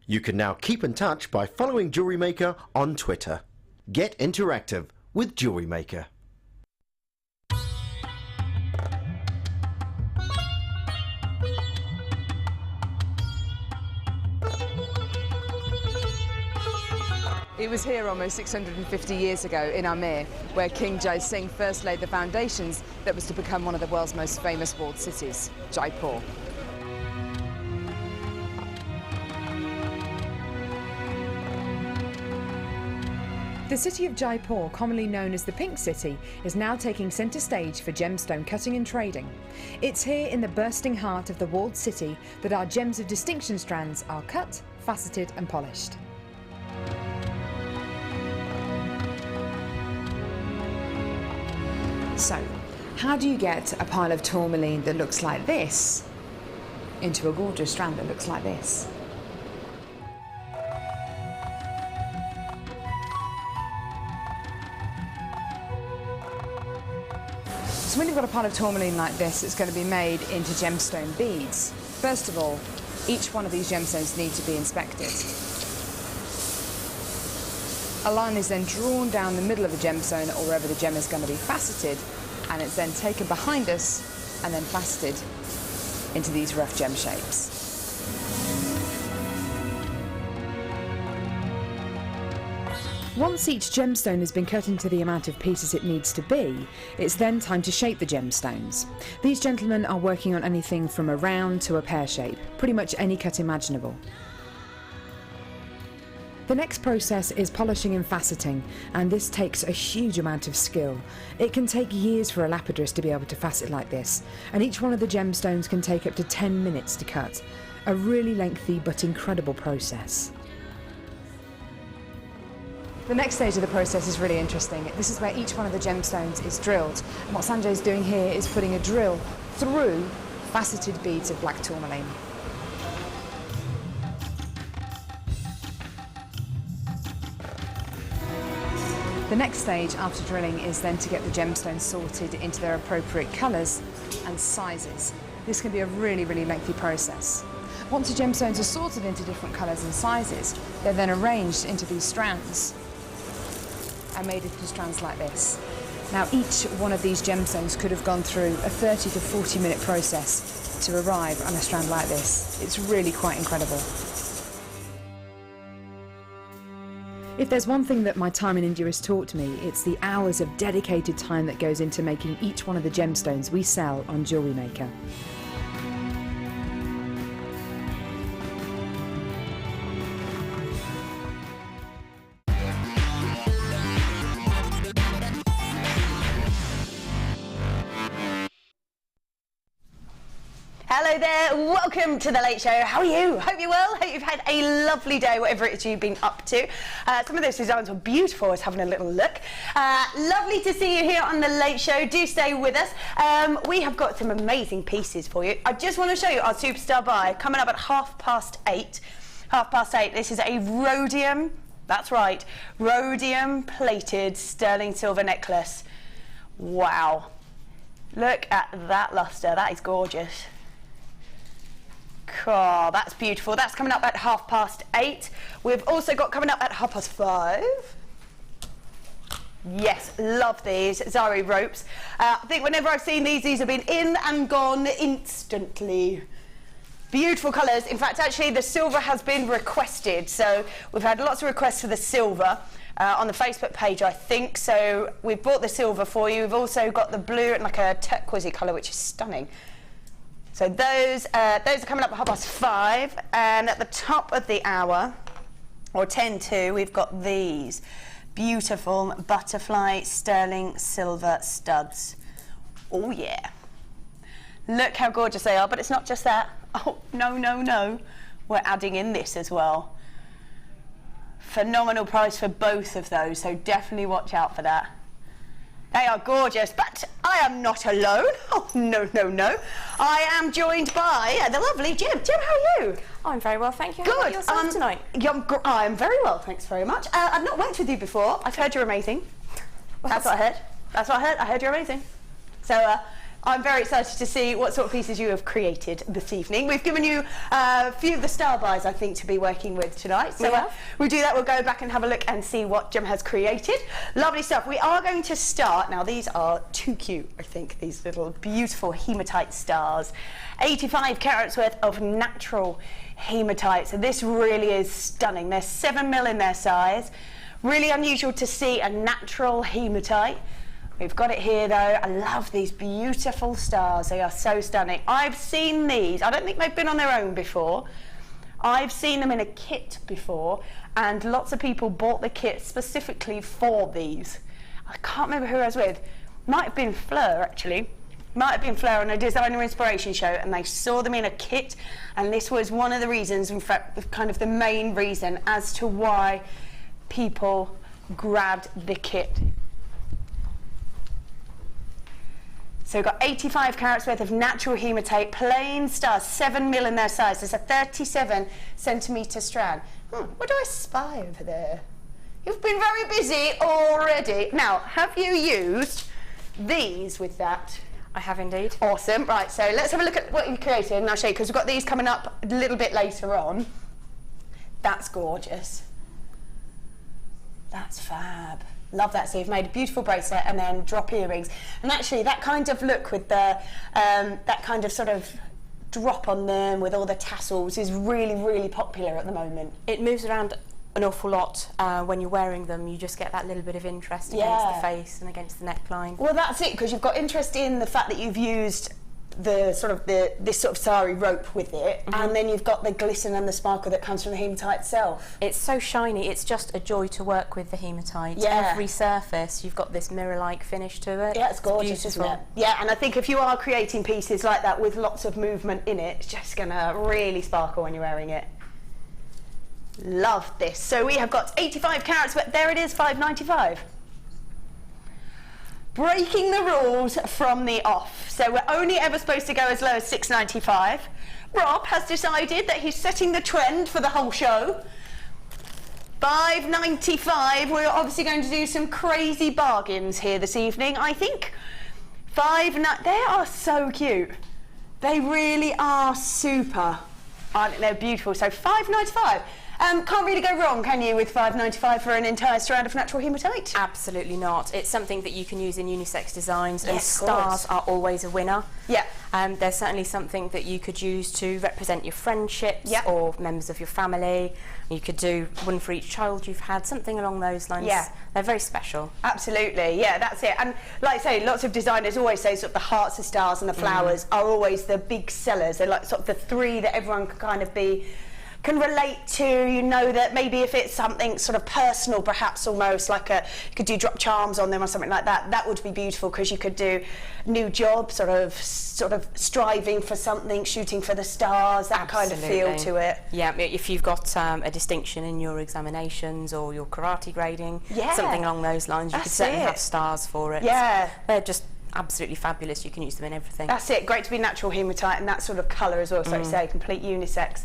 You can now keep in touch by following JewelleryMaker on Twitter. Get interactive with JewelleryMaker. It was here almost 650 years ago in Amir where King Jai Singh first laid the foundations that was to become one of the world's most famous walled cities, Jaipur. The city of Jaipur, commonly known as the Pink City, is now taking centre stage for gemstone cutting and trading. It's here in the bursting heart of the walled city that our gems of distinction strands are cut, faceted and polished. So, how do you get a pile of tourmaline that looks like this into a gorgeous strand that looks like this? So when you've got a pile of tourmaline like this, it's going to be made into gemstone beads. First of all, each one of these gemstones need to be inspected. A line is then drawn down the middle of the gemstone or wherever the gem is going to be faceted, and it's then taken behind us and then faceted into these rough gem shapes. Once each gemstone has been cut into the amount of pieces it needs to be, it's then time to shape the gemstones. These gentlemen are working on anything from a round to a pear shape, pretty much any cut imaginable. The next process is polishing and faceting, and this takes a huge amount of skill. It can take years for a lapidurist to be able to facet like this, and each one of the gemstones can take up to 10 minutes to cut. A really lengthy but incredible process. The next stage of the process is really interesting. This is where each one of the gemstones is drilled. And what Sanjay is doing here is putting a drill through faceted beads of black tourmaline. The next stage after drilling is then to get the gemstones sorted into their appropriate colours and sizes. This can be a really, really lengthy process. Once the gemstones are sorted into different colours and sizes, they're then arranged into these strands and made into strands like this. Now each one of these gemstones could have gone through a 30 to 40 minute process to arrive on a strand like this. It's really quite incredible. If there's one thing that my time in India has taught me, it's the hours of dedicated time that goes into making each one of the gemstones we sell on JewelleryMaker. Hello there, welcome to The Late Show. How are you? Hope you're well. Hope you've had a lovely day, whatever it is you've been up to. Some of those designs were beautiful. I was having a little look. Lovely to see you here on The Late Show. Do stay with us. We have got some amazing pieces for you. I just want to show you our superstar buy coming up at 8:30. 8:30. This is a rhodium, that's right, rhodium plated sterling silver necklace. Wow. Look at that luster. That is gorgeous. Oh, that's beautiful. That's coming up at 8:30. We've also got coming up at 5:30. Yes, love these Zari ropes. I think whenever I've seen these have been in and gone instantly. Beautiful colours. In fact, actually, the silver has been requested. So we've had lots of requests for the silver on the Facebook page, I think. So we've bought the silver for you. We've also got the blue and like a turquoisey colour, which is stunning. So those are coming up at 5:30, and at the top of the hour, or 10 to, we've got these beautiful butterfly sterling silver studs. Oh yeah. Look how gorgeous they are, but it's not just that. Oh, no, no, no. We're adding in this as well. Phenomenal price for both of those, so definitely watch out for that. They are gorgeous, but I am not alone. Oh, no, no, no. I am joined by the lovely Jim. Jim, how are you? I'm very well, thank you. Good. How about yourself tonight? I'm very well, thanks very much. I've not worked with you before. I've heard you're amazing. That's what I heard. That's what I heard. I heard you're amazing. So I'm very excited to see what sort of pieces you have created this evening. We've given you a few of the star buys, I think, to be working with tonight. So we'll do that. We'll go back and have a look and see what Gem has created. Lovely stuff. We are going to start. Now, these are too cute, I think, these little beautiful hematite stars. 85 carats worth of natural hematite. So this really is stunning. They're 7mm in their size. Really unusual to see a natural hematite. We've got it here though. I love these beautiful stars. They are so stunning. I've seen these. I don't think they've been on their own before. I've seen them in a kit before, and lots of people bought the kit specifically for these. I can't remember who I was with. Might have been Fleur, actually. Might have been Fleur on a designer inspiration show, and they saw them in a kit, and this was one of the reasons, in fact, kind of the main reason as to why people grabbed the kit. So we've got 85 carats worth of natural hematite, plain stars, 7mm in their size. There's a 37cm strand. What do I spy over there? You've been very busy already. Now, have you used these with that? I have indeed. Awesome. Right, so let's have a look at what you created, and I'll show you, because we've got these coming up a little bit later on. That's gorgeous. That's fab. Love that. So you've made a beautiful bracelet and then drop earrings, and actually that kind of look with the that kind of sort of drop on them with all the tassels is really popular at the moment. It moves around an awful lot when you're wearing them. You just get that little bit of interest against the face and against the neckline. Well, that's it, because you've got interest in the fact that you've used this sort of sari rope with it, and then you've got the glisten and the sparkle that comes from the hematite itself. It's so shiny. It's just a joy to work with the hematite. Yeah. Every surface, you've got this mirror-like finish to it. Yeah, it's gorgeous, isn't it? Yeah, and I think if you are creating pieces like that with lots of movement in it, it's just going to really sparkle when you're wearing it. Love this. So we have got 85 carats, but there it is, $5.95. Breaking the rules from the off. So we're only ever supposed to go as low as $6.95. Rob has decided that he's setting the trend for the whole show. $5.95. We're obviously going to do some crazy bargains here this evening, I think. They are so cute. They really are super. I think they're beautiful. So $5.95. Can't really go wrong, can you, with $5.95 for an entire strand of natural hematite? Absolutely not. It's something that you can use in unisex designs, and Yes, stars are always a winner. Yeah. There's certainly something that you could use to represent your friendships or members of your family. You could do one for each child you've had, something along those lines. Yeah. They're very special. Absolutely, yeah, that's it. And like I say, lots of designers always say sort of the hearts, the stars and the flowers are always the big sellers. They're like sort of the three that everyone can kind of can relate to. You know that maybe if it's something sort of personal, perhaps almost like you could do drop charms on them or something like that. That would be beautiful, because you could do new job, sort of striving for something, shooting for the stars, that kind of feel to it. Yeah, if you've got a distinction in your examinations or your karate grading, something along those lines, you could certainly have stars for it. Yeah. They're just absolutely fabulous. You can use them in everything. That's it. Great to be natural hematite and that sort of colour as well, so you say, complete unisex.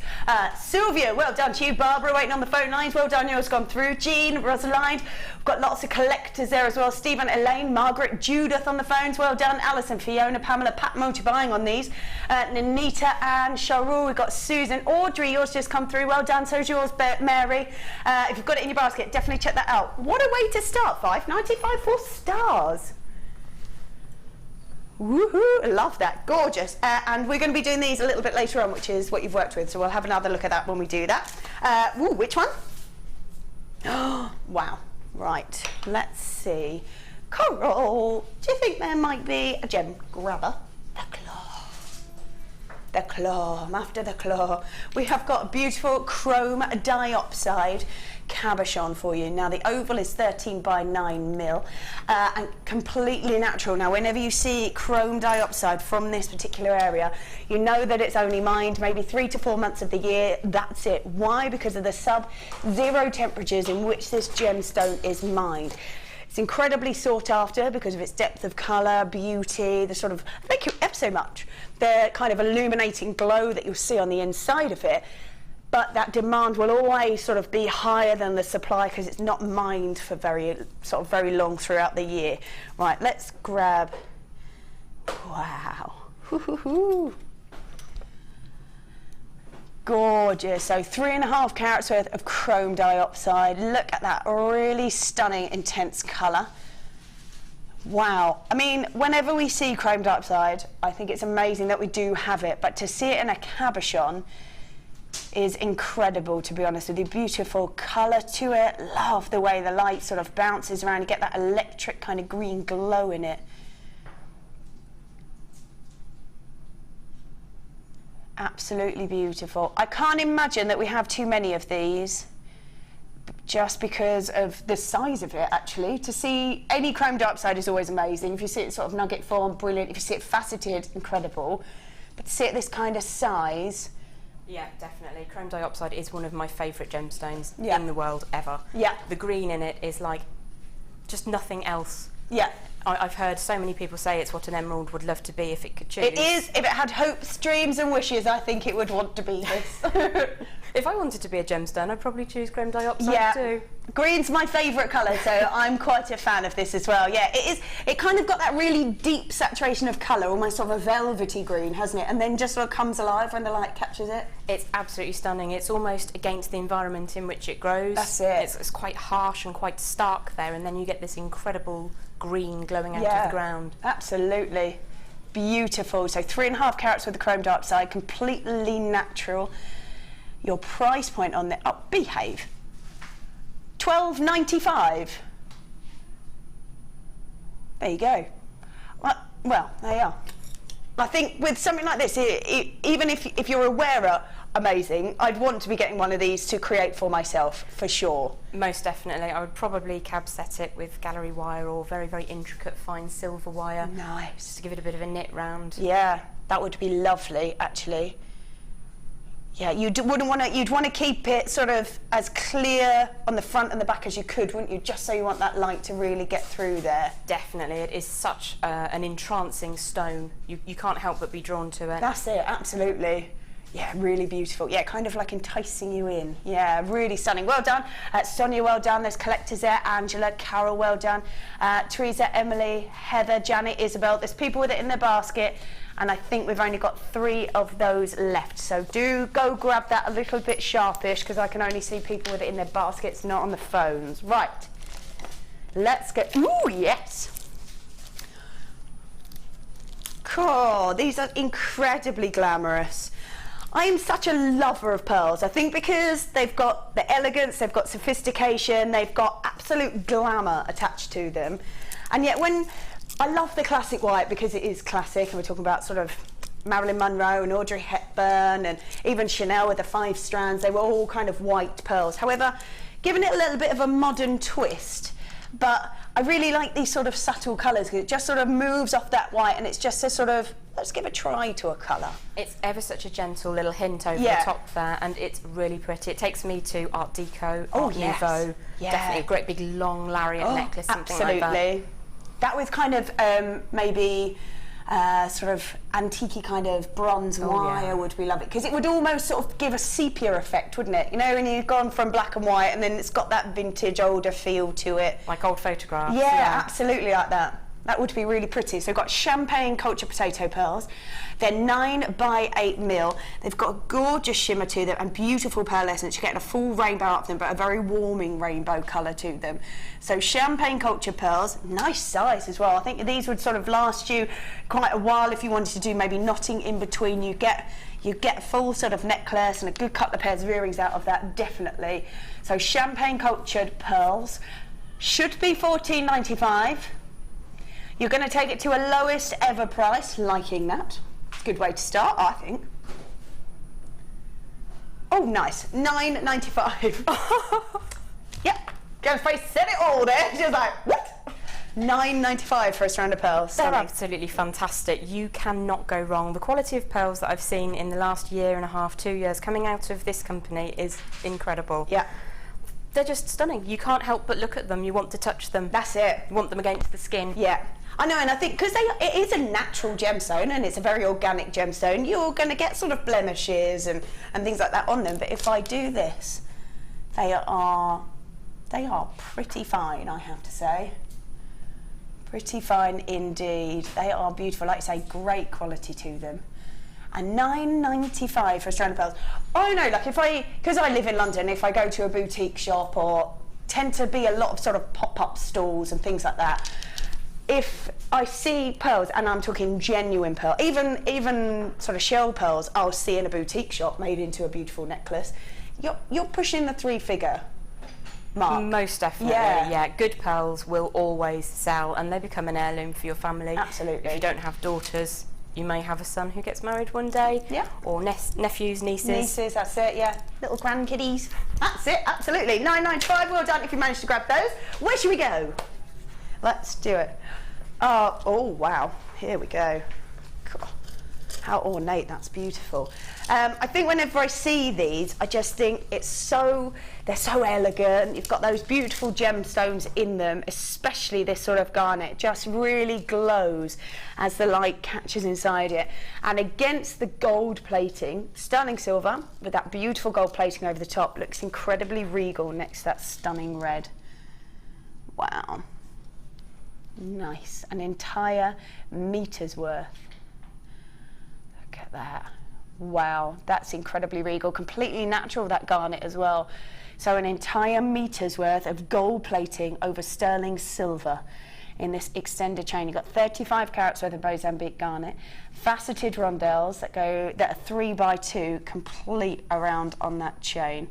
Sylvia, well done to you. Barbara, waiting on the phone lines. Well done, yours gone through. Jean, Rosalind. We've got lots of collectors there as well. Stephen, Elaine, Margaret, Judith on the phones. Well done. Alison, Fiona, Pamela, Pat Motor buying on these. Nanita and Sharul. We've got Susan. Audrey, yours just come through. Well done. So's yours, Mary. If you've got it in your basket, definitely check that out. What a way to start. $5.95 for stars. Woohoo! I love that. Gorgeous. And we're going to be doing these a little bit later on, which is what you've worked with, so we'll have another look at that when we do that. Ooh, which one? Oh, wow. Right. Let's see. Coral. Do you think there might be a gem grabber? The claw. The claw. I'm after the claw. We have got a beautiful chrome diopside cabochon for you. Now the oval is 13 by 9mm and completely natural. Now whenever you see chrome diopside from this particular area, you know that it's only mined maybe 3 to 4 months of the year. That's it. Why? Because of the sub-zero temperatures in which this gemstone is mined. It's incredibly sought after because of its depth of colour, beauty, the sort of, thank you ever so much, the kind of illuminating glow that you'll see on the inside of it. But that demand will always sort of be higher than the supply because it's not mined for very long throughout the year. Right, let's grab Wow. Hoo-hoo-hoo. Gorgeous. So 3.5 carats worth of chrome dioxide. Look at that really stunning intense colour. Wow. I mean, whenever we see chrome dioxide, I think it's amazing that we do have it, but to see it in a cabochon is incredible, to be honest with you. Beautiful colour to it. Love the way the light sort of bounces around. You get that electric kind of green glow in it. Absolutely beautiful. I can't imagine that we have too many of these, just because of the size of it, actually. To see any chrome dioxide is always amazing. If you see it sort of nugget form, brilliant. If you see it faceted, incredible. But to see it this kind of size... Yeah, definitely. Chrome dioxide is one of my favourite gemstones Yeah. in the world ever. Yeah. The green in it is like just nothing else. Yeah. I've heard so many people say it's what an emerald would love to be if it could choose. It is. If it had hopes, dreams and wishes, I think it would want to be this. If I wanted to be a gemstone, I'd probably choose chrome dioxide too. Green's my favourite colour, so I'm quite a fan of this as well. Yeah, it is. It kind of got that really deep saturation of colour, almost sort of a velvety green, hasn't it? And then just sort of comes alive when the light captures it. It's absolutely stunning. It's almost against the environment in which it grows. That's it. It's quite harsh and quite stark there, and then you get this incredible green glowing out of the ground. Absolutely. Beautiful. So 3.5 carats with the chrome dioxide, completely natural. Your price point on the... Oh, behave. $12.95. There you go. Well, there you are. I think with something like this, even if you're a wearer, amazing. I'd want to be getting one of these to create for myself, for sure. Most definitely. I would probably cab set it with gallery wire or very, very intricate fine silver wire. Nice. Just to give it a bit of a knit round. Yeah, that would be lovely, actually. Yeah, you'd want to keep it sort of as clear on the front and the back as you could, wouldn't you? Just so you want that light to really get through there. Definitely. It is such an entrancing stone. You can't help but be drawn to it. That's it, absolutely. Yeah, really beautiful. Yeah, kind of like enticing you in. Yeah, really stunning. Well done. Sonia, well done. There's collectors there. Angela, Carol, well done. Teresa, Emily, Heather, Janet, Isabel. There's people with it in their basket. And I think we've only got 3 of those left. So do go grab that a little bit sharpish, because I can only see people with it in their baskets, not on the phones. Right. Let's go. Ooh, yes. Cool. These are incredibly glamorous. I am such a lover of pearls. I think because they've got the elegance, they've got sophistication, they've got absolute glamour attached to them. And yet when... I love the classic white because it is classic, and we're talking about sort of Marilyn Monroe and Audrey Hepburn and even Chanel with the 5 strands. They were all kind of white pearls. However, giving it a little bit of a modern twist, but I really like these sort of subtle colours because it just sort of moves off that white, and it's just a sort of, let's give a try to a colour. It's ever such a gentle little hint over the top there, and it's really pretty. It takes me to Art Deco, Art Nouveau. Yeah. Definitely a great big long lariat necklace, something like that. Absolutely. That with kind of maybe sort of antique-y kind of bronze wire would be lovely, because it would almost sort of give a sepia effect, wouldn't it? You know, when you've gone from black and white and then it's got that vintage, older feel to it. Like old photographs. Yeah, absolutely like that. That would be really pretty. So we've got champagne culture potato pearls. They're 9 by 8 mil. They've got a gorgeous shimmer to them and beautiful pearlescence. You're getting a full rainbow up them, but a very warming rainbow colour to them. So champagne culture pearls, nice size as well. I think these would sort of last you quite a while if you wanted to do maybe knotting in between. You get a full sort of necklace and a good couple of pairs of earrings out of that, definitely. So champagne cultured pearls should be $14.95. You're going to take it to a lowest ever price, liking that. Good way to start, I think. Oh, nice. $9.95. Yep. Gemstones said it all there. She was like, what? $9.95 for a strand of pearls. They're absolutely fantastic. You cannot go wrong. The quality of pearls that I've seen in the last year and a half, 2 years, coming out of this company is incredible. Yeah. They're just stunning. You can't help but look at them. You want to touch them. That's it. You want them against the skin. Yeah. I know, and I think because it is a natural gemstone and it's a very organic gemstone, you're going to get sort of blemishes and things like that on them. But if I do this, they are pretty fine, I have to say. Pretty fine indeed. They are beautiful. Like you say, great quality to them. And £9.95 for a strand of pearls. Oh no, like because I live in London, if I go to a boutique shop or tend to be a lot of sort of pop-up stalls and things like that, if I see pearls, and I'm talking genuine pearl, even sort of shell pearls, I'll see in a boutique shop made into a beautiful necklace, you're pushing the 3-figure mark. Most definitely, yeah. Good pearls will always sell, and they become an heirloom for your family. Absolutely. If you don't have daughters, you may have a son who gets married one day. Yeah. Or nephews, nieces. Nieces, that's it, yeah. Little grandkiddies. That's it, absolutely. £9.95, well done if you managed to grab those. Where should we go? Let's do it. Oh, wow. Here we go. Cool. How ornate, that's beautiful. I think whenever I see these, I just think they're so elegant. You've got those beautiful gemstones in them, especially this sort of garnet. It just really glows as the light catches inside it. And against the gold plating, stunning silver with that beautiful gold plating over the top, looks incredibly regal next to that stunning red. Wow. Nice. An entire meter's worth. Look at that. Wow, that's incredibly regal. Completely natural, that garnet as well. So an entire meter's worth of gold plating over sterling silver in this extended chain. You've got 35 carats worth of Mozambique garnet, faceted rondelles that are 3x2 complete around on that chain.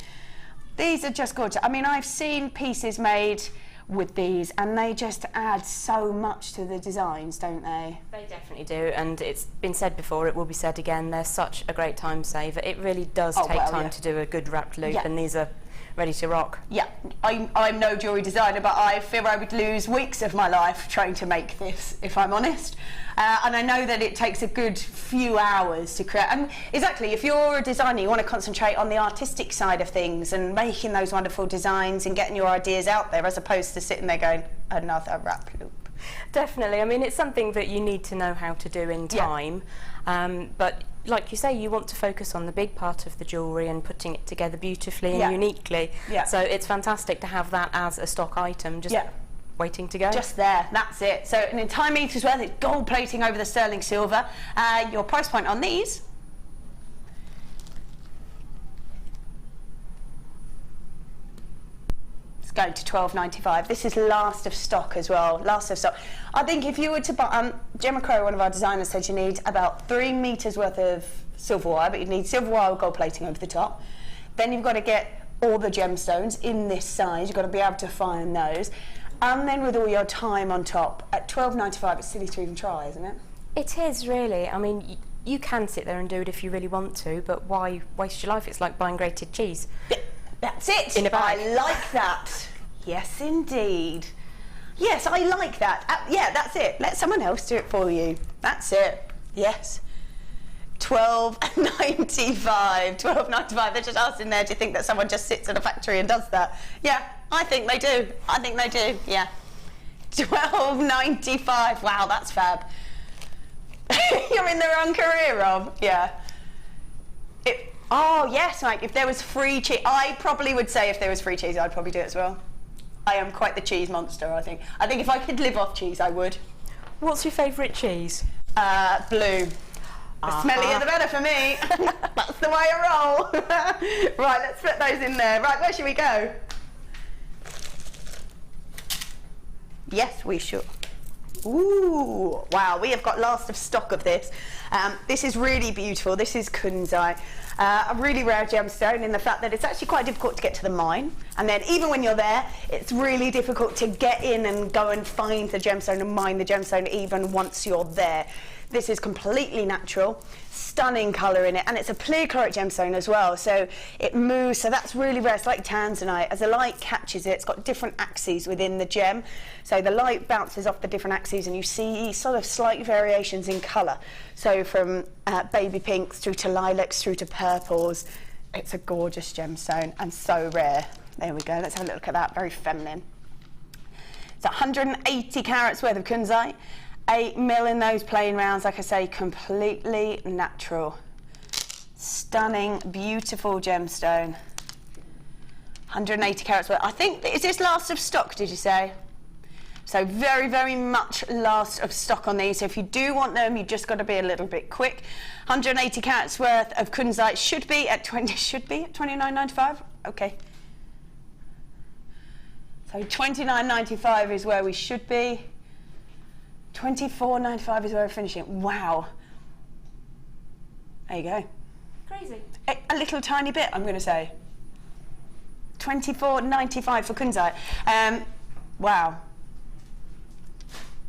These are just gorgeous. I mean, I've seen pieces made with these, and they just add so much to the designs, don't they? They definitely do, and it's been said before, it will be said again, they're such a great time saver. It really does take time to do a good wrapped loop, and these are ready to rock. Yeah, I'm no jewellery designer, but I fear I would lose weeks of my life trying to make this, if I'm honest. And I know that it takes a good few hours to create. And exactly, if you're a designer, you want to concentrate on the artistic side of things and making those wonderful designs and getting your ideas out there, as opposed to sitting there going, another wrap loop. Definitely. I mean, it's something that you need to know how to do in time. But like you say, you want to focus on the big part of the jewellery and putting it together beautifully and uniquely. So it's fantastic to have that as a stock item, just waiting to go. Just there, that's it. So an entire meter's worth, it's gold plating over the sterling silver. Your price point on these, it's going to £12.95. This is last of stock as well, last of stock. I think if you were to buy, Gemma Crow, one of our designers, said you need about 3 meters worth of silver wire, but you need silver wire with gold plating over the top. Then you've got to get all the gemstones in this size. You've got to be able to find those. And then with all your time on top, at £12.95, it's silly to even try, isn't it? It is, really. I mean, you can sit there and do it if you really want to, but why waste your life? It's like buying grated cheese. That's it. In a bag. I like that. Yes, indeed. Yes, I like that. Yeah, that's it. Let someone else do it for you. That's it. Yes. £12.95. £12.95. They're just asking there, do you think that someone just sits at a factory and does that? Yeah, I think they do. I think they do, yeah. £12.95. Wow, that's fab. You're in the wrong career, Rob. Yeah. Oh, yes, Mike, if there was free cheese, I probably would say if there was free cheese, I'd probably do it as well. I am quite the cheese monster, I think. I think if I could live off cheese, I would. What's your favourite cheese? Blue. The smellier the better for me. That's the way I roll. Right, let's put those in there. Right, where should we go? Yes, we should. Ooh, wow, we have got last of stock of this. This is really beautiful. This is kunzite, a really rare gemstone in the fact that it's actually quite difficult to get to the mine. And then even when you're there, it's really difficult to get in and go and find the gemstone and mine the gemstone even once you're there. This is completely natural, stunning colour in it, and it's a pleochloric gemstone as well, so it moves, so that's really rare. It's like tanzanite. As the light catches it, it's got different axes within the gem, so the light bounces off the different axes and you see sort of slight variations in colour. So from baby pinks through to lilacs through to purples. It's a gorgeous gemstone and so rare. There we go, let's have a look at that, very feminine. It's 180 carats worth of kunzite. 8 mil in those plain rounds, like I say, completely natural. Stunning, beautiful gemstone. 180 carats worth. I think, is this last of stock, did you say? So very, very much last of stock on these. So if you do want them, you just got to be a little bit quick. 180 carats worth of kunzite should be at $29.95. Okay. So $29.95 is where we should be. $24.95 is where we're finishing. Wow. There you go. Crazy. A little tiny bit, I'm going to say. $24.95 for kunzite. Wow.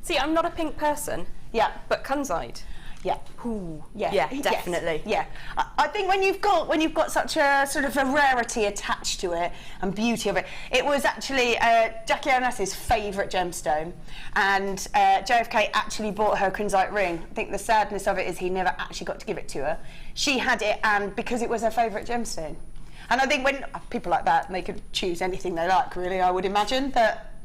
See, I'm not a pink person. Yeah. But kunzite. Yeah. Ooh. Yeah. Yeah, definitely. Yes. Yeah. I think when you've got such a sort of a rarity attached to it and beauty of it, it was actually Jackie Onassis' favourite gemstone, and JFK actually bought her kunzite ring. I think the sadness of it is he never actually got to give it to her. She had it, and because it was her favourite gemstone. And I think when people like that, they could choose anything they like, really, I would imagine,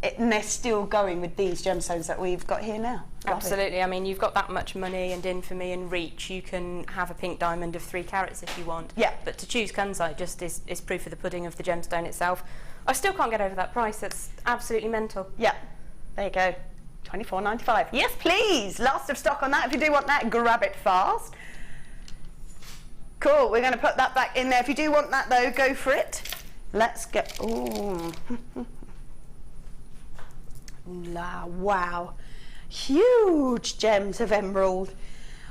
and they're still going with these gemstones that we've got here now. Absolutely. I mean, you've got that much money and infamy and reach, you can have a pink diamond of 3 carats if you want. Yeah. But to choose kunzite just is proof of the pudding of the gemstone itself. I still can't get over that price. That's absolutely mental. Yeah. There you go. $24.95. Yes, please. Last of stock on that. If you do want that, grab it fast. Cool. We're going to put that back in there. If you do want that, though, go for it. Let's get... Ooh. Wow. Huge gems of emerald.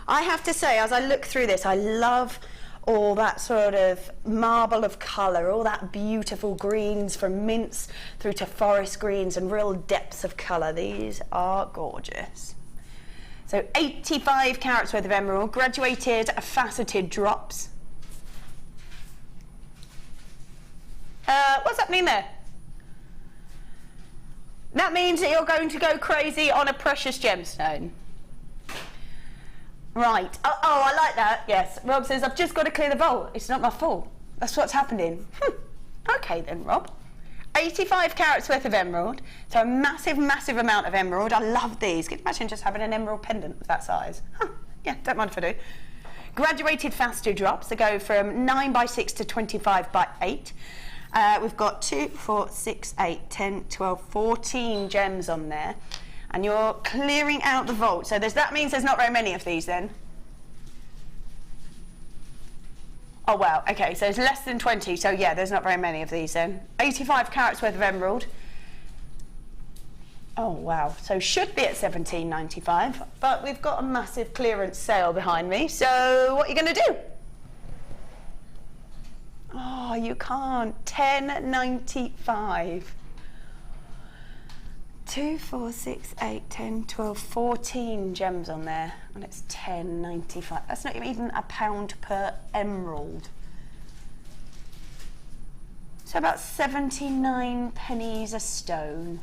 I have to say, as I look through this, I love all that sort of marble of colour, all that beautiful greens from mints through to forest greens and real depths of colour. These are gorgeous. So 85 carats worth of emerald, graduated faceted drops. What's happening there? That means that you're going to go crazy on a precious gemstone. Right. Oh, I like that. Yes. Rob says, I've just got to clear the vault. It's not my fault. That's what's happening. Okay then, Rob. 85 carats worth of emerald. So a massive, massive amount of emerald. I love these. Can you imagine just having an emerald pendant of that size? Yeah, don't mind if I do. Graduated faceted drops. They go from 9x6 to 25x8. We've got 2, 4, 6, 8, 10, 12, 14 gems on there. And you're clearing out the vault. So that means there's not very many of these then. Oh, wow. Okay, so it's less than 20. So, yeah, there's not very many of these then. 85 carats worth of emerald. Oh, wow. So should be at $17.95. But we've got a massive clearance sale behind me. So what are you going to do? Oh, you can't. $10.95. 2, 4, 6, 8, 10, 12, 14 gems on there, and it's $10.95. That's not even £1 per emerald. So about 79 pennies a stone.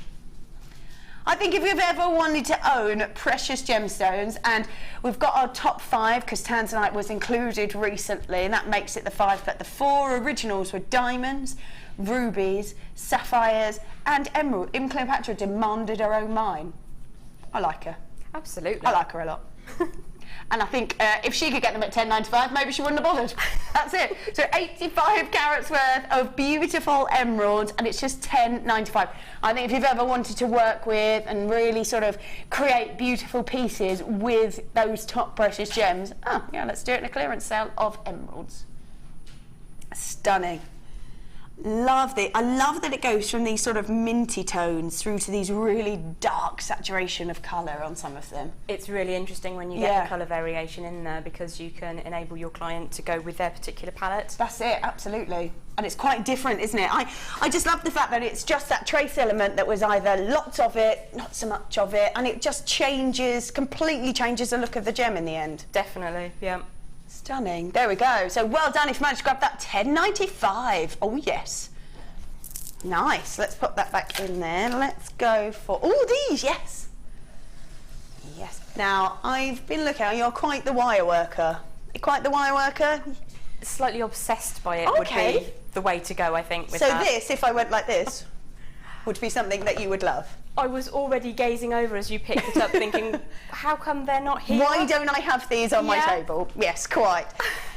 I think if you've ever wanted to own precious gemstones, and we've got our top 5 because tanzanite was included recently, and that makes it the 5, but the 4 originals were diamonds, rubies, sapphires and emerald. Even Cleopatra demanded her own mine. I like her. Absolutely. I like her a lot. And I think if she could get them at $10.95, maybe she wouldn't have bothered. That's it. So 85 carats worth of beautiful emeralds, and it's just $10.95. I think if you've ever wanted to work with and really sort of create beautiful pieces with those top precious gems, yeah, let's do it in a clearance sale of emeralds. Stunning. Love it. I love that it goes from these sort of minty tones through to these really dark saturation of colour on some of them. It's really interesting when you get the colour variation in there, because you can enable your client to go with their particular palette. That's it, absolutely. And it's quite different, isn't it? I just love the fact that it's just that trace element that was either lots of it, not so much of it, and it just completely changes the look of the gem in the end. Definitely, yeah. Stunning. There we go. So well done if you managed to grab that. $10.95. Oh, yes. Nice. Let's put that back in there. Let's go for... Oh, these, yes. Yes. Now, I've been looking... You're quite the wire worker. You're quite the wire worker? Slightly obsessed by it would be the way to go, I think, with that. So this, if I went like this, would be something that you would love? I was already gazing over as you picked it up thinking, how come they're not here? Why don't I have these on my table? Yes, quite.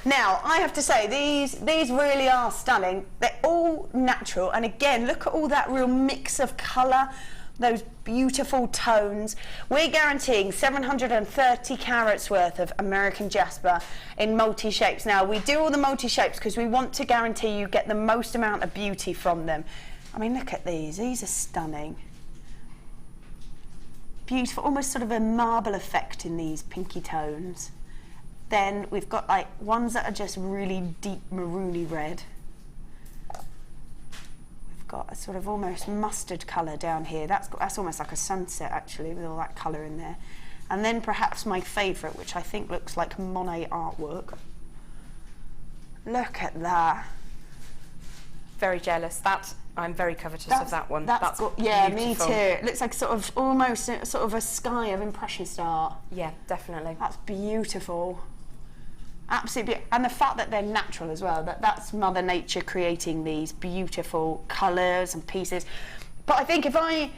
Now, I have to say, these really are stunning. They're all natural, and again, look at all that real mix of colour, those beautiful tones. We're guaranteeing 730 carats worth of American jasper in multi-shapes. Now, we do all the multi-shapes because we want to guarantee you get the most amount of beauty from them. I mean, look at these. These are stunning. Beautiful, almost sort of a marble effect in these pinky tones. Then we've got like ones that are just really deep maroony red. Got a sort of almost mustard colour down here. That's almost like a sunset actually, with all that colour in there. And then perhaps my favourite, which I think looks like Monet artwork. Look at that. Very jealous. I'm very covetous of that one. That's yeah, beautiful. me too. It looks like sort of almost sort of a sky of impressionist art. Yeah, definitely. That's beautiful. Absolutely, and the fact that they're natural as well, that's Mother Nature creating these beautiful colours and pieces. But I think if I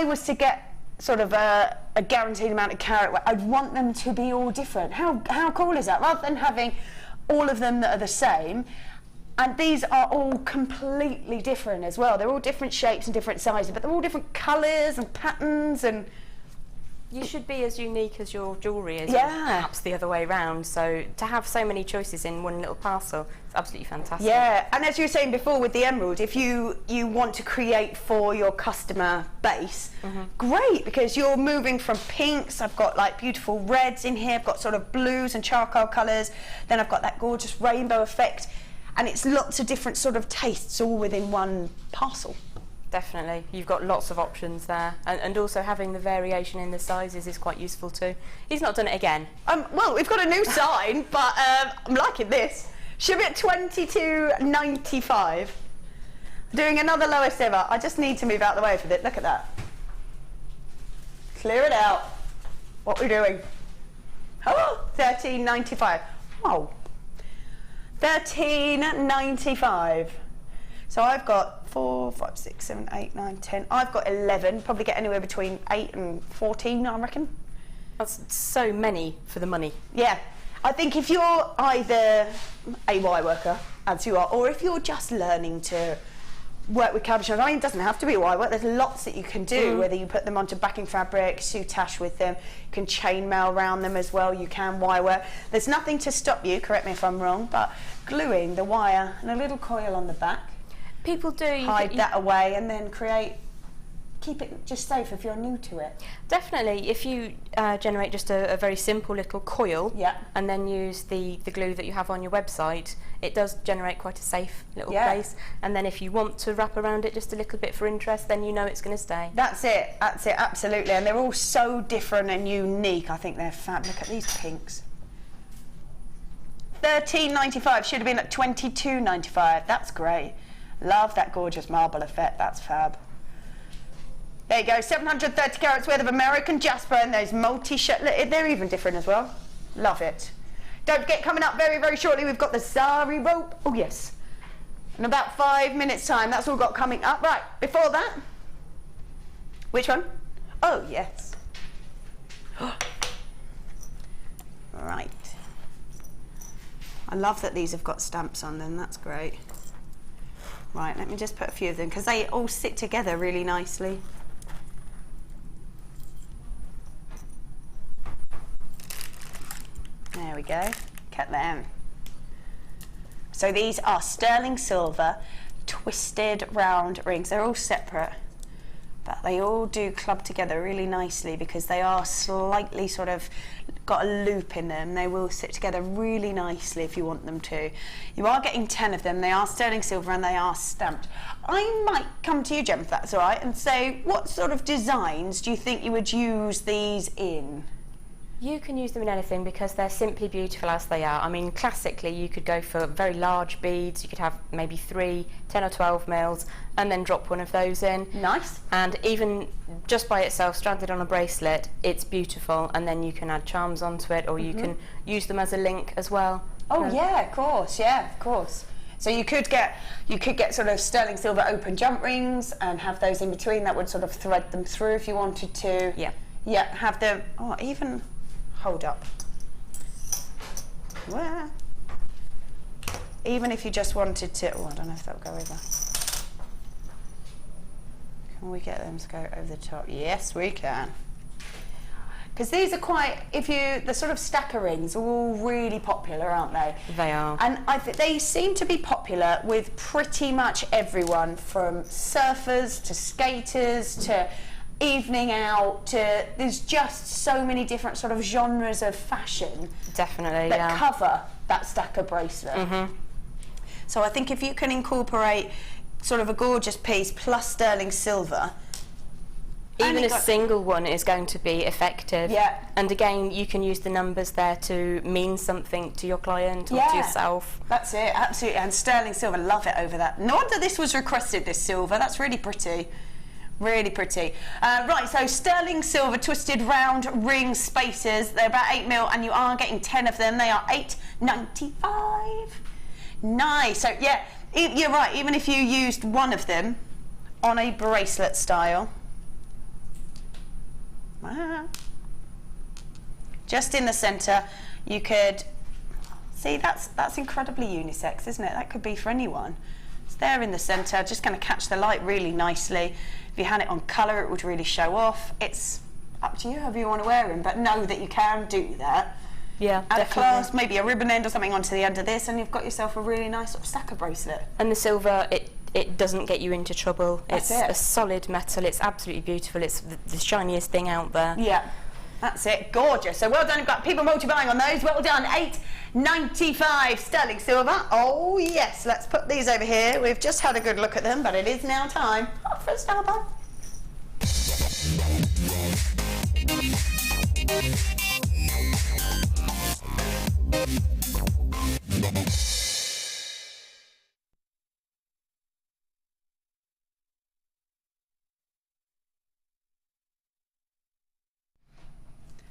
was to get sort of a guaranteed amount of carat, I'd want them to be all different. How cool is that? Rather than having all of them that are the same, and these are all completely different as well. They're all different shapes and different sizes, but they're all different colours and patterns and... You should be as unique as your jewellery is, perhaps the other way around. So to have so many choices in one little parcel, it's absolutely fantastic. Yeah, and as you were saying before with the emerald, if you want to create for your customer base, great, because you're moving from pinks. I've got like beautiful reds in here. I've got sort of blues and charcoal colours. Then I've got that gorgeous rainbow effect, and it's lots of different sort of tastes all within one parcel. Definitely, you've got lots of options there, and also having the variation in the sizes is quite useful too. He's not done it again. Well, we've got a new sign, but I'm liking this. Should be at $22.95. Doing another lowest ever. I just need to move out the way for this. Look at that. Clear it out. What we're doing? Oh, $13.95. Wow. $13.95. So I've got 4, 5, 6, 7, 8, 9, 10. I've got 11. Probably get anywhere between 8 and 14, I reckon. That's so many for the money. Yeah. I think if you're either a wire worker, as you are, or if you're just learning to work with cabochons, I mean, it doesn't have to be wire work. There's lots that you can do, whether you put them onto backing fabric, soutache with them, you can chainmail around them as well, you can wire work. There's nothing to stop you, correct me if I'm wrong, but gluing the wire and a little coil on the back. People do hide that away and then keep it just safe if you're new to it. Definitely, if you generate just a very simple little coil, and then use the glue that you have on your website, it does generate quite a safe little place. And then if you want to wrap around it just a little bit for interest, then you know it's going to stay. That's it, absolutely. And they're all so different and unique. I think they're fab. Look at these pinks. $13.95, should have been at $22.95. That's great. Love that gorgeous marble effect, that's fab. There you go, 730 carats worth of American jasper, and those multi-shade, they're even different as well. Love it. Don't forget, coming up very, very shortly, we've got the Zari rope. Oh yes. In about 5 minutes time, that's all we've got coming up. Right, before that, which one? Oh yes. Right. I love that these have got stamps on them, that's great. Right, let me just put a few of them because they all sit together really nicely. There we go, cut them. So these are sterling silver, twisted round rings. They're all separate, but they all do club together really nicely because they are slightly sort of got a loop in them. They will sit together really nicely if you want them to. You are getting 10 of them. They are sterling silver and they are stamped. I might come to you, Jem, if that's all right, and say, what sort of designs do you think you would use these in? You can use them in anything because they're simply beautiful as they are. I mean, classically, you could go for very large beads. You could have maybe 3, 10 or 12 mils, and then drop one of those in. Nice. And even just by itself, stranded on a bracelet, it's beautiful. And then you can add charms onto it, or you can use them as a link as well. Oh yeah, of course. Yeah, of course. So you could get sort of sterling silver open jump rings and have those in between that would sort of thread them through if you wanted to. Yeah. Yeah. Have them. Oh, even. Hold up. Where? Even if you just wanted to, oh, I don't know if that'll go over. Can we get them to go over the top? Yes, we can. Because these are quite, the sort of stacker rings are all really popular, aren't they? They are. And I think they seem to be popular with pretty much everyone, from surfers to skaters to evening out to, there's just so many different sort of genres of fashion. Definitely, that cover that stacker bracelet. So I think if you can incorporate sort of a gorgeous piece plus sterling silver, even a single one is going to be effective. Yeah. And again, you can use the numbers there to mean something to your client or to yourself. That's it, absolutely. And sterling silver, love it over that. No wonder this was requested, this silver. That's really pretty. Really pretty. Right, so sterling silver twisted round ring spacers. They're about 8mm, and you are getting 10 of them. They are $8.95. Nice. So yeah, you're right. Even if you used one of them on a bracelet style, just in the centre, you could see that's incredibly unisex, isn't it? That could be for anyone. It's there in the centre, just going to catch the light really nicely. If you had it on colour, it would really show off. It's up to you however you want to wear them, but know that you can do that. Yeah, add definitely. a clasp, maybe a ribbon end or something onto the end of this, and you've got yourself a really nice sort of stacker bracelet. And the silver, it doesn't get you into trouble. That's it's it. a solid metal. It's absolutely beautiful. It's the shiniest thing out there. Yeah, that's it. Gorgeous. So well done. You've got people multi-buying on those. Well done. $8.95 sterling silver. Oh yes. Let's put these over here. We've just had a good look at them, but it is now time for a star bar.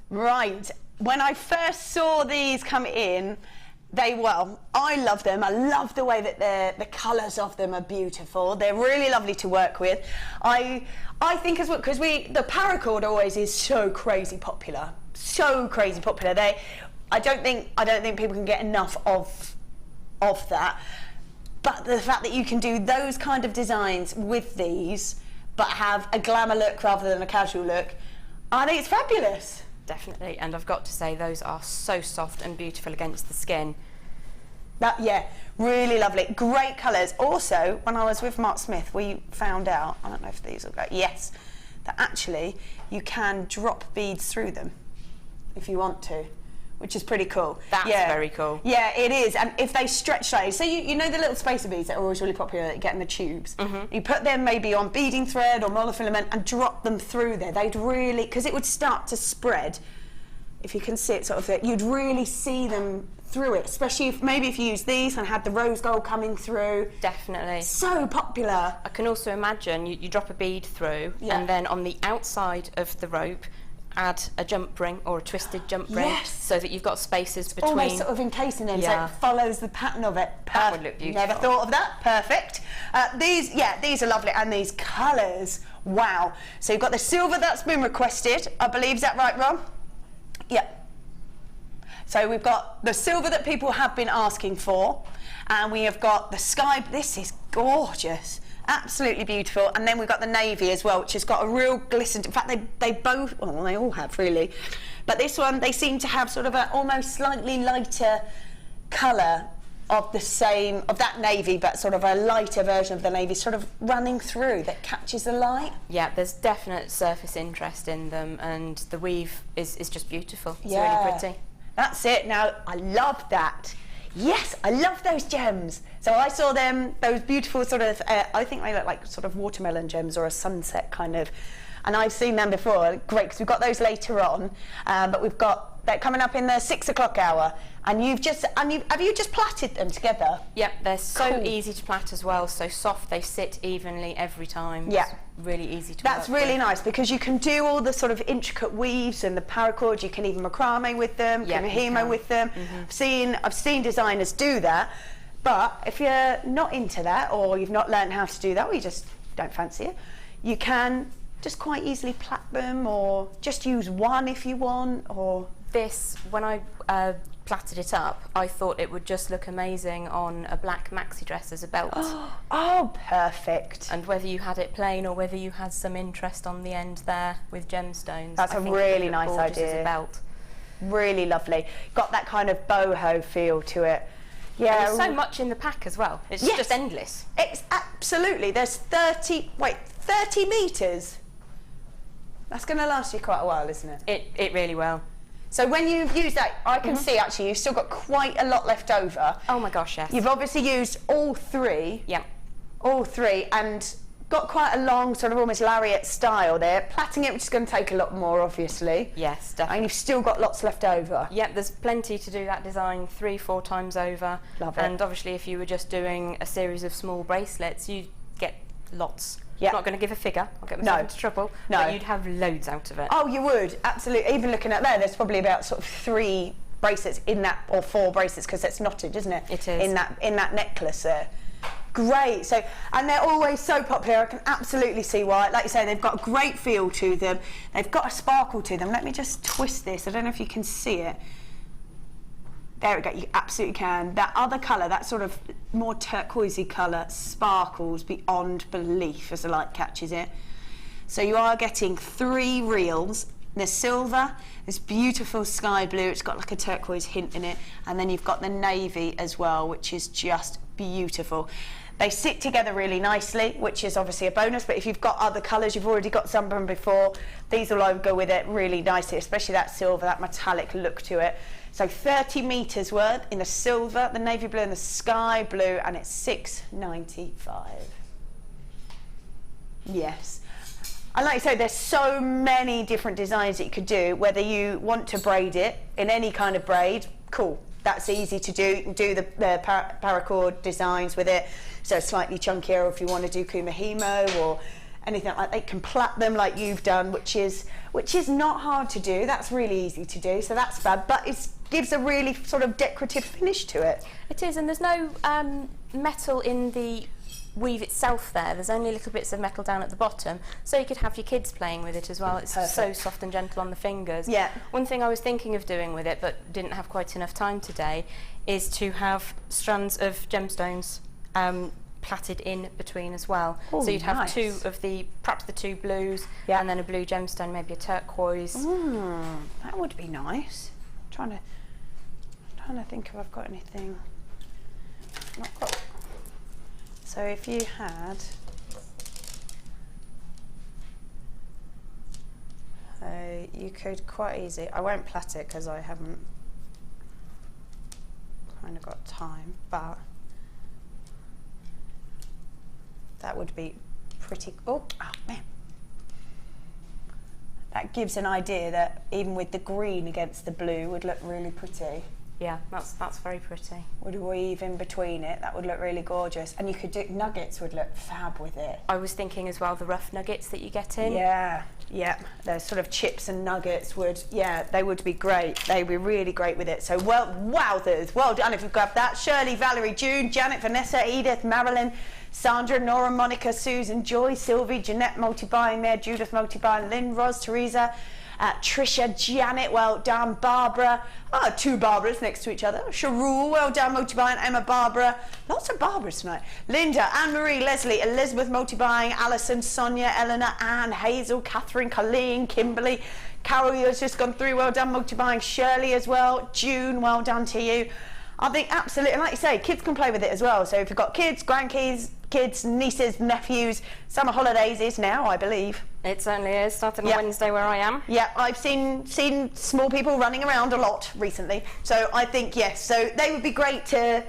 Right, when I first saw these come in, I love them. I love the way that the colours of them are beautiful. They're really lovely to work with. I think as well, because the paracord always is so crazy popular. So crazy popular. I don't think people can get enough of that. But the fact that you can do those kind of designs with these, but have a glamour look rather than a casual look, I think it's fabulous. Definitely, and I've got to say those are so soft and beautiful against the skin. Yeah, really lovely. Great colours. Also, when I was with Mark Smith, we found out, I don't know if these will go, yes, that actually you can drop beads through them if you want to, which is pretty cool. That's very cool. Yeah, it is. And if they stretch slightly, so you know the little spacer beads that are always really popular that you get in the tubes? You put them maybe on beading thread or monofilament and drop them through there. They'd really, because it would start to spread, if you can see it sort of, you'd really see them through it, especially if you use these and had the rose gold coming through. Definitely. So popular. I can also imagine you drop a bead through and then on the outside of the rope add a jump ring or a twisted jump ring, so that you've got spaces between. Almost sort of encasing them, so it follows the pattern of it. That would look beautiful. Never thought of that. Perfect. These are lovely, and these colours, wow. So you've got the silver that's been requested, I believe. Is that right, Ron? Yeah. So we've got the silver that people have been asking for, and we have got the sky. This is gorgeous. Absolutely beautiful. And then we've got the navy as well, which has got a real glisten. In fact, they both, well, they all have really, but this one, they seem to have sort of a almost slightly lighter colour of that navy, but sort of a lighter version of the navy sort of running through that catches the light. Yeah, there's definite surface interest in them, and the weave is just beautiful. It's really pretty. That's it. Now, I love that. Yes, I love those gems. So I saw them, those beautiful sort of, I think they look like sort of watermelon gems or a sunset kind of, and I've seen them before. Great, because we've got those later on, but they're coming up in the 6 o'clock hour, and have you just plaited them together? Yep, they're so easy to plait as well, so soft, they sit evenly every time. Yeah. It's really easy to That's work really with. nice, because you can do all the sort of intricate weaves and the paracord. You can even macrame with them, hemo with them. I've seen designers do that, but if you're not into that, or you've not learned how to do that, or you just don't fancy it, you can just quite easily plait them, or just use one if you want. Or this, when I plaited it up, I thought it would just look amazing on a black maxi dress as a belt. Oh, perfect. And whether you had it plain or whether you had some interest on the end there with gemstones, that's I a think it really would look nice gorgeous idea. as a belt. Really lovely. Got that kind of boho feel to it. Yeah. And there's so much in the pack as well. It's just endless. It's absolutely. There's 30 metres. That's going to last you quite a while, isn't it? It really will. So when you use that, I can see actually you've still got quite a lot left over. Oh my gosh, yes. You've obviously used all three. Yeah. All three, and got quite a long sort of almost lariat style there. Plaiting it, which is going to take a lot more, obviously. Yes, definitely. And you've still got lots left over. Yeah, there's plenty to do that design 3-4 times over. Love it. And obviously if you were just doing a series of small bracelets, you'd get lots. Yeah. I'm not going to give a figure, I'll get myself into trouble, but you'd have loads out of it. Oh, you would, absolutely. Even looking at there's probably about sort of 3 bracelets in that, or 4 bracelets, because it's knotted, isn't it? It is. In that necklace there. Great. So, and they're always so popular. I can absolutely see why. Like you say, they've got a great feel to them. They've got a sparkle to them. Let me just twist this. I don't know if you can see it. There we go. You absolutely can. That other colour, that sort of more turquoisey colour, sparkles beyond belief as the light catches it. So you are getting 3 reels. There's silver, this beautiful sky blue. It's got like a turquoise hint in it, and then you've got the navy as well, which is just beautiful. They sit together really nicely, which is obviously a bonus, but if you've got other colours, you've already got some from before, these will all go with it really nicely, especially that silver, that metallic look to it. So 30 metres worth in the silver, the navy blue and the sky blue, and it's $6.95. Yes. And like I say, there's so many different designs that you could do, whether you want to braid it in any kind of braid, cool. That's easy to do. You can do the paracord designs with it, so slightly chunkier, or if you want to do kumahimo or anything like that, they can plait them like you've done, which is not hard to do. That's really easy to do, so that's fab. But it gives a really sort of decorative finish to it. It is, and there's no metal in the weave itself there. There's only little bits of metal down at the bottom, so you could have your kids playing with it as well. It's so soft and gentle on the fingers. Yeah. One thing I was thinking of doing with it, but didn't have quite enough time today, is to have strands of gemstones plaited in between as well. Ooh, so you'd have nice. 2 of the, perhaps the 2 blues, Yeah. and then a blue gemstone, maybe a turquoise. That would be nice. I'm trying to think if I've got anything. Not got. So if you had, you could quite easy. I won't plait it because I haven't kind of got time, but that would be pretty. Oh man, that gives an idea that even with the green against the blue would look really pretty. Yeah, that's very pretty. Would weave in between it, that would look really gorgeous. And you could do, nuggets would look fab with it. I was thinking as well the rough nuggets that you get in. Yeah, those sort of chips and nuggets would, they would be great. They'd be really great with it. So, wowzers, well done if you've grabbed that. Shirley, Valerie, June, Janet, Vanessa, Edith, Marilyn, Sandra, Nora, Monica, Susan, Joy, Sylvie, Jeanette multi-buying there, Judith multi-buying, Lynn, Ros, Teresa, Trisha, Janet, well done, Barbara, 2 Barbaras next to each other, Sharul, well done, multi-buying, Emma, Barbara, lots of Barbaras tonight, Linda, Anne-Marie, Leslie, Elizabeth, multi-buying, Alison, Sonia, Eleanor, Anne, Hazel, Catherine, Colleen, Kimberly, Carol, you've just gone through, well done, multi-buying, Shirley as well, June, well done to you. I think absolutely, and like you say, kids can play with it as well, so if you've got kids, grandkids, kids, nieces, nephews, summer holidays is now, I believe. It certainly is, starting on Wednesday where I am. Yeah, I've seen small people running around a lot recently, so I think yes, so they would be great to,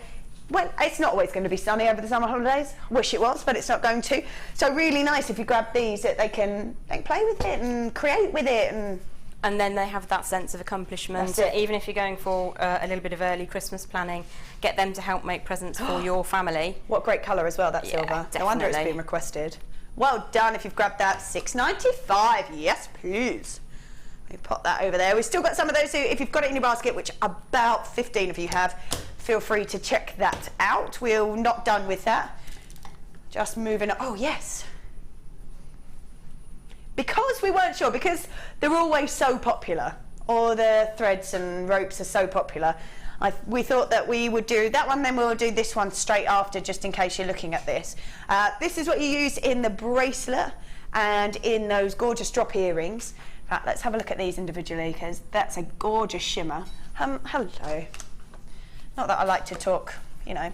well, it's not always going to be sunny over the summer holidays, wish it was, but it's not going to, so really nice if you grab these that they can play with it and create with it, and then they have that sense of accomplishment. Even if you're going for a little bit of early Christmas planning, get them to help make presents for your family. What great colour as well, that silver. Definitely. No wonder it's been requested. Well done if you've grabbed that. $6.95. Yes, please. We pop that over there. We've still got some of those, so if you've got it in your basket, which about 15 of you have, feel free to check that out. We're not done with that. Just moving on. Oh, yes. Because we weren't sure, because they're always so popular, or the threads and ropes are so popular, We thought that we would do that one, then we'll do this one straight after, just in case you're looking at this. This is what you use in the bracelet and in those gorgeous drop earrings. In fact, let's have a look at these individually, because that's a gorgeous shimmer. Hello. Not that I like to talk, you know,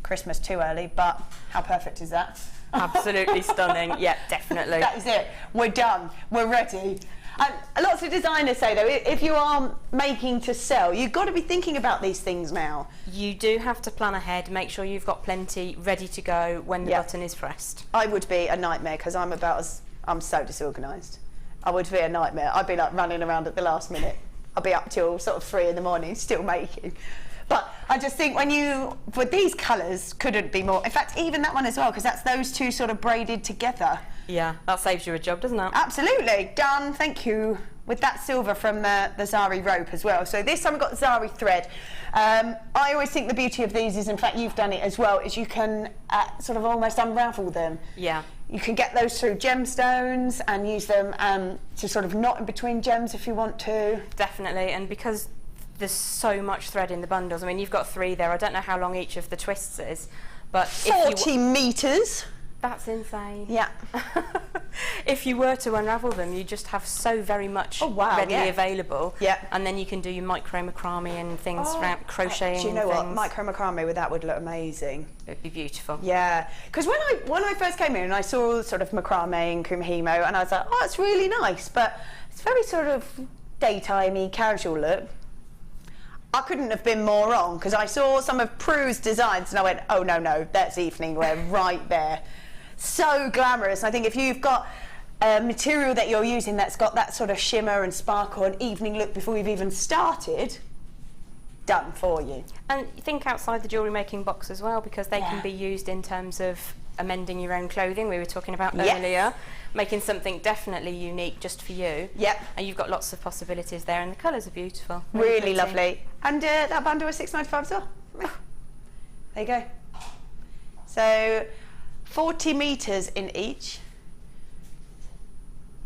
Christmas too early, but how perfect is that? Absolutely stunning. Yeah, definitely. That is it. We're done. We're ready. Lots of designers say, though, if you are making to sell, you've got to be thinking about these things now. You do have to plan ahead, make sure you've got plenty ready to go when the button is pressed. I would be a nightmare, because I'm so disorganised. I would be a nightmare. I'd be like running around at the last minute. I'd be up till sort of 3 in the morning still making. But I just think with these colours, couldn't be more. In fact, even that one as well, because that's those two sort of braided together. Yeah, that saves you a job, doesn't it? Absolutely. Done. Thank you. With that silver from the Zari rope as well. So this time we've got Zari thread. I always think the beauty of these is, in fact, you've done it as well, is you can sort of almost unravel them. Yeah. You can get those through gemstones and use them to sort of knot in between gems if you want to. Definitely. And because there's so much thread in the bundles, I mean, you've got 3 there. I don't know how long each of the twists is, but 40 metres. That's insane. Yeah. If you were to unravel them, you just have so very much readily available. Yeah. And then you can do your micro macrame and things, crocheting. Do you know what? Micro macrame with that would look amazing. It'd be beautiful. Yeah. Because when I first came in and I saw sort of macrame and kumihimo, and I was like, oh, it's really nice, but it's very sort of daytimey, casual look. I couldn't have been more wrong, because I saw some of Prue's designs and I went, oh no, that's evening wear right there. So glamorous. I think if you've got material that you're using that's got that sort of shimmer and sparkle and evening look before you've even started, done for you. And think outside the jewellery making box as well, because they can be used in terms of amending your own clothing we were talking about earlier, making something definitely unique just for you. Yep. And you've got lots of possibilities there, and the colours are beautiful. Really lovely. And that bundle was $6.95 as well. There you go. So 40 metres in each.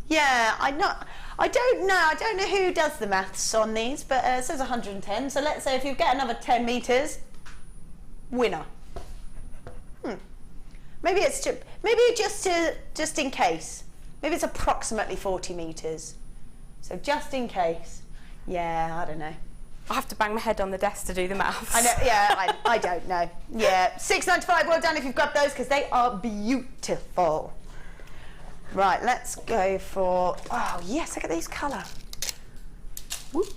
Yeah, I don't know who does the maths on these, but it says 110. So let's say if you get another 10 metres, winner. Maybe it's just in case. Maybe it's approximately 40 metres. So just in case. Yeah, I don't know. I have to bang my head on the desk to do the maths. I know. Yeah, I don't know. Yeah, $6.95. Well done if you've grabbed those, because they are beautiful. Right, let's go for. Oh yes, look at these colour. Whoop.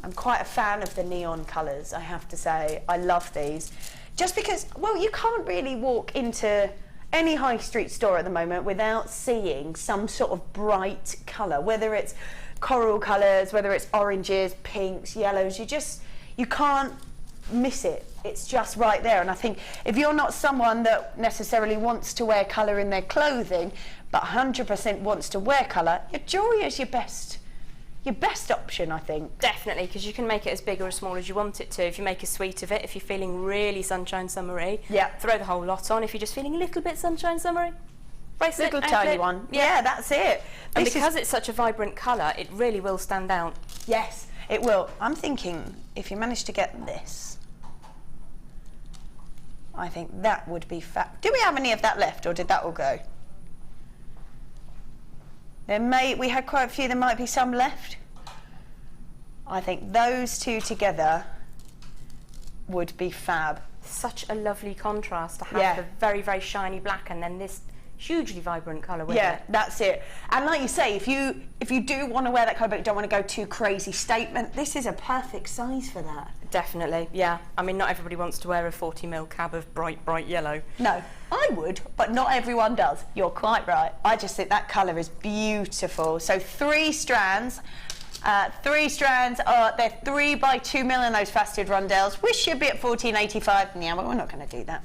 I'm quite a fan of the neon colours, I have to say. I love these. Just because, well, you can't really walk into any high street store at the moment without seeing some sort of bright colour, whether it's coral colours, whether it's oranges, pinks, yellows. You can't miss it. It's just right there. And I think if you're not someone that necessarily wants to wear colour in their clothing, but 100% wants to wear colour, your jewellery is your best option, I think. Definitely, because you can make it as big or as small as you want it to. If you make a suite of it, if you're feeling really sunshine summery, throw the whole lot on. If you're just feeling a little bit sunshine summery, bracelet, little tiny one. Yeah, that's it. And because it's such a vibrant colour, it really will stand out. Yes, it will. I'm thinking if you manage to get this, I think that would be fab. Do we have any of that left, or did that all go? We had quite a few, there might be some left. I think those two together would be fab. Such a lovely contrast to have the very, very shiny black and then this hugely vibrant colour with it. Yeah, that's it. And like you say, if you do want to wear that colour but don't want to go too crazy statement, this is a perfect size for that. Definitely, yeah. I mean, not everybody wants to wear a 40mm cab of bright, bright yellow. No, I would, but not everyone does. You're quite right. I just think that colour is beautiful. So 3 strands. 3 strands are, they're 3 by 2mm in those faceted rondelles, which should be at $14.85. Yeah, but we're not going to do that.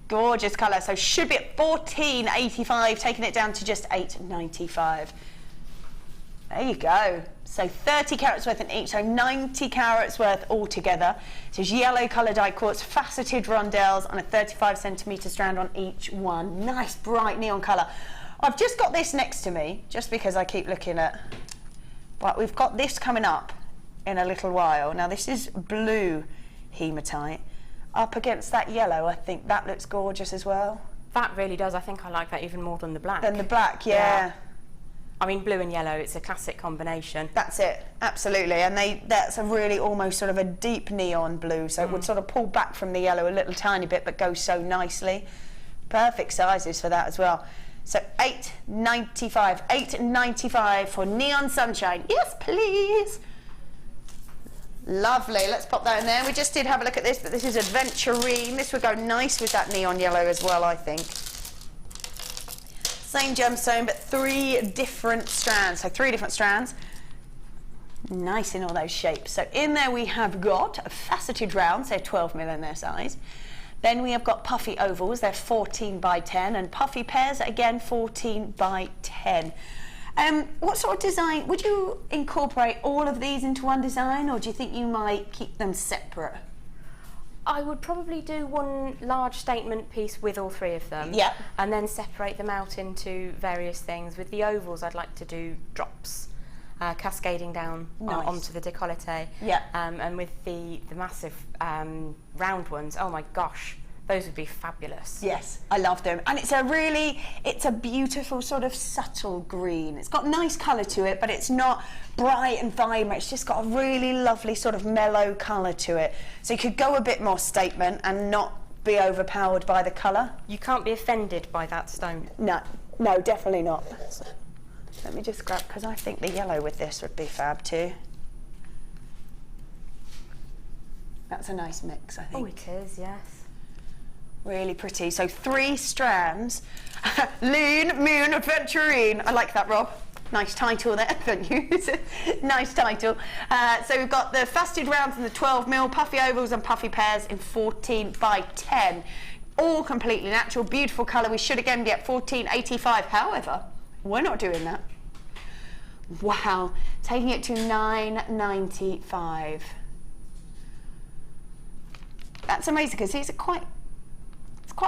Gorgeous colour. So should be at $14.85, taking it down to just $8.95. There you go. So 30 carats worth in each, so 90 carats worth altogether. So it's yellow coloured die quartz, faceted rondelles on a 35cm strand on each one. Nice bright neon colour. I've just got this next to me, just because I keep looking at But we've got this coming up in a little while. Now this is blue hematite. Up against that yellow, I think that looks gorgeous as well. That really does. I think I like that even more than the black. Than the black, yeah. I mean, blue and yellow, it's a classic combination. That's it, absolutely. And that's a really almost sort of a deep neon blue, so it would sort of pull back from the yellow a little tiny bit, but goes so nicely. Perfect sizes for that as well. So $8.95, $8.95 for Neon Sunshine. Yes, please. Lovely, let's pop that in there. We just did have a look at this, but this is Adventurine. This would go nice with that neon yellow as well, I think. Same gemstone, but 3 different strands. So 3 different strands. Nice in all those shapes. So in there we have got faceted rounds, they're 12mm in their size. Then we have got puffy ovals, they're 14 by 10, and puffy pairs, again 14 by 10. What sort of design, would you incorporate all of these into one design, or do you think you might keep them separate? I would probably do one large statement piece with all 3 of them, and then separate them out into various things. With the ovals, I'd like to do drops, cascading down onto the décolleté. And with the massive round ones, oh my gosh, those would be fabulous. Yes, I love them. And it's a beautiful sort of subtle green. It's got nice colour to it, but it's not bright and vibrant. It's just got a really lovely sort of mellow colour to it. So you could go a bit more statement and not be overpowered by the colour. You can't be offended by that stone. No, definitely not. So, let me just grab, because I think the yellow with this would be fab too. That's a nice mix, I think. Oh, it is, yes. Really pretty. So 3 strands. Loon, Moon, Adventurine. I like that, Rob. Nice title there, don't you? Nice title. So we've got the faceted rounds in the 12mm, puffy ovals and puffy pairs in 14 by 10. All completely natural, beautiful colour. We should again be at $14.85. However, we're not doing that. Wow. Taking it to $9.95. That's amazing, because these are quite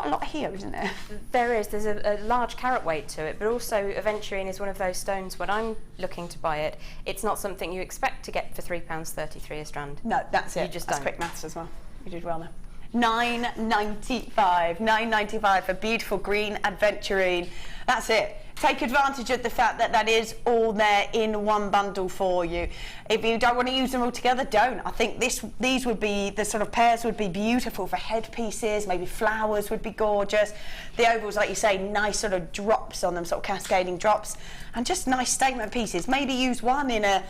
a lot here, isn't there? There is. There's a large carat weight to it, but also Aventurine is one of those stones, when I'm looking to buy it, it's not something you expect to get for £3.33 a strand. No, that's it. You just that's don't. Quick maths as well. You did well there. $9.95 for beautiful green Aventurine. That's it. Take advantage of the fact that that is all there in one bundle for you. If you don't want to use them all together, don't. I think these would be, the sort of pairs would be beautiful for headpieces, maybe flowers would be gorgeous. The ovals, like you say, nice sort of drops on them, sort of cascading drops, and just nice statement pieces. Maybe use one in a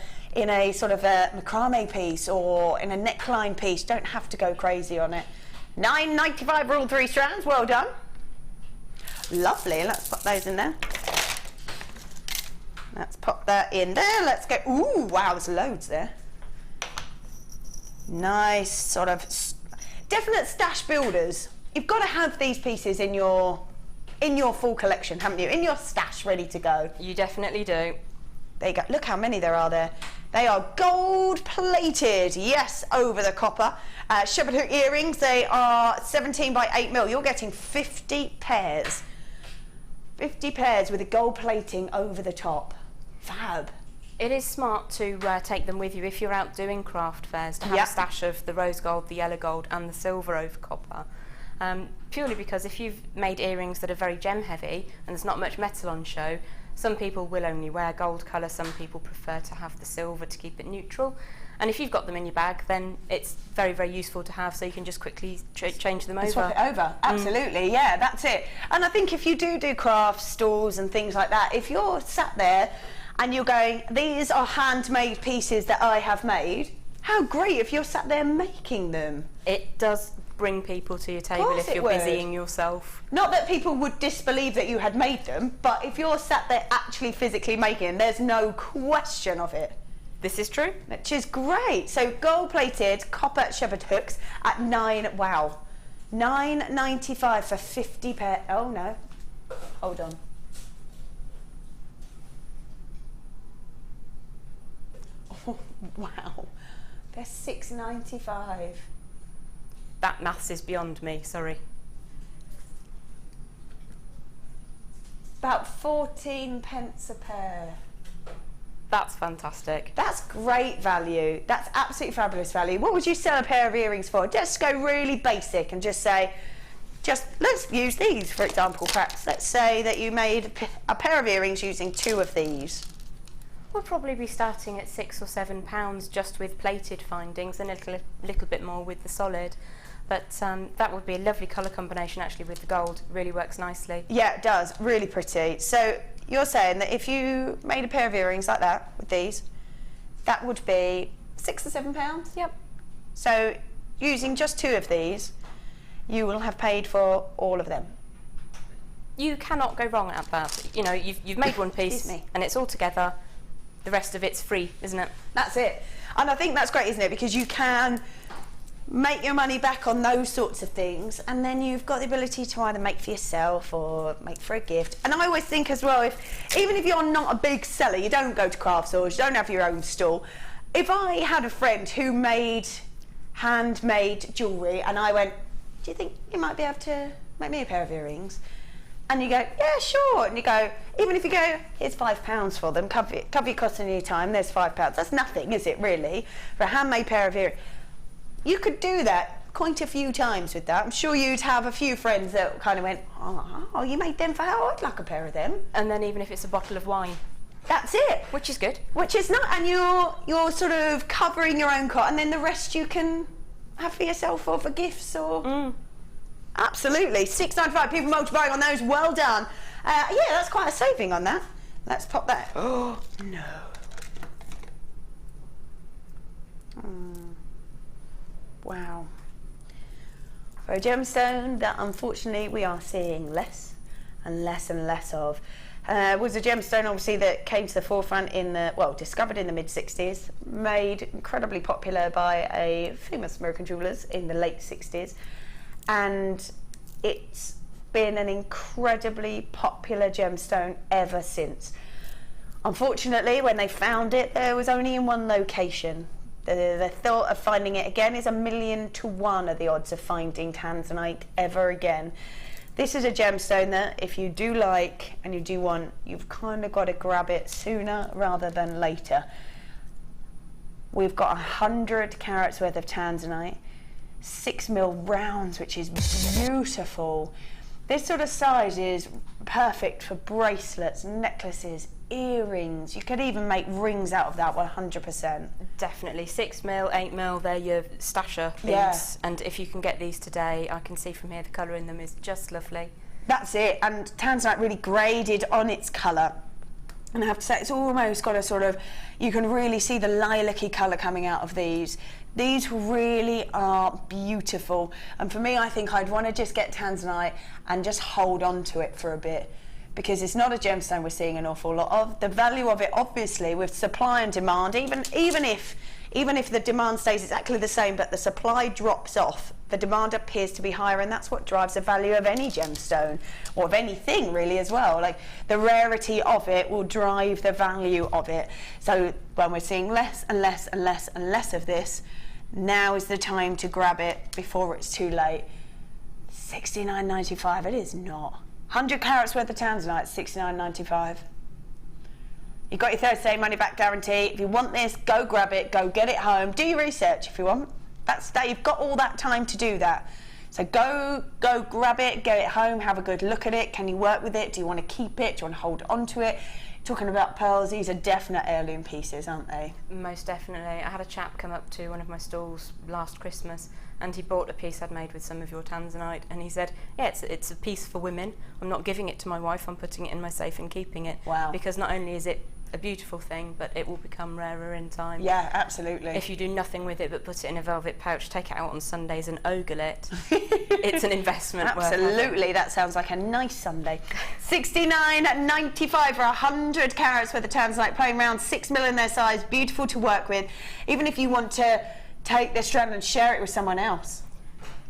sort of a macrame piece or in a neckline piece. Don't have to go crazy on it. $9.95 for all 3 strands. Well done. Lovely. Let's put those in there. Let's pop that in there. Let's go. Ooh, wow, there's loads there. Nice sort of definite stash builders. You've got to have these pieces in your full collection, haven't you? In your stash, ready to go. You definitely do. There you go. Look how many there are there. They are gold plated. Yes, over the copper. Shepherd hook earrings. They are 17 by 8mm. You're getting 50 pairs. 50 pairs with a gold plating over the top. Fab. It is smart to take them with you if you're out doing craft fairs, to have a stash of the rose gold, the yellow gold and the silver over copper. Purely because if you've made earrings that are very gem heavy and there's not much metal on show, some people will only wear gold colour, some people prefer to have the silver to keep it neutral. And if you've got them in your bag, then it's very, very useful to have, so you can just quickly change them over. Swap it over, absolutely, yeah, that's it. And I think if you do craft stalls and things like that, if you're sat there and you're going, these are handmade pieces that I have made, how great if you're sat there making them. It does bring people to your table if you're busying yourself. Not that people would disbelieve that you had made them, but if you're sat there actually physically making them, there's no question of it. This is true. Which is great. So gold plated copper shepherd hooks at $9.95 for 50 pair. Oh no, hold on. Oh, wow, they're $6.95. That maths is beyond me, sorry. About 14 pence a pair. That's fantastic. That's great value. That's absolutely fabulous value. What would you sell a pair of earrings for? Just go really basic and just say, let's use these, for example, perhaps. Let's say that you made a pair of earrings using 2 of these. We'll probably be starting at £6 or £7 just with plated findings, and a little bit more with the solid. But that would be a lovely colour combination actually with the gold. Really works nicely. Yeah, it does. Really pretty. So you're saying that if you made a pair of earrings like that with these, that would be £6 or £7? Yep. So using just 2 of these, you will have paid for all of them. You cannot go wrong at that. You know, you've made one piece and it's all together. The rest of it's free, isn't it? That's it. And I think that's great, isn't it? Because you can make your money back on those sorts of things, and then you've got the ability to either make for yourself or make for a gift. And I always think as well, even if you're not a big seller, you don't go to craft stores, you don't have your own stall. If I had a friend who made handmade jewellery and I went, do you think you might be able to make me a pair of earrings? And you go, yeah, sure. And you go, even if you go, here's £5 for them, cover your costs in your time, there's £5. That's nothing, is it, really, for a handmade pair of earrings? You could do that quite a few times with that. I'm sure you'd have a few friends that kind of went, oh, you made them for how? I'd like a pair of them. And then even if it's a bottle of wine. That's it. Which is good. Which is not, and you're sort of covering your own cost, and then the rest you can have for yourself or for gifts or... Absolutely. £6.95, people multiplying on those. Well done. Yeah, that's quite a saving on that. Let's pop that. Oh, no. Wow. For a gemstone that unfortunately we are seeing less and less and less of. Was a gemstone obviously that came to the forefront discovered in the mid-60s, made incredibly popular by a famous American jewellers in the late 60s. And it's been an incredibly popular gemstone ever since. Unfortunately, when they found it, there was only in one location. The thought of finding it again is 1,000,000 to 1 are the odds of finding tanzanite ever again. This is a gemstone that if you do like and you do want, you've kind of got to grab it sooner rather than later. We've got 100 carats worth of tanzanite, 6mm rounds, which is beautiful. This sort of size is perfect for bracelets, necklaces, earrings. You could even make rings out of that 100%. Definitely. 6mm, 8mm, they're your stasher beads. Yeah. And if you can get these today, I can see from here the colour in them is just lovely. That's it. And tanzanite really graded on its colour. And I have to say, it's almost got a sort of, you can really see the lilac-y colour coming out of these. These really are beautiful. And for me, I think I'd want to just get tanzanite and just hold on to it for a bit, because it's not a gemstone we're seeing an awful lot of. The value of it, obviously, with supply and demand, even if the demand stays exactly the same, but the supply drops off, the demand appears to be higher, and that's what drives the value of any gemstone, or of anything really as well. Like, the rarity of it will drive the value of it. So when we're seeing less and less and less and less of this, now is the time to grab it before it's too late. $69.95, it is not. 100 carats worth of tanzanite, $69.95. You've got your Thursday money back guarantee. If you want this, go grab it, go get it home. Do your research if you want. You've got all that time to do that. So go grab it, get it home, have a good look at it. Can you work with it? Do you want to keep it? Do you want to hold on to it? Talking about pearls, these are definite heirloom pieces, aren't they? Most definitely. I had a chap come up to one of my stalls last Christmas, and he bought a piece I'd made with some of your tanzanite, and he said, yeah, it's a piece for women. I'm not giving it to my wife, I'm putting it in my safe and keeping it. Wow. Because not only is it a beautiful thing, but it will become rarer in time. Yeah, absolutely. If you do nothing with it but put it in a velvet pouch, take it out on Sundays and ogle it, it's an investment. Absolutely, that sounds like a nice Sunday. $69.95 for 100 carats worth of tanzanite, playing around 6mm in their size, beautiful to work with. Even if you want to take this strand and share it with someone else.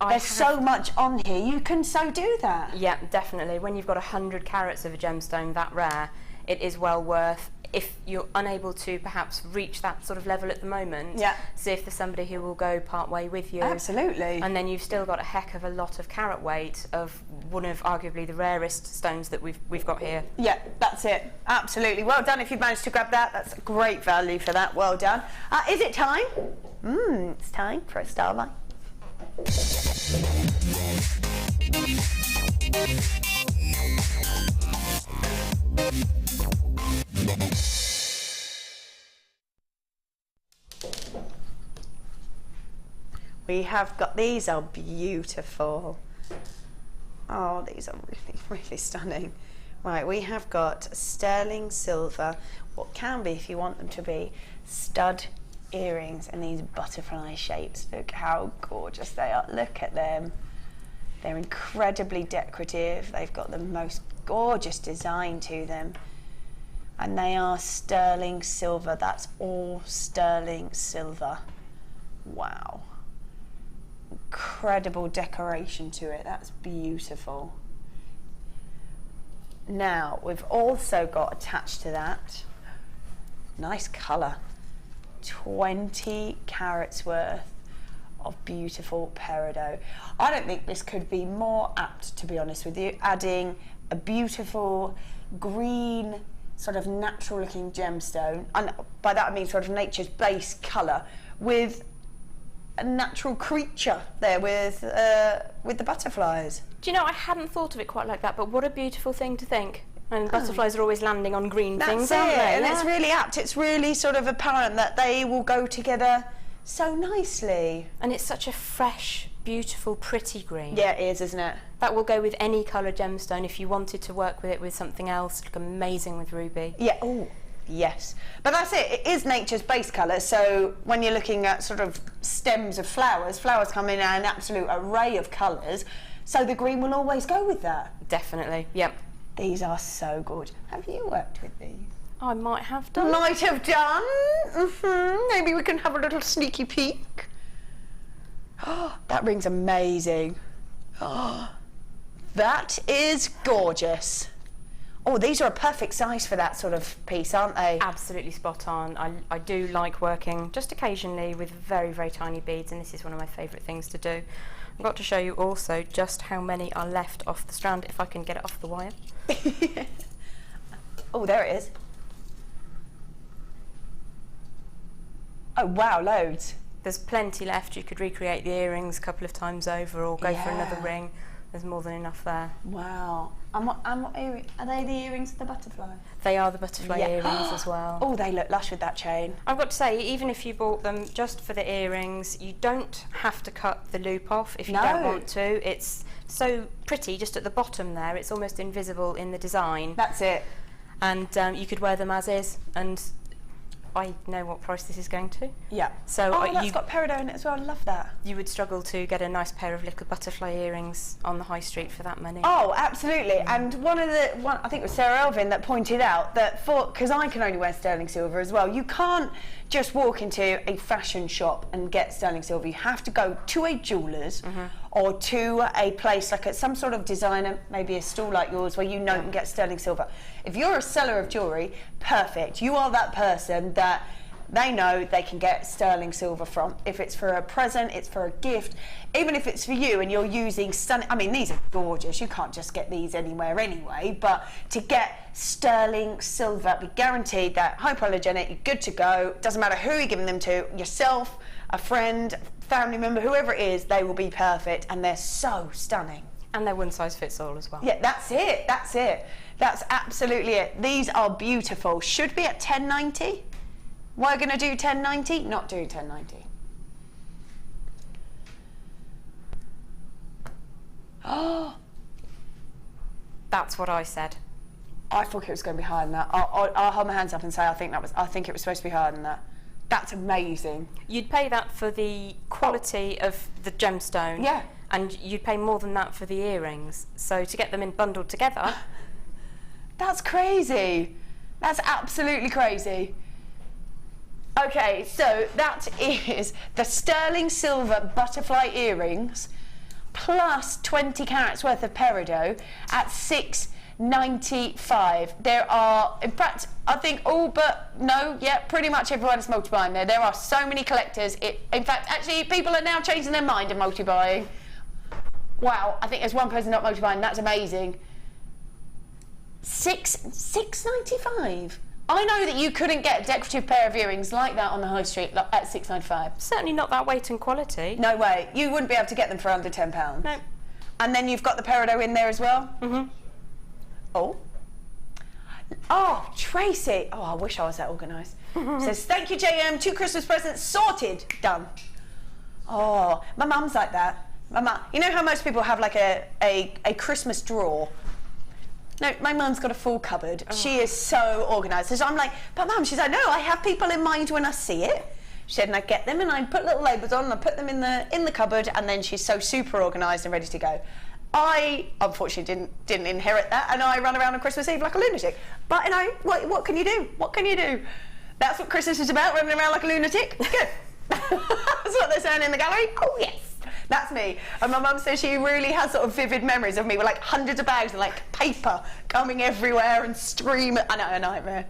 There's so much on here, you can so do that. Yeah, definitely. When you've got 100 carats of a gemstone that rare, it is well worth if you're unable to perhaps reach that sort of level at the moment, see if there's somebody who will go part way with you. Absolutely. And then you've still got a heck of a lot of carat weight of one of arguably the rarest stones that we've got here. Yeah, that's it. Absolutely. Well done if you've managed to grab that. That's great value for that. Well done. Is it time? It's time for a starlight. We have got, these are beautiful. Oh, these are really, really stunning. Right, we have got sterling silver, what can be, if you want them to be, stud earrings in these butterfly shapes. Look how gorgeous they are. Look at them. They're incredibly decorative. They've got the most gorgeous design to them. And they are sterling silver. That's all sterling silver. Wow. Incredible decoration to it. That's beautiful. Now, we've also got attached to that, nice colour, 20 carats worth of beautiful peridot. I don't think this could be more apt, to be honest with you, adding a beautiful green, sort of natural looking gemstone, and by that I mean sort of nature's base colour, with a natural creature there with the butterflies. Do you know, I hadn't thought of it quite like that, but what a beautiful thing to think. And butterflies are always landing on green things, aren't they? And it's really apt. It's really sort of apparent that they will go together so nicely. And it's such a fresh, beautiful, pretty green. Yeah, it is, isn't it? That will go with any coloured gemstone. If you wanted to work with it with something else, look amazing with ruby. Yeah, oh, yes. But that's it. It is nature's base colour, so when you're looking at sort of stems of flowers, flowers come in an absolute array of colours, so the green will always go with that. Definitely, yep. These are so good. Have you worked with these? I might have done. Might have done. Maybe we can have a little sneaky peek. Oh, that ring's amazing. Oh, that is gorgeous. Oh, these are a perfect size for that sort of piece, aren't they? Absolutely spot on. I do like working just occasionally with very, very tiny beads, and this is one of my favourite things to do. I've got to show you also just how many are left off the strand, if I can get it off the wire. Oh, there it is. Oh, wow, loads. There's plenty left. You could recreate the earrings a couple of times over or go for another ring. There's more than enough there. Wow. And what are they the earrings of the butterfly? They are the butterfly earrings as well. Oh, they look lush with that chain. I've got to say, even if you bought them just for the earrings, you don't have to cut the loop off if you don't want to. It's so pretty just at the bottom there. It's almost invisible in the design. That's it. And you could wear them as is, and I know what price this is going to. Yeah. So that's got peridot in it as well. I love that. You would struggle to get a nice pair of little butterfly earrings on the high street for that money. Oh, absolutely. And I think it was Sarah Elvin that pointed out that because I can only wear sterling silver as well, you can't just walk into a fashion shop and get sterling silver. You have to go to a jeweller's or to a place like some sort of designer, maybe a stall like yours where you know you can get sterling silver. If you're a seller of jewellery, perfect. You are that person that they know they can get sterling silver from. If it's for a present, it's for a gift, even if it's for you and you're using stunning, I mean, these are gorgeous. You can't just get these anywhere anyway, but to get sterling silver, be guaranteed that hypoallergenic, you're good to go. Doesn't matter who you're giving them to, yourself, a friend, family member, whoever it is, they will be perfect, and they're so stunning. And they're one size fits all as well. Yeah, that's it. That's it. That's absolutely it. These are beautiful. Should be at $10.90. We're going to do $10.90. Not do $10.90. Oh, that's what I said. I thought it was going to be higher than that. I'll hold my hands up and say I think it was supposed to be higher than that. That's amazing. You'd pay that for the quality of the gemstone. Yeah. And you'd pay more than that for the earrings. So to get them in bundled together. That's crazy. That's absolutely crazy. Okay, so that is the sterling silver butterfly earrings plus 20 carats worth of peridot at $6.95. There are, in fact, I think all but, no, yeah, pretty much everyone is multi-buying there. There are so many collectors. In fact, actually, people are now changing their mind and multi-buying. Wow, I think there's one person not multi-buying. That's amazing. $6.95. I know that you couldn't get a decorative pair of earrings like that on the high street at $6.95. Certainly not that weight and quality. No way. You wouldn't be able to get them for under £10. No. And then you've got the peridot in there as well? Mm-hmm. Oh. Oh, Tracy. Oh, I wish I was that organised. Says, thank you, JM. 2 Christmas presents sorted. Done. Oh, my mum's like that. My mum. You know how most people have like a Christmas drawer? No, my mum's got a full cupboard. Oh. She is so organised. So I'm like, but mum, she's like, no, I have people in mind when I see it. She said, and I get them and I put little labels on and I put them in the cupboard, and then she's so super organised and ready to go. I unfortunately didn't inherit that, and I run around on Christmas Eve like a lunatic. But you know, what can you do? What can you do? That's what Christmas is about, running around like a lunatic. Good. That's what they're saying in the gallery. Oh yes. That's me. And my mum says she really has sort of vivid memories of me with like hundreds of bags and like paper coming everywhere and stream. I know, a nightmare.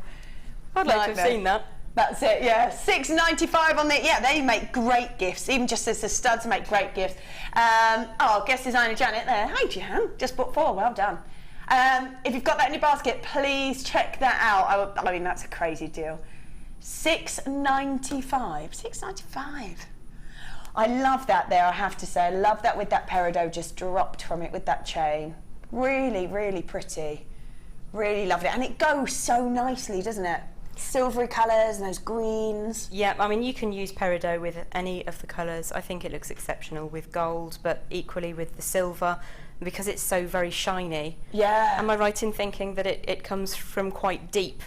I'd like to have seen that. That's it, yeah. $6.95 on the, yeah, they make great gifts. Even just as the studs make great gifts. Oh, guest designer Janet there. Hi, Jan. Just bought 4. Well done. If you've got that in your basket, please check that out. I mean, that's a crazy deal. $6.95. $6.95. I love that there, I have to say. I love that with that peridot just dropped from it with that chain. Really, really pretty. Really lovely. And it goes so nicely, doesn't it? Silvery colours and those greens. Yeah, I mean, you can use peridot with any of the colours. I think it looks exceptional with gold, but equally with the silver, because it's so very shiny. Yeah. Am I right in thinking that it comes from quite deep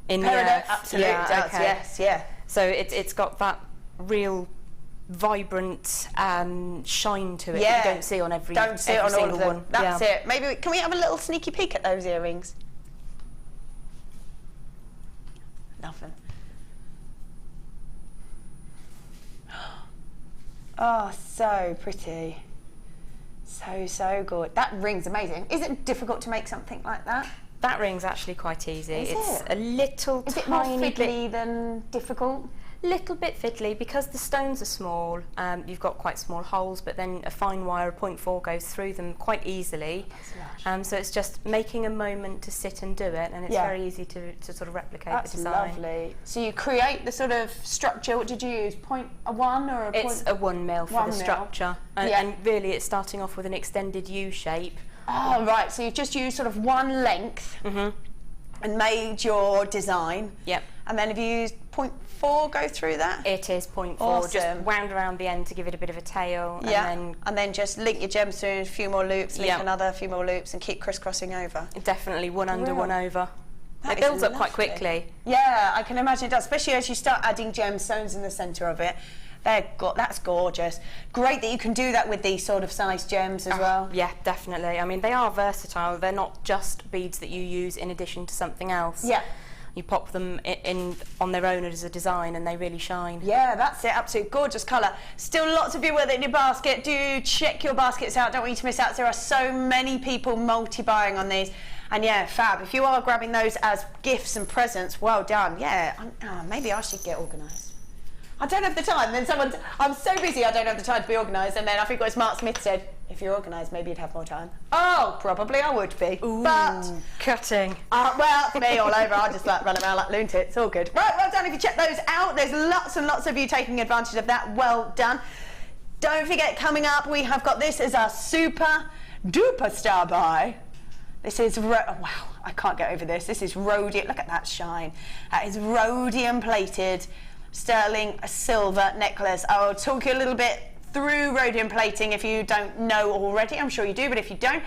in the peridot, earth? absolutely does, okay. Yes, yeah. So it's got that real vibrant shine to it that you don't see on every Don't see it on all of them. One. That's it. Maybe can we have a little sneaky peek at those earrings? Love them. Oh, so pretty. So good. That ring's amazing. Is it difficult to make something like that? That ring's actually quite easy. It's a little Is it tiny more fiddly bit than difficult? Little bit fiddly because the stones are small. You've got quite small holes, but then a fine wire, a 0.4, goes through them quite easily. So it's just making a moment to sit and do it, and it's very easy to sort of replicate the design. That's lovely. So you create the sort of structure. What did you use? A 1 or a point? It's a 1 mil for the structure, and really it's starting off with an extended U shape. Oh right. So you've just used sort of 1 length and made your design. Yep. And then have you used 0.4 go through that? It is 0.4, awesome. Just wound around the end to give it a bit of a tail. And then just link your gemstone, a few more loops, link another, a few more loops, and keep crisscrossing over. Definitely one under, one over. That it builds up quite quickly. Yeah, I can imagine it does, especially as you start adding gemstones in the centre of it. That's gorgeous. Great that you can do that with these sort of sized gems as well. Yeah, definitely. I mean, they are versatile. They're not just beads that you use in addition to something else. Yeah. You pop them in on their own as a design and they really shine. Yeah, that's it. Absolute gorgeous colour. Still lots of you with it in your basket. Do check your baskets out. Don't want you to miss out. There are so many people multi-buying on these. And yeah, fab. If you are grabbing those as gifts and presents, well done. Yeah, maybe I should get organised. I don't have the time. Then I'm so busy I don't have the time to be organised. And then I think what Mark Smith said, if you're organised, maybe you'd have more time. Oh, probably I would be. Ooh, but cutting. Well, it's me all over. I just like run around like lunatic. It's all good. Right, well done. If you check those out, there's lots and lots of you taking advantage of that. Well done. Don't forget, coming up, we have got this as our super duper star buy. This is, wow, I can't get over this. This is rhodium. Look at that shine. That is rhodium plated sterling silver necklace. I'll talk you a little bit through rhodium plating if you don't know already. I'm sure you do, but if you don't,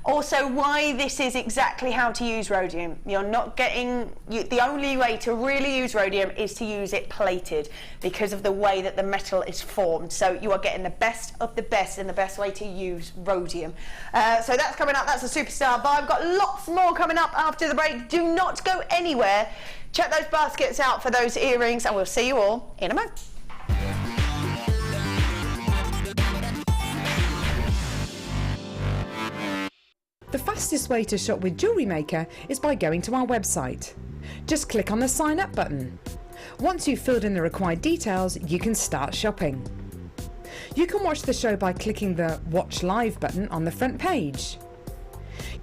also why this is exactly how to use rhodium. You're not getting, the only way to really use rhodium is to use it plated because of the way that the metal is formed. So you are getting the best of the best and the best way to use rhodium. So that's coming up. That's a superstar buy. I've got lots more coming up after the break. Do not go anywhere. Check those baskets out for those earrings and we'll see you all in a moment. The fastest way to shop with JewelleryMaker is by going to our website. Just click on the sign up button. Once you've filled in the required details, you can start shopping. You can watch the show by clicking the Watch Live button on the front page.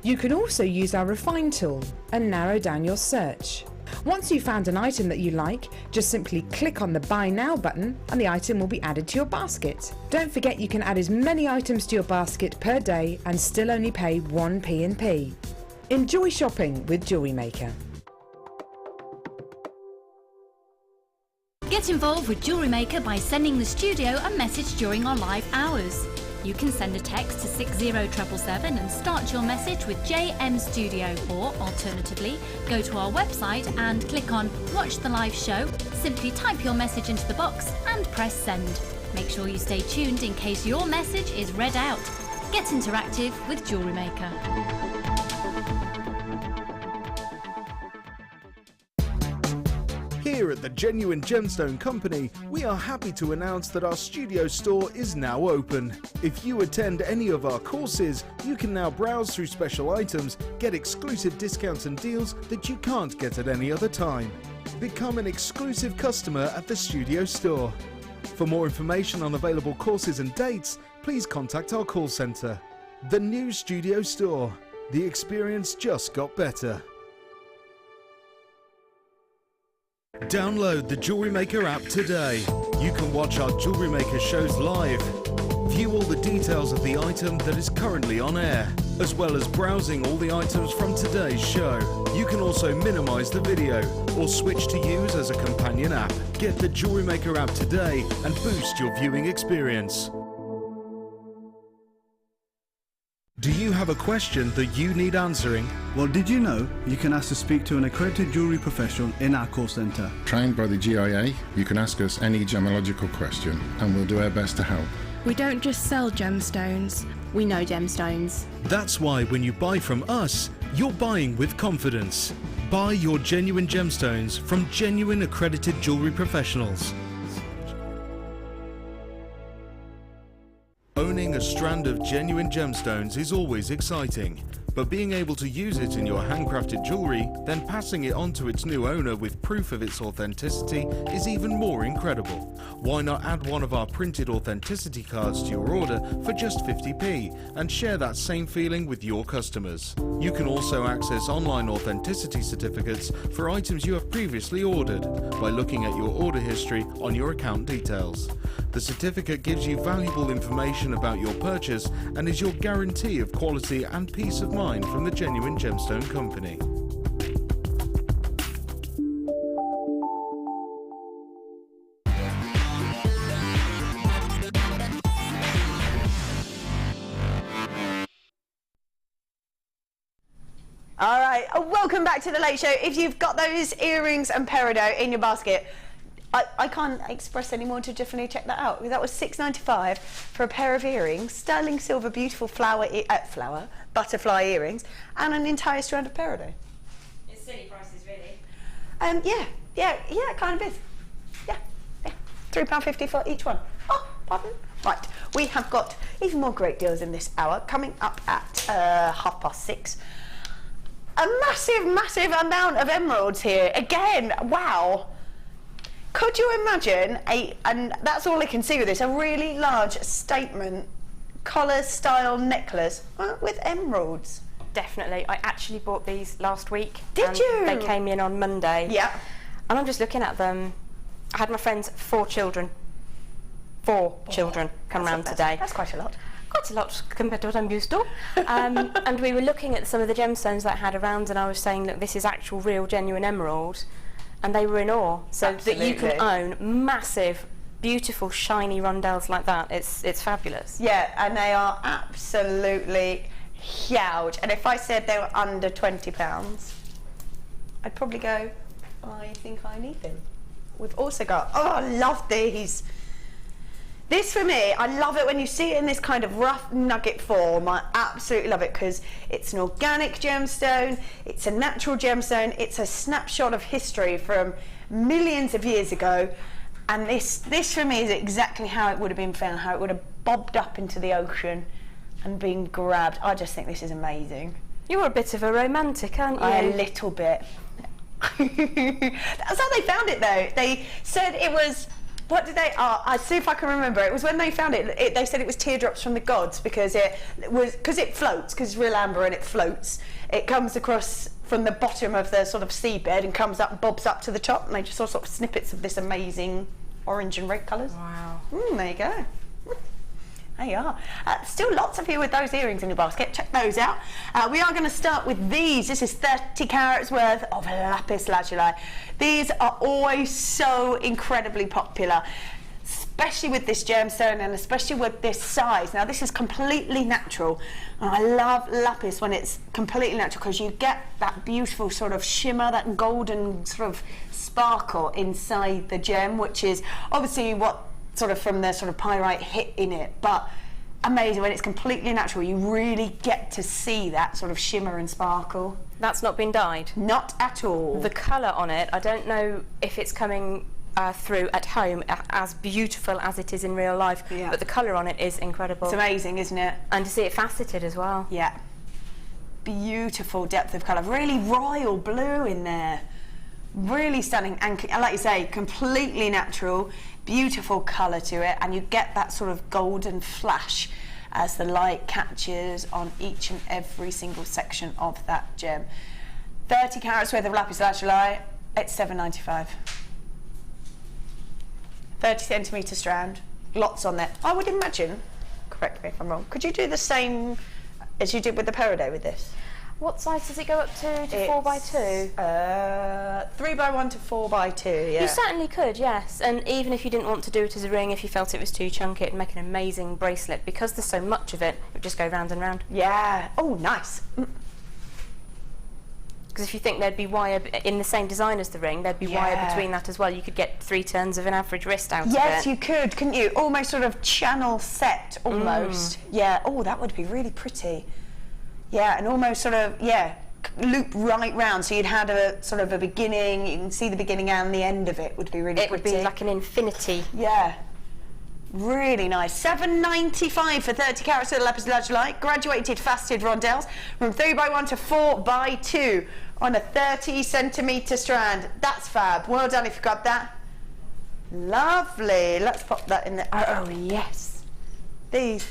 You can also use our Refine tool and narrow down your search. Once you've found an item that you like, just simply click on the Buy Now button and the item will be added to your basket. Don't forget you can add as many items to your basket per day and still only pay 1 P&P. Enjoy shopping with JewelleryMaker. Get involved with JewelleryMaker by sending the studio a message during our live hours. You can send a text to 60777 and start your message with JM Studio, or alternatively, go to our website and click on Watch the Live Show, simply type your message into the box and press send. Make sure you stay tuned in case your message is read out. Get interactive with JewelleryMaker. Here at the Genuine Gemstone Company, we are happy to announce that our studio store is now open. If you attend any of our courses, you can now browse through special items, get exclusive discounts and deals that you can't get at any other time. Become an exclusive customer at the studio store. For more information on available courses and dates, please contact our call centre. The new studio store. The experience just got better. Download the JewelleryMaker app today. You can watch our JewelleryMaker shows live, view all the details of the item that is currently on air, as well as browsing all the items from today's show. You can also minimize the video or switch to Hues as a companion app. Get the JewelleryMaker app today and boost your viewing experience. Do you have a question that you need answering? Well, did you know you can ask to speak to an accredited jewellery professional in our call centre? Trained by the GIA, you can ask us any gemological question and we'll do our best to help. We don't just sell gemstones, we know gemstones. That's why when you buy from us, you're buying with confidence. Buy your genuine gemstones from genuine accredited jewellery professionals. Owning a strand of genuine gemstones is always exciting, but being able to use it in your handcrafted jewellery, then passing it on to its new owner with proof of its authenticity is even more incredible. Why not add one of our printed authenticity cards to your order for just 50p and share that same feeling with your customers? You can also access online authenticity certificates for items you have previously ordered by looking at your order history on your account details. The certificate gives you valuable information about your purchase and is your guarantee of quality and peace of mind from the Genuine Gemstone Company. All right, welcome back to the Late Show. If you've got those earrings and peridot in your basket, I can't express any more to definitely check that out. That was $6.95 for a pair of earrings, sterling silver, beautiful butterfly earrings, and an entire strand of peridot. It's silly prices, really. Yeah, it kind of is. Yeah. £3.50 for each one. Oh, pardon. Right, we have got even more great deals in this hour coming up at 6:30. A massive amount of emeralds here. Again, wow. Could you imagine and that's all I can see with this, a really large statement collar style necklace with emeralds? Definitely. I actually bought these last week. Did you? They came in on Monday. Yeah. And I'm just looking at them. I had my friend's 4 children come round today. That's quite a lot. Quite a lot compared to what I'm used to. And we were looking at some of the gemstones that I had around, and I was saying, look, this is actual real genuine emerald. And they were in awe. So Absolutely. that you can own massive, beautiful, shiny rondelles like that. It's fabulous. Yeah, and they are absolutely huge. And if I said they were under £20, I'd probably go, I think I need them. We've also got, I love these. This for me, I love it when you see it in this kind of rough nugget form. I absolutely love it because it's an organic gemstone, it's a natural gemstone, it's a snapshot of history from millions of years ago. And this for me is exactly how it would have been found, how it would have bobbed up into the ocean and being grabbed. I just think this is amazing. You're a bit of a romantic, aren't you? A little bit. That's how they found it though. They said it was, what did they, I see if I can remember. It was when they found it, they said it was teardrops from the gods because it floats, because it's real amber and it floats. It comes across from the bottom of the sort of seabed and comes up and bobs up to the top, and they just saw sort of snippets of this amazing orange and red colours. Wow. There you go. There you are. Still lots of you with those earrings in your basket. Check those out. We are going to start with these. This is 30 carats worth of lapis lazuli. These are always so incredibly popular, especially with this gemstone and especially with this size. Now this is completely natural. I love lapis when it's completely natural because you get that beautiful sort of shimmer, that golden sort of sparkle inside the gem, which is obviously what sort of from the sort of pyrite hit in it, but amazing when it's completely natural. You really get to see that sort of shimmer and sparkle. That's not been dyed? Not at all. The colour on it, I don't know if it's coming through at home as beautiful as it is in real life, but the colour on it is incredible. It's amazing, isn't it? And to see it faceted as well. Yeah. Beautiful depth of colour, really royal blue in there. Really stunning, and like you say, completely natural, beautiful colour to it, and you get that sort of golden flash as the light catches on each and every single section of that gem. 30 carats worth of lapis lazuli, it's $7.95. 30 centimetre strand, lots on there. I would imagine, correct me if I'm wrong, could you do the same as you did with the Peridot with this? What size does it go up to 4x2? 3x1 to 4x2, yeah. You certainly could, yes. And even if you didn't want to do it as a ring, if you felt it was too chunky, it'd make an amazing bracelet. Because there's so much of it, it would just go round and round. Yeah. Oh, nice. Because if you think there'd be wire in the same design as the ring, there'd be wire between that as well. You could get 3 turns of an average wrist out of it. Yes, you could, couldn't you? Almost sort of channel set, almost. Yeah. Oh, that would be really pretty. Yeah, and almost sort of, loop right round, so you'd had a sort of a beginning, you can see the beginning and the end of it would be really pretty. It would be like an infinity. Yeah. Really nice. $7.95 for 30 carats of lapis lazuli, graduated faceted rondelles from 3x1 to 4x2 on a 30 centimetre strand. That's fab. Well done if you got that. Lovely. Let's pop that in there. Oh, yes. These.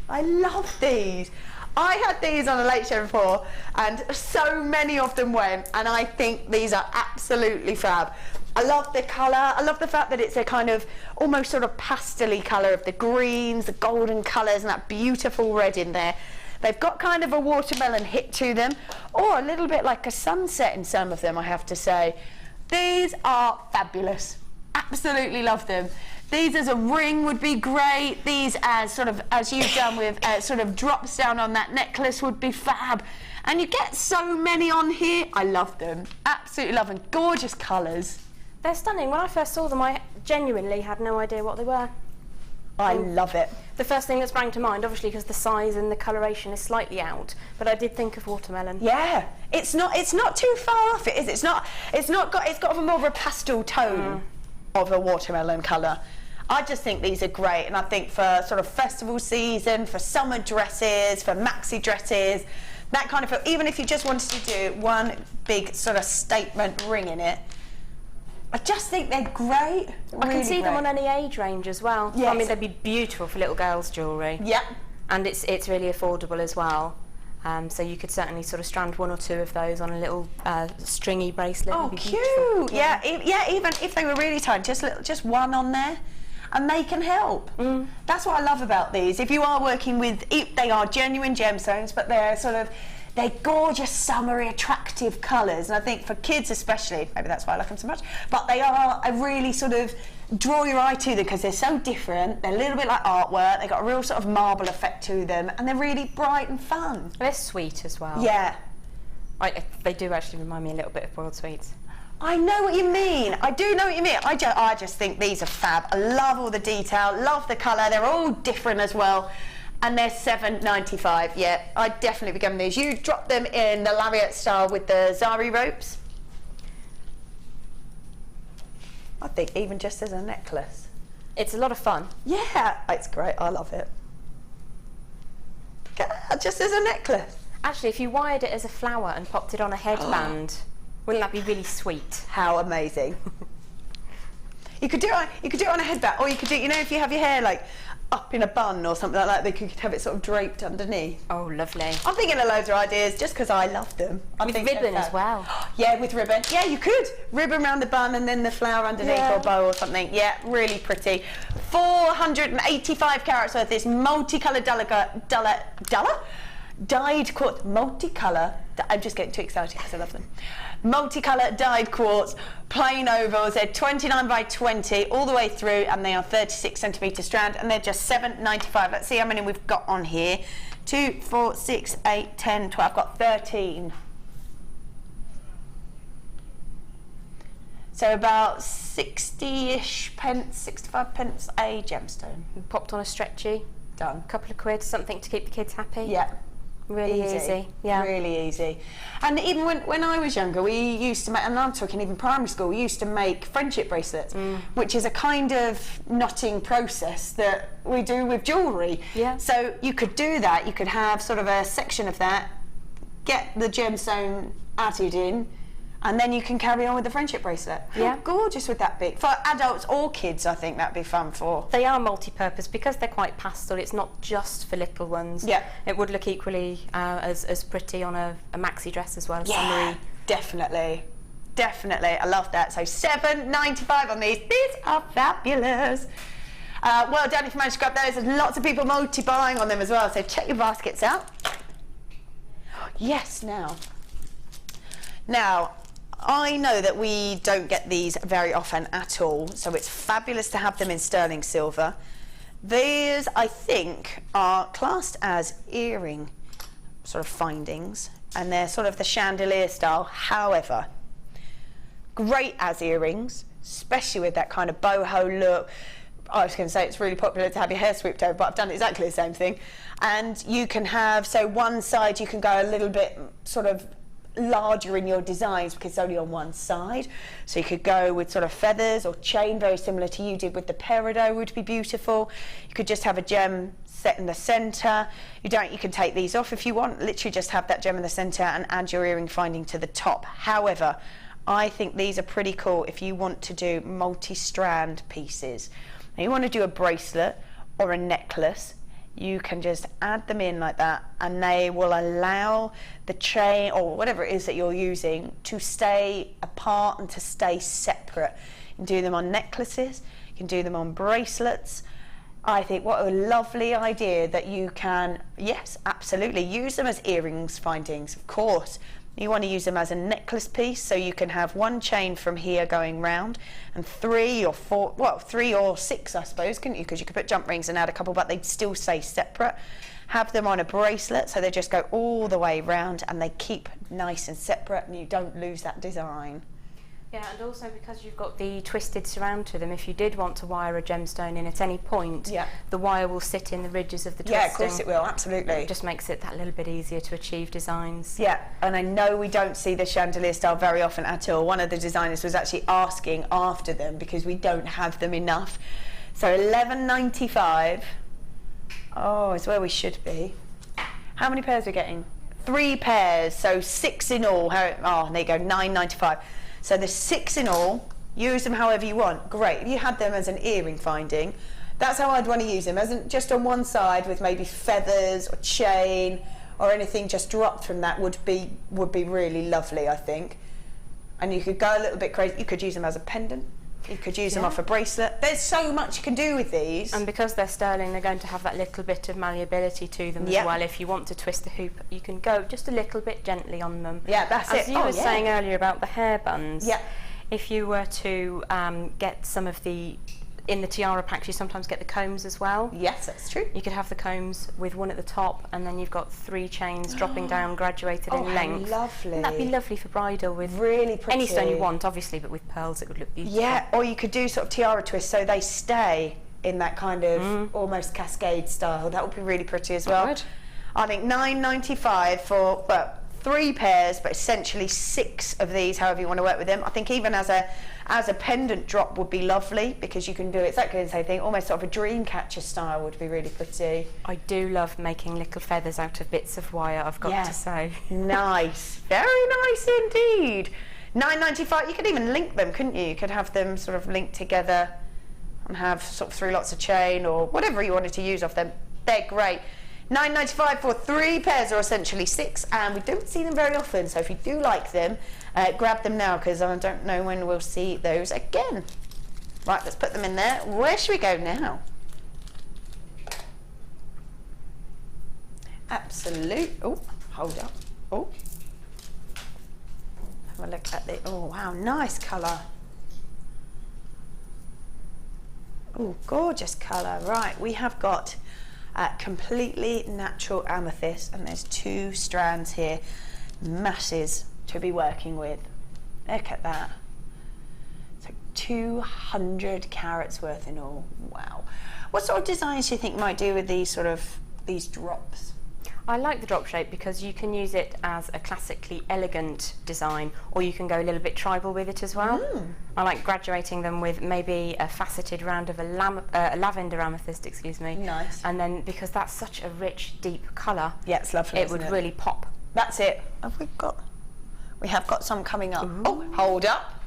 I love these. I had these on a late show before, and so many of them went, and I think these are absolutely fab. I love the colour. I love the fact that it's a kind of almost sort of pastel-y colour of the greens, the golden colours, and that beautiful red in there. They've got kind of a watermelon hit to them, or a little bit like a sunset in some of them, I have to say. These are fabulous. Absolutely love them. These as a ring would be great. These as sort of, as you've done with sort of drops down on that necklace would be fab. And you get so many on here. I love them. Absolutely love them. Gorgeous colours. They're stunning. When I first saw them, I genuinely had no idea what they were. I love it. The first thing that sprang to mind, obviously, because the size and the coloration is slightly out, but I did think of watermelon. Yeah, it's not too far off it, is it? It's got a more of a pastel tone of a watermelon colour. I just think these are great, and I think for sort of festival season, for summer dresses, for maxi dresses, that kind of, even if you just wanted to do one big sort of statement ring in it, I just think they're great. I can see them on any age range as well. Yes. I mean, they'd be beautiful for little girls' jewellery. Yep. And it's really affordable as well. So you could certainly sort of strand 1 or 2 of those on a little stringy bracelet. Oh, cute! Yeah, even if they were really tight, just one on there, and they can help. That's what I love about these. If you are working with, they are genuine gemstones, but they're gorgeous, summery, attractive colours, and I think for kids especially, maybe that's why I like them so much, but they are a really sort of draw your eye to them because they're so different. They're a little bit like artwork. They've got a real sort of marble effect to them, and they're really bright and fun. They're sweet as well. Yeah. They do actually remind me a little bit of boiled sweets. I know what you mean. I do know what you mean. I just think these are fab. I love all the detail, love the colour. They're all different as well. And they're $7.95. Yeah, I'd definitely be getting these. You drop them in the lariat style with the zari ropes. I think even just as a necklace. It's a lot of fun. Yeah, it's great. I love it. Just as a necklace. Actually, if you wired it as a flower and popped it on a headband, wouldn't that be really sweet? How amazing. You could do it on a headband, or you could do, you know, if you have your hair like up in a bun or something like that, they could have it sort of draped underneath. Oh, lovely. I'm thinking of loads of ideas just because I love them. With ribbon as well. Yeah, with ribbon. Yeah, you could. Ribbon around the bun and then the flower underneath, or bow or something. Yeah, really pretty. 485 carats worth of this multicoloured dyed quartz. Multicolour. I'm just getting too excited because I love them. Multicolour dyed quartz, plain ovals. They're 29 by 20 all the way through, and they are 36 centimetre strand, and they're just $7.95. Let's see how many we've got on here. 2, 4, 6, 8, 10, 12. I've got 13. So about 60-ish pence, 65 pence a gemstone. Popped on a stretchy. Done. A couple of quid, something to keep the kids happy. Yeah. Really easy. Yeah. Really easy. And even when I was younger, we used to make, and I'm talking even primary school, we used to make friendship bracelets, which is a kind of knotting process that we do with jewellery. Yeah. So you could do that, you could have sort of a section of that, get the gemstone added in, and then you can carry on with the friendship bracelet. How gorgeous would that be? For adults or kids, I think that'd be fun for. They are multi-purpose because they're quite pastel. It's not just for little ones. Yeah. It would look equally as pretty on a maxi dress as well. Yeah, definitely. Definitely. I love that. So $7.95 on these. These are fabulous. Well done if you managed to grab those. There's lots of people multi-buying on them as well. So check your baskets out. Yes, Now, I know that we don't get these very often at all, so it's fabulous to have them in sterling silver. These, I think, are classed as earring sort of findings, and they're sort of the chandelier style. However, great as earrings, especially with that kind of boho look. I was going to say it's really popular to have your hair swooped over, but I've done exactly the same thing. And you can have, so one side you can go a little bit sort of larger in your designs because it's only on one side, so you could go with sort of feathers or chain, very similar to you did with the peridot, would be beautiful. You could just have a gem set in the center. You can take these off if you want, literally just have that gem in the center and add your earring finding to the top. However, I think these are pretty cool if you want to do multi-strand pieces. Now you want to do a bracelet or a necklace, you can just add them in like that, and they will allow the chain or whatever it is that you're using to stay apart and to stay separate. You can do them on necklaces, you can do them on bracelets. I think what a lovely idea that you can, yes, absolutely, use them as earrings findings, of course. You want to use them as a necklace piece, so you can have one chain from here going round, and 3 or 4, well, 3 or 6, I suppose, couldn't you? Because you could put jump rings and add a couple, but they'd still stay separate. Have them on a bracelet, so they just go all the way round, and they keep nice and separate, and you don't lose that design. Yeah, and also because you've got the twisted surround to them, if you did want to wire a gemstone in at any point, the wire will sit in the ridges of the twisting. Yeah, of course it will, absolutely. It just makes it that little bit easier to achieve designs. Yeah, and I know we don't see the chandelier style very often at all. One of the designers was actually asking after them because we don't have them enough. So $11.95. Oh, it's where we should be. How many pairs are we getting? 3 pairs, so 6 in all. Oh, there you go, $9.95. So there's 6 in all. Use them however you want. Great. If you had them as an earring finding, that's how I'd want to use them, as just on one side with maybe feathers or chain or anything just dropped from that would be really lovely, I think. And you could go a little bit crazy. You could use them as a pendant. You could use them off a bracelet. There's so much you can do with these. And because they're sterling, they're going to have that little bit of malleability to them as well. If you want to twist the hoop, you can go just a little bit gently on them. Yeah, that's As you were saying earlier about the hair buns, if you were to get some of the, in the tiara packs, you sometimes get the combs as well. Yes, that's true. You could have the combs with one at the top, and then you've got 3 chains dropping down, graduated in length. Lovely. And that'd be lovely for bridal with really pretty. Any stone you want, obviously, but with pearls it would look beautiful. Yeah, or you could do sort of tiara twists so they stay in that kind of almost cascade style. That would be really pretty as well. I think $9.95 for 3 pairs, but essentially 6 of these, however you want to work with them. I think even as a pendant drop would be lovely, because you can do exactly the same thing, almost sort of a dream catcher style would be really pretty. I do love making little feathers out of bits of wire, I've got to say. Nice, very nice indeed. £9.95. You could even link them, couldn't you? You could have them sort of linked together and have sort of 3 lots of chain or whatever you wanted to use off them. They're great. £9.95 for 3 pairs, or essentially 6, and we don't see them very often, so if you do like them, grab them now, because I don't know when we'll see those again. Right, let's put them in there. Where should we go now? Absolute. Oh, hold up. Oh, have a look at the. Oh wow, nice colour. Oh, gorgeous colour. Right, we have got completely natural amethyst, and there's 2 strands here, masses to be working with. Look at that. So 200 carats worth in all. Wow. What sort of designs do you think you might do with these these drops? I like the drop shape because you can use it as a classically elegant design, or you can go a little bit tribal with it as well. I like graduating them with maybe a faceted round of a lavender amethyst, excuse me. Nice. And then, because that's such a rich, deep colour, yeah, it's lovely, it would really pop. That's it. We have got some coming up. Ooh. Oh, hold up.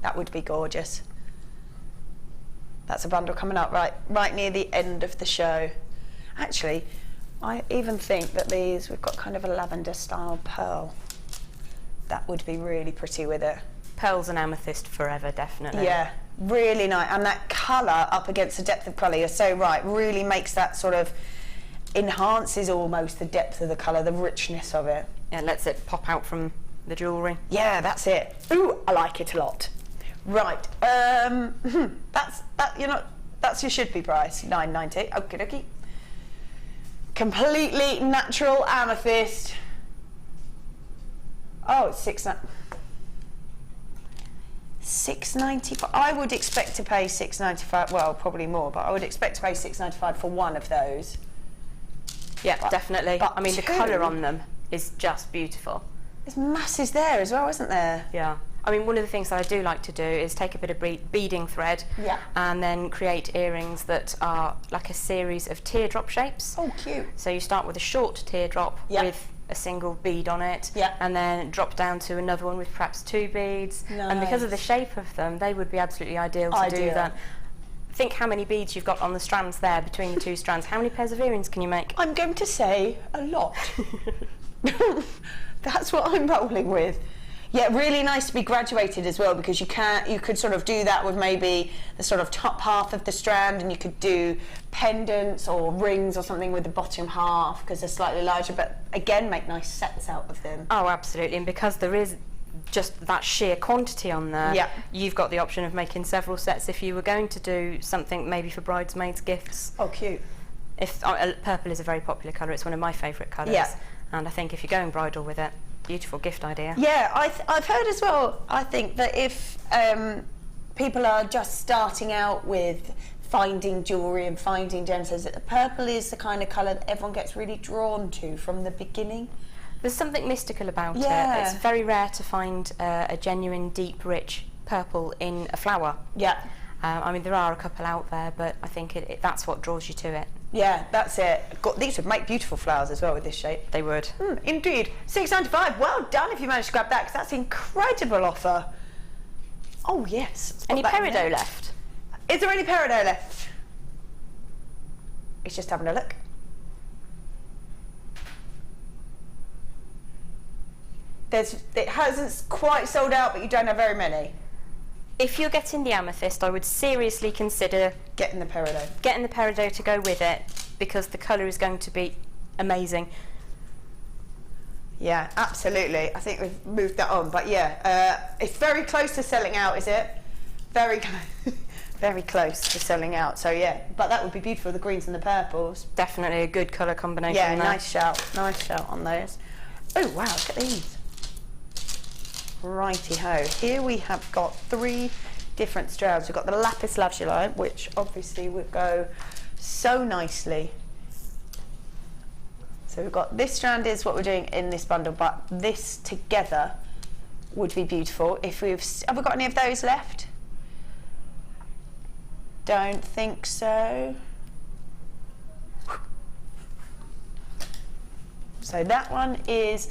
That would be gorgeous. That's a bundle coming up right near the end of the show. Actually, I even think that we've got kind of a lavender style pearl. That would be really pretty with it. Pearls and amethyst forever, definitely. Yeah, really nice. And that colour up against the depth of colour, you're so right, really makes that sort of, enhances almost the depth of the colour, the richness of it. Yeah, lets it pop out from the jewellery. Yeah, that's it. Ooh, I like it a lot. Right, that's your should be price, £9.90. Okie dokie. Completely natural amethyst. Oh, it's $6.95. I would expect to pay $6.95. Well, probably more, but I would expect to pay $6.95 for one of those. Yeah, definitely. But I mean, the colour on them is just beautiful. There's masses there as well, isn't there? Yeah. I mean, one of the things that I do like to do is take a bit of beading thread and then create earrings that are like a series of teardrop shapes. Oh, cute. So you start with a short teardrop with a single bead on it, and then drop down to another one with perhaps 2 beads. Nice. And because of the shape of them, they would be absolutely ideal to do that. Think how many beads you've got on the strands there, between the 2 strands. How many pairs of earrings can you make? I'm going to say a lot. That's what I'm rolling with. Yeah, really nice to be graduated as well, because you could sort of do that with maybe the sort of top half of the strand, and you could do pendants or rings or something with the bottom half because they're slightly larger, but again, make nice sets out of them. Oh, absolutely. And because there is just that sheer quantity on there, you've got the option of making several sets if you were going to do something maybe for bridesmaids' gifts. Oh, cute. If purple is a very popular colour, it's one of my favourite colours. Yeah. And I think if you're going bridal with it, beautiful gift idea. Yeah, I've heard as well, I think that if people are just starting out with finding jewellery and finding gemstones, that the purple is the kind of colour that everyone gets really drawn to from the beginning. There's something mystical about it. It's very rare to find a genuine, deep, rich purple in a flower. Yeah. I mean, there are a couple out there, but I think that's what draws you to it. Yeah, that's it. These would make beautiful flowers as well with this shape. They would. Indeed. $6.95. Well done if you managed to grab that, because that's an incredible offer. Oh, yes. Any peridot left? Is there any peridot left? It's just having a look. It hasn't quite sold out, but you don't have very many. If you're getting the amethyst, I would seriously consider getting the peridot. Getting the peridot to go with it, because the colour is going to be amazing. Yeah, absolutely. I think we've moved that on, but yeah, it's very close to selling out, is it? Very close to selling out. So yeah, but that would be beautiful. The greens and the purples. Definitely a good colour combination. Yeah, there. Nice shout on those. Oh wow, look at these. Righty ho. Here we have got 3 different strands. We've got the lapis lazuli, which obviously would go so nicely So we've got this strand is what we're doing in this bundle, but this together would be beautiful. If have we got any of those left? Don't think so. So that one is,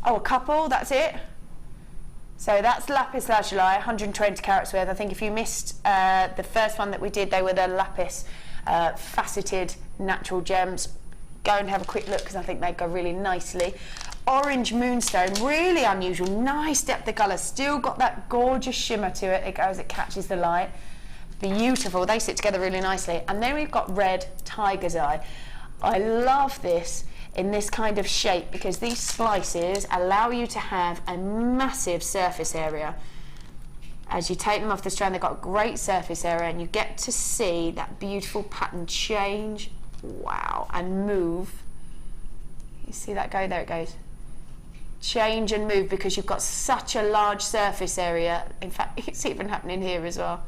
a couple, that's it. So that's lapis lazuli, 120 carats worth. I think if you missed the first one that we did, they were the lapis faceted natural gems. Go and have a quick look because I think they go really nicely. Orange moonstone, really unusual, nice depth of colour, still got that gorgeous shimmer to it. It catches the light. Beautiful, they sit together really nicely. And then we've got red tiger's eye. I love this in this kind of shape because these slices allow you to have a massive surface area. As you take them off the strand, they've got a great surface area and you get to see that beautiful pattern change, wow, and move. You see that go? There it goes. Change and move because you've got such a large surface area. In fact, it's even happening here as well.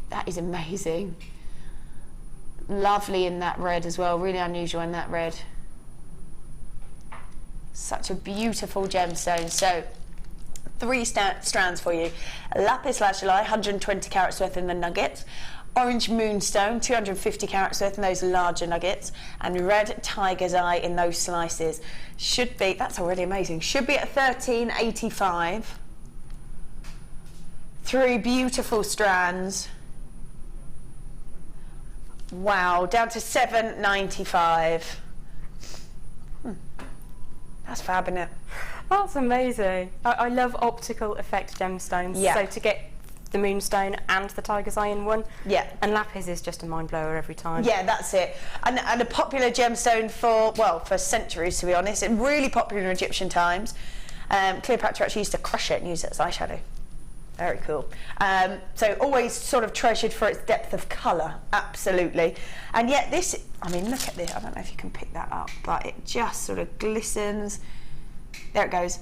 That is amazing. Lovely in that red as well, really unusual in that red. Such a beautiful gemstone. So 3 strands for you. Lapis lazuli, 120 carats worth in the nuggets. Orange moonstone, 250 carats worth in those larger nuggets. And red tiger's eye in those slices. Should be, that's already amazing, should be at $13.85. 3 beautiful strands. Wow, down to $7.95. That's fab, isn't it? That's amazing. I love optical effect gemstones. Yeah. So to get the moonstone and the tiger's eye in one. Yeah. And lapis is just a mind blower every time. Yeah, that's it. And a popular gemstone for centuries, to be honest. And really popular in Egyptian times. Cleopatra actually used to crush it and use it as eyeshadow. Very cool. So always sort of treasured for its depth of colour, absolutely. And yet this, I mean, look at this. I don't know if you can pick that up, but it just sort of glistens. There it goes.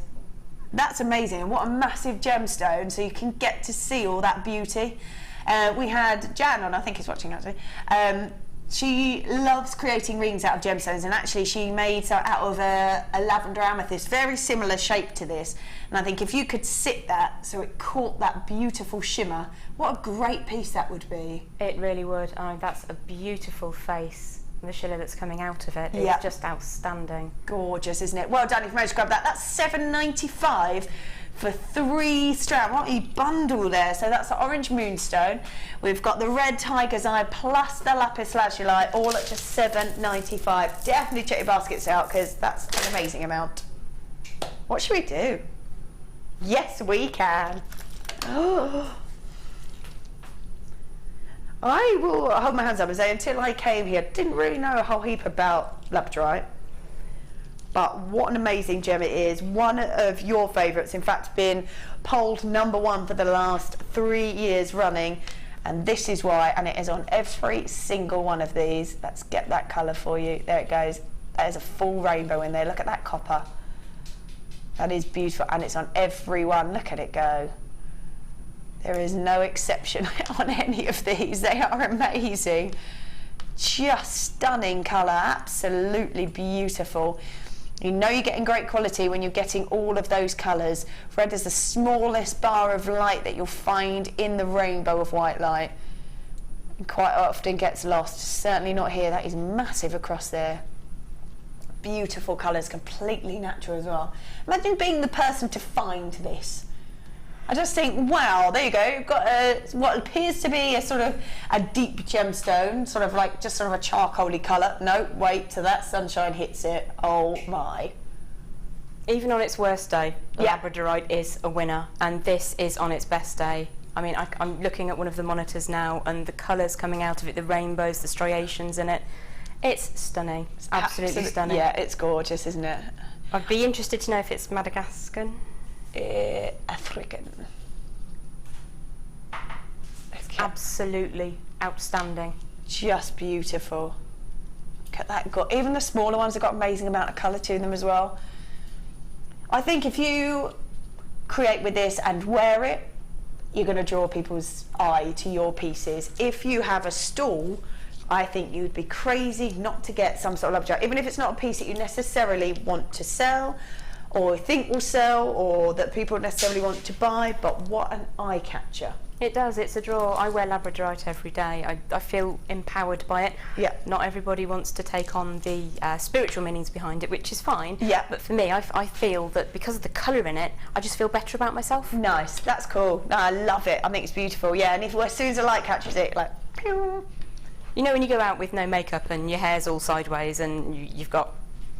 That's amazing. And what a massive gemstone, so you can get to see all that beauty. We had Jan on, I think he's watching actually. She loves creating rings out of gemstones, and actually she made so out of a lavender amethyst, very similar shape to this. And I think if you could sit that so it caught that beautiful shimmer, what a great piece that would be. It really would. That's a beautiful face. The shimmer that's coming out of it is just outstanding. Gorgeous, isn't it? Well done if you managed to grab that. That's $7.95 for 3 strands. What a bundle there. So that's the orange moonstone. We've got the red tiger's eye plus the lapis lazuli, all at just $7.95. Definitely check your baskets out because that's an amazing amount. What should we do? Yes, we can. I will hold my hands up and say until I came here, didn't really know a whole heap about Labradorite. But what an amazing gem it is. One of your favourites, in fact, been polled #1 for the last 3 years running. And this is why, and it is on every single one of these. Let's get that colour for you. There it goes. There's a full rainbow in there. Look at that copper. That is beautiful, and it's on every one. Look at it go. There is no exception on any of these. They are amazing. Just stunning colour, absolutely beautiful. You know you're getting great quality when you're getting all of those colours. Red is the smallest bar of light that you'll find in the rainbow of white light. And quite often gets lost. Certainly not here. That is massive across there. Beautiful colours, completely natural as well. Imagine being the person to find this. I just think, wow, there you go. You've got what appears to be a sort of a deep gemstone, sort of like just sort of a charcoaly colour. No, wait till that sunshine hits it. Oh my. Even on its worst day, Labradorite is a winner, and this is on its best day. I mean, I'm looking at one of the monitors now, and the colours coming out of it, the rainbows, the striations in it. It's stunning. It's absolutely stunning. Yeah, it's gorgeous, isn't it? I'd be interested to know if it's Madagascar. African. Absolutely outstanding. Just beautiful. Look at that. Even the smaller ones have got amazing amount of colour to them as well. I think if you create with this and wear it, you're going to draw people's eye to your pieces. If you have a stall, I think you'd be crazy not to get some sort of Labradorite, even if it's not a piece that you necessarily want to sell or think will sell or that people necessarily want to buy, but what an eye catcher. It does, it's a draw. I wear Labradorite every day. I feel empowered by it. Yeah. Not everybody wants to take on the spiritual meanings behind it, which is fine. Yeah. But for me, I feel that because of the colour in it, I just feel better about myself. Nice, that's cool. No, I love it. I think it's beautiful. Yeah, and as soon as the light catches it, like, pew. You know when you go out with no makeup and your hair's all sideways and you've got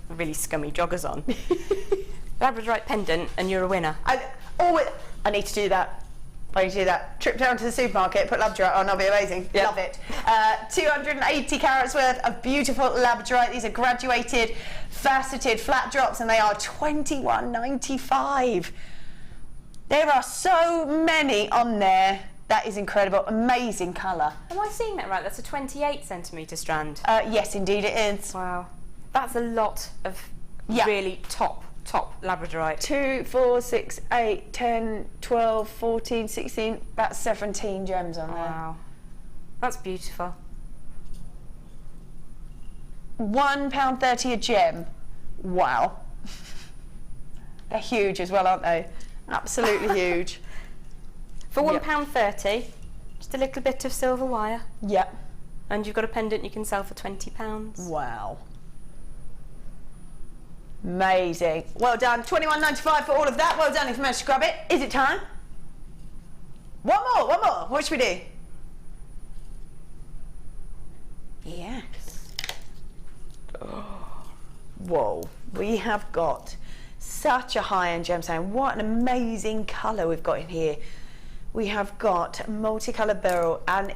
really scummy joggers on? Labradorite pendant and you're a winner. I need to do that. I need to do that. Trip down to the supermarket, put Labradorite on, that'll be amazing. Yep. Love it. 280 carats worth of beautiful Labradorite. These are graduated, faceted flat drops, and they are $21.95. There are so many on there. That is incredible. Amazing colour. Am I seeing that right? That's a 28 centimetre strand. Yes, indeed it is. Wow. That's a lot of really top Labradorite. 2, 4, 6, 8, 10, 12, 14, 16, that's 17 gems on there. Wow. That's beautiful. £1.30 a gem. Wow. They're huge as well, aren't they? Absolutely huge. For £1.30, just a little bit of silver wire. Yep. And you've got a pendant you can sell for £20. Wow. Amazing. Well done. $21.95 for all of that. Well done if you managed to grab it. Is it time? One more. What should we do? Yes. Oh. Whoa. We have got such a high-end gemstone. What an amazing colour we've got in here. We have got a multicoloured beryl and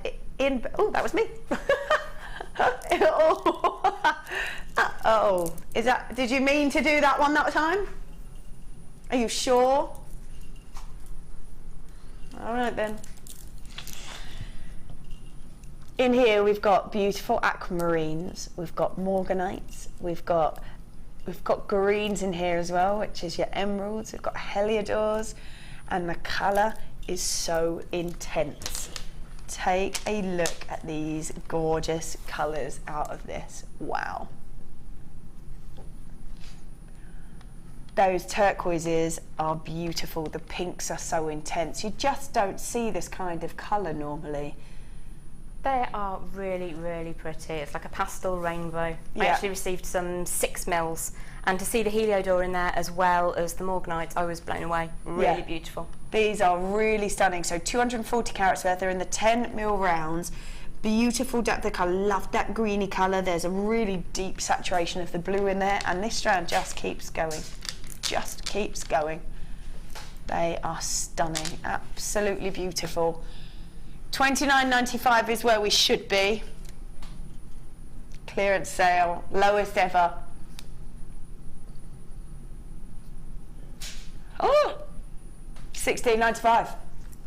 oh, that was me. Oh, is that, did you mean to do that one that time? Are you sure? All right then. In here we've got beautiful aquamarines, we've got morganites, we've got greens in here as well, which is your emeralds, we've got heliodors, and the colour is so intense. Take a look at these gorgeous colours out of this. Wow. Those turquoises are beautiful. The pinks are so intense. You just don't see this kind of colour normally. They are really, really pretty. It's like a pastel rainbow. I actually received some 6 mils, and to see the heliodor in there as well as the morganite, I was blown away. Really beautiful. These are really stunning. So 240 carats worth. They're in the 10 mil rounds. Beautiful depth of colour. Love that greeny colour. There's a really deep saturation of the blue in there, and this strand just keeps going. Just keeps going. They are stunning. Absolutely beautiful. $29.95 is where we should be. Clearance sale, lowest ever. Oh, $16.95.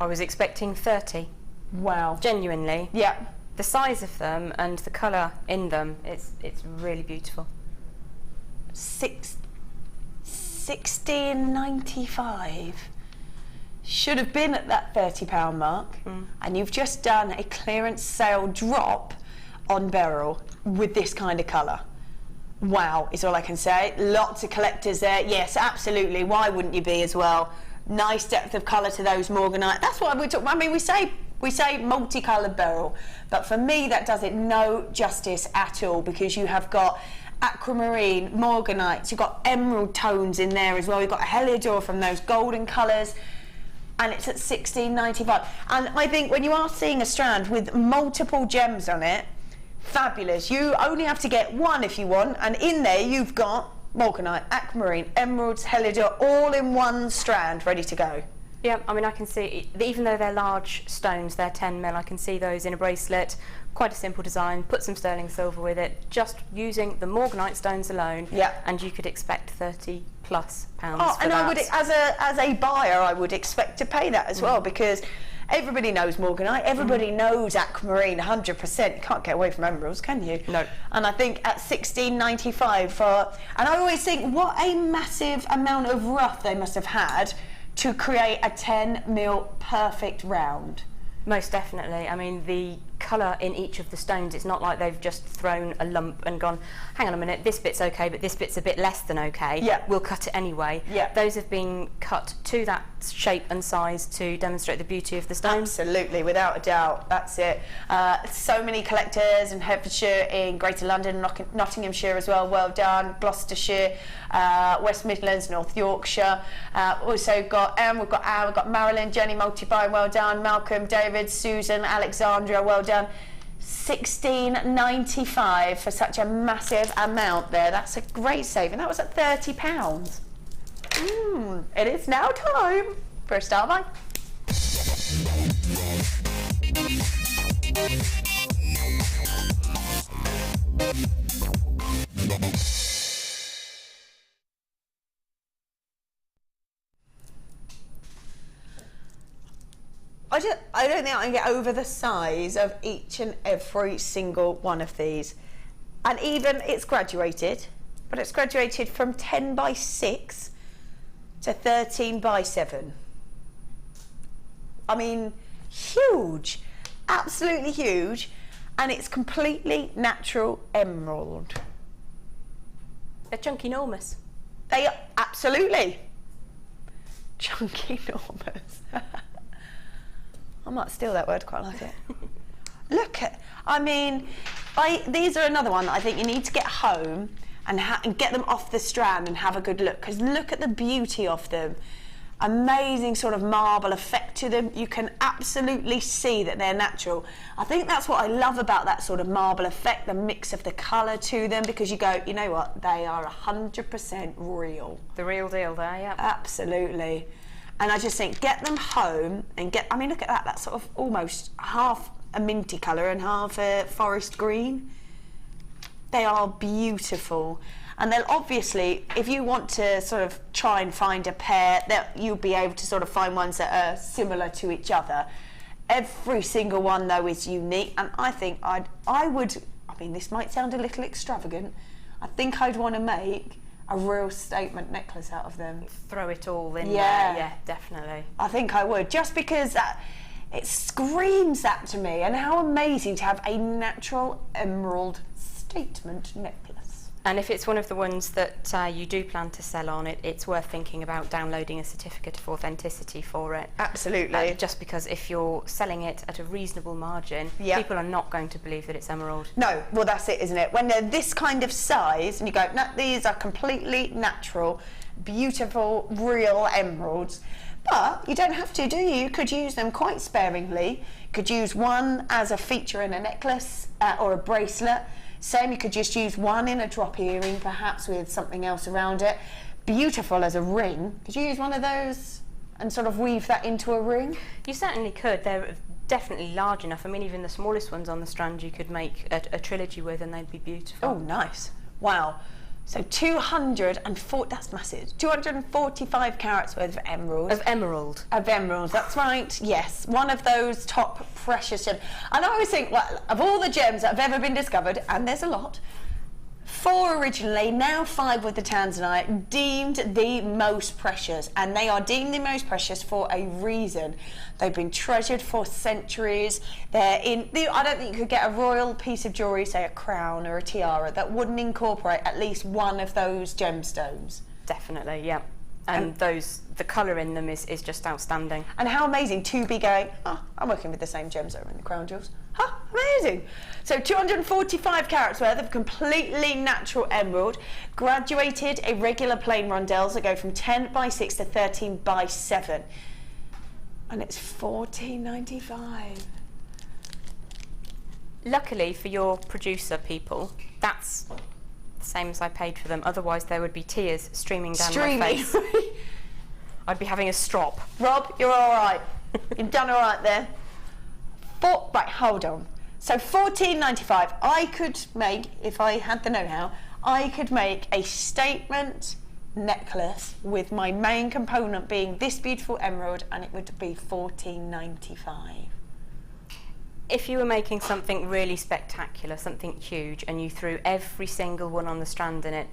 I was expecting 30. Wow. Genuinely. Yeah. The size of them and the colour in them, it's really beautiful. $16.95. Should have been at that £30 mark, and you've just done a clearance sale drop on beryl with this kind of colour. Wow, is all I can say. Lots of collectors there. Yes, absolutely. Why wouldn't you be as well? Nice depth of colour to those morganite. That's what we're talking about. I mean, we say multicoloured beryl, but for me that does it no justice at all, because you have got aquamarine, morganites, you've got emerald tones in there as well. You've got a heliodor from those golden colours. And it's at $16.95. And I think when you are seeing a strand with multiple gems on it, fabulous. You only have to get one if you want, and in there you've got morganite, aquamarine, emeralds, heliodor, all in one strand, ready to go. Yeah, I mean, I can see, even though they're large stones, they're 10 mil, I can see those in a bracelet. Quite a simple design, put some sterling silver with it, just using the morganite stones alone, and you could expect £30+ for and that. I would, as a buyer, I would expect to pay that as well, because everybody knows morganite, everybody knows aquamarine 100%. You can't get away from emeralds, can you? No. And I think at $16.95 for, and I always think what a massive amount of rough they must have had to create a 10 mil perfect round. Most definitely. I mean, the colour in each of the stones. It's not like they've just thrown a lump and gone, hang on a minute, this bit's okay, but this bit's a bit less than okay. Yeah. We'll cut it anyway. Yeah. Those have been cut to that shape and size to demonstrate the beauty of the stones. Absolutely, without a doubt, that's it. So many collectors in Hertfordshire, in Greater London, Nottinghamshire as well, well done. Gloucestershire, West Midlands, North Yorkshire. Also got we've got Marilyn, Jenny Multibine, well done. Malcolm, David, Susan, Alexandra, well done. £16.95 for such a massive amount there. That's a great saving. That was at £30. It is now time for a star buy. I don't think I can get over the size of each and every single one of these. And even it's graduated, but it's graduated from 10 by 6 to 13 by 7. I mean, huge, absolutely huge, and it's completely natural emerald. They're chunky enormous. They are absolutely chunky enormous. I might steal that word, quite like it. Look at, I mean, these are another one that I think you need to get home and get them off the strand and have a good look, because look at the beauty of them. Amazing sort of marble effect to them. You can absolutely see that they're natural. I think that's what I love about that sort of marble effect, the mix of the colour to them, because you go, you know what, they are 100% real. The real deal there, yeah. Absolutely. And I just think, get them home and I mean, look at that, that's sort of almost half a minty colour and half a forest green. They are beautiful. And they'll obviously, if you want to sort of try and find a pair, that you'll be able to sort of find ones that are similar to each other. Every single one, though, is unique. And I think I mean, this might sound a little extravagant, I think I'd want to make a real statement necklace out of them. Throw it all in there, yeah, definitely. I think I would, just because it screams that to me, and how amazing to have a natural emerald statement necklace. And if it's one of the ones that you do plan to sell on, it's worth thinking about downloading a certificate of authenticity for it. Absolutely. Just because if you're selling it at a reasonable margin, people are not going to believe that it's emerald. No, well that's it, isn't it? When they're this kind of size and you go, no, these are completely natural, beautiful, real emeralds. But you don't have to, do you? You could use them quite sparingly. You could use one as a feature in a necklace or a bracelet. Same, you could just use one in a drop earring, perhaps with something else around it. Beautiful as a ring. Could you use one of those and sort of weave that into a ring? You certainly could. They're definitely large enough. I mean, even the smallest ones on the strand you could make a trilogy with and they'd be beautiful. Oh, nice. Wow. So 240, that's massive. 245 carats worth of emerald. Of emerald. Of emerald, that's right, yes. One of those top precious gems. And I always think, well, of all the gems that have ever been discovered, and there's a lot, 4 originally, now 5 with the tanzanite, deemed the most precious. And they are deemed the most precious for a reason. They've been treasured for centuries. I don't think you could get a royal piece of jewellery, say a crown or a tiara, that wouldn't incorporate at least one of those gemstones. Definitely, yeah. And the colour in them is just outstanding. And how amazing to be going, oh, I'm working with the same gems that are in the crown jewels. Huh, amazing. So 245 carats worth of completely natural emerald, graduated irregular plain rondelles that go from 10 by 6 to 13 by 7. And it's $14.95. Luckily for your producer people, that's the same as I paid for them. Otherwise there would be tears streaming down my face. I'd be having a strop. Rob, you're all right. You've done all right there. Right, hold on. So $14.95. I could make, if I had the know-how, I could make a statement necklace with my main component being this beautiful emerald, and it would be $14.95. If you were making something really spectacular, something huge, and you threw every single one on the strand in it,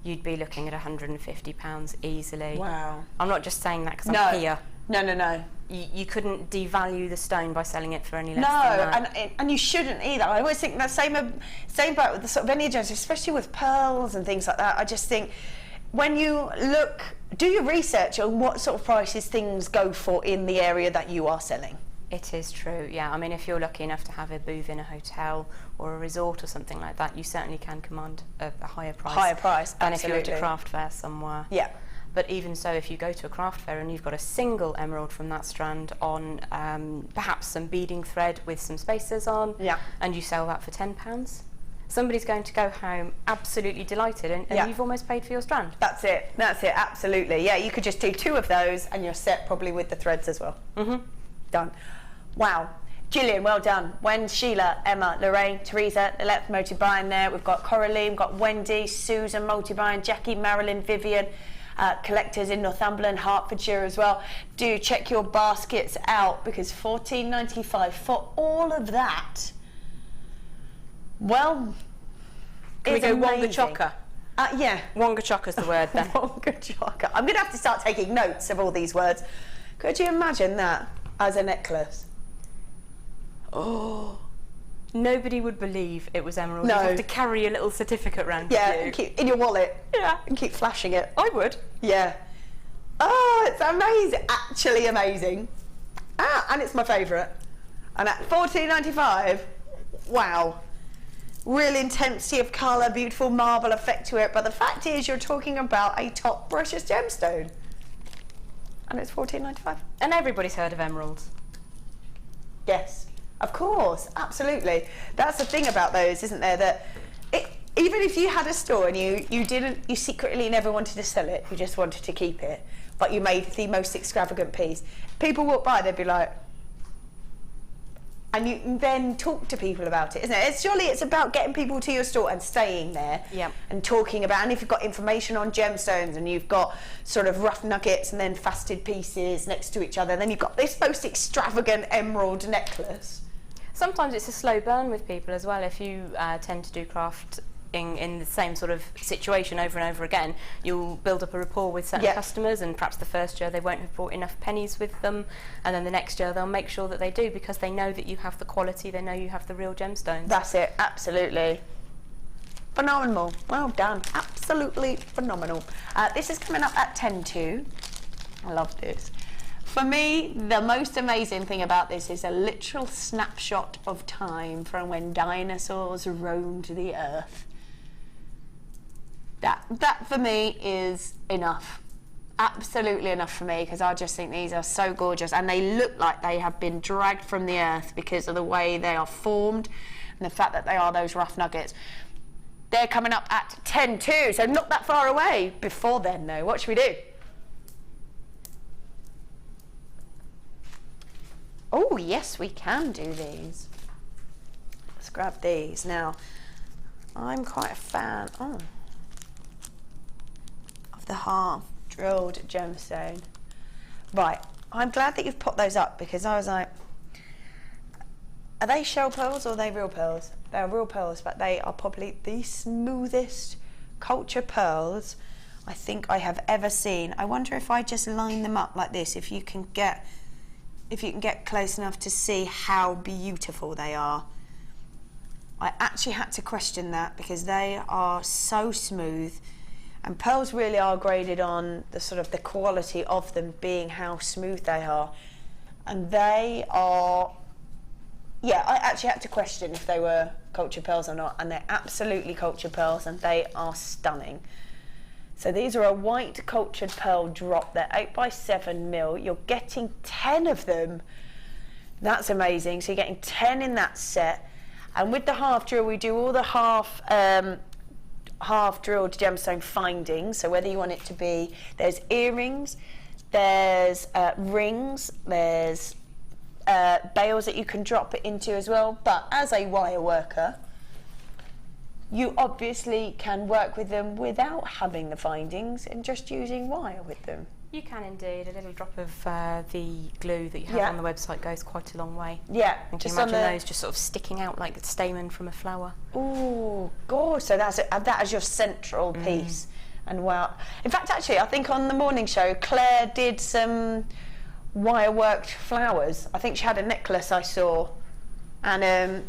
you'd be looking at £150 easily. Wow. I'm not just saying that because I'm here. No. you couldn't devalue the stone by selling it for any less than that. No, and you shouldn't either. I always think that same about with the sort of any gems, especially with pearls and things like that. I just think when you do your research on what sort of prices things go for in the area that you are selling. It is true, yeah. I mean, if you're lucky enough to have a booth in a hotel or a resort or something like that, you certainly can command a higher price. Higher price, than absolutely. if you're at a craft fair somewhere. Yeah. But even so, if you go to a craft fair and you've got a single emerald from that strand on perhaps some beading thread with some spacers on, and you sell that for £10, somebody's going to go home absolutely delighted, and you've almost paid for your strand. That's it, absolutely. Yeah, you could just do 2 of those and you're set probably with the threads as well. Done. Wow. Gillian, well done. Wen, Sheila, Emma, Lorraine, Teresa, Lilette, multi-buying there. We've got Coraline, we've got Wendy, Susan, multi-buying, Jackie, Marilyn, Vivian, collectors in Northumberland, Hertfordshire as well. Do check your baskets out, because $14.95 for all of that. Well, can we go Wonga Chocka? Yeah. Wonga Chocka's the word then. Wonga Chocka. I'm going to have to start taking notes of all these words. Could you imagine that as a necklace? Oh. Nobody would believe it was emerald. No. You'd have to carry a little certificate around with you. And keep in your wallet. Yeah. And keep flashing it. I would. Yeah. Oh, it's amazing. Actually amazing. And it's my favourite. And at $14.95, wow. Real intensity of colour, beautiful marble effect to it. But the fact is, you're talking about a top precious gemstone. And it's $14.95. And everybody's heard of emeralds. Yes. Of course, absolutely. That's the thing about those, isn't there? That even if you had a store and you secretly never wanted to sell it, you just wanted to keep it, but you made the most extravagant piece, people walk by, they'd be like, and you can then talk to people about it, isn't it? Surely it's about getting people to your store and staying there, and talking about, and if you've got information on gemstones and you've got sort of rough nuggets and then faceted pieces next to each other, then you've got this most extravagant emerald necklace. Sometimes it's a slow burn with people as well. If you tend to do craft in the same sort of situation over and over again, you'll build up a rapport with certain customers, and perhaps the first year they won't have brought enough pennies with them, and then the next year they'll make sure that they do, because they know that you have the quality, they know you have the real gemstones. That's it, absolutely. Phenomenal. Well done. Absolutely phenomenal. This is coming up at 10:02. I love this. For me, the most amazing thing about this is a literal snapshot of time from when dinosaurs roamed the earth. That for me is enough. Absolutely enough for me, because I just think these are so gorgeous, and they look like they have been dragged from the earth because of the way they are formed and the fact that they are those rough nuggets. They're coming up at 10:02, so not that far away. Before then, though, what should we do? Oh, yes, we can do these. Let's grab these. Now, I'm quite a fan of the half-drilled gemstone. Right, I'm glad that you've put those up, because I was like, are they shell pearls or are they real pearls? They're real pearls, but they are probably the smoothest culture pearls I think I have ever seen. I wonder if I just line them up like this, if you can get close enough to see how beautiful they are. I actually had to question that, because they are so smooth, and pearls really are graded on the sort of the quality of them being how smooth they are, and they are, yeah, I actually had to question if they were culture pearls or not, and they're absolutely culture pearls, and they are stunning. So these are a white cultured pearl drop. They're 8x7mm. You're getting 10 of them. That's amazing. So you're getting 10 in that set. And with the half drill, we do all the half drilled gemstone findings. So whether you want it to be, there's earrings, there's rings, there's bales that you can drop it into as well. But as a wire worker, you obviously can work with them without having the findings and just using wire with them. You can indeed. A little drop of the glue that you have on the website goes quite a long way. Yeah. And can you imagine those just sort of sticking out like the stamen from a flower? Oh, gorgeous. So that is your central piece. And wow. In fact, actually, I think on the morning show, Claire did some wire worked flowers. I think she had a necklace I saw, and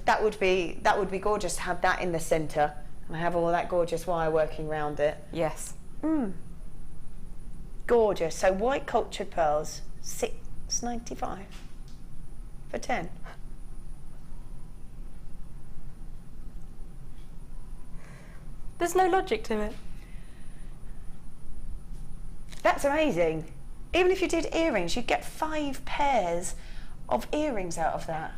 that would be gorgeous to have that in the centre and have all that gorgeous wire working around it. Yes. Gorgeous. So white cultured pearls, $6.95 for 10. There's no logic to it. That's amazing. Even if you did earrings, you'd get 5 pairs of earrings out of that.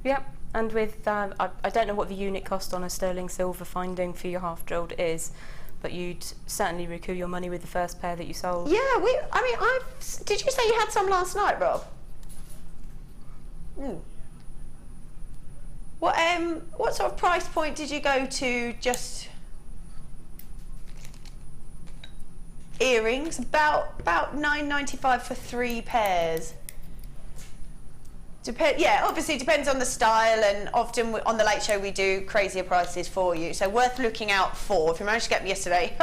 Yep. And with, I don't know what the unit cost on a sterling silver finding for your half drilled is, but you'd certainly recoup your money with the first pair that you sold. Yeah, did you say you had some last night, Rob? What sort of price point did you go to just earrings? About $9.95 for 3 pairs. Yeah, obviously it depends on the style, and often on the Late Show we do crazier prices for you, so worth looking out for. If you managed to get them yesterday,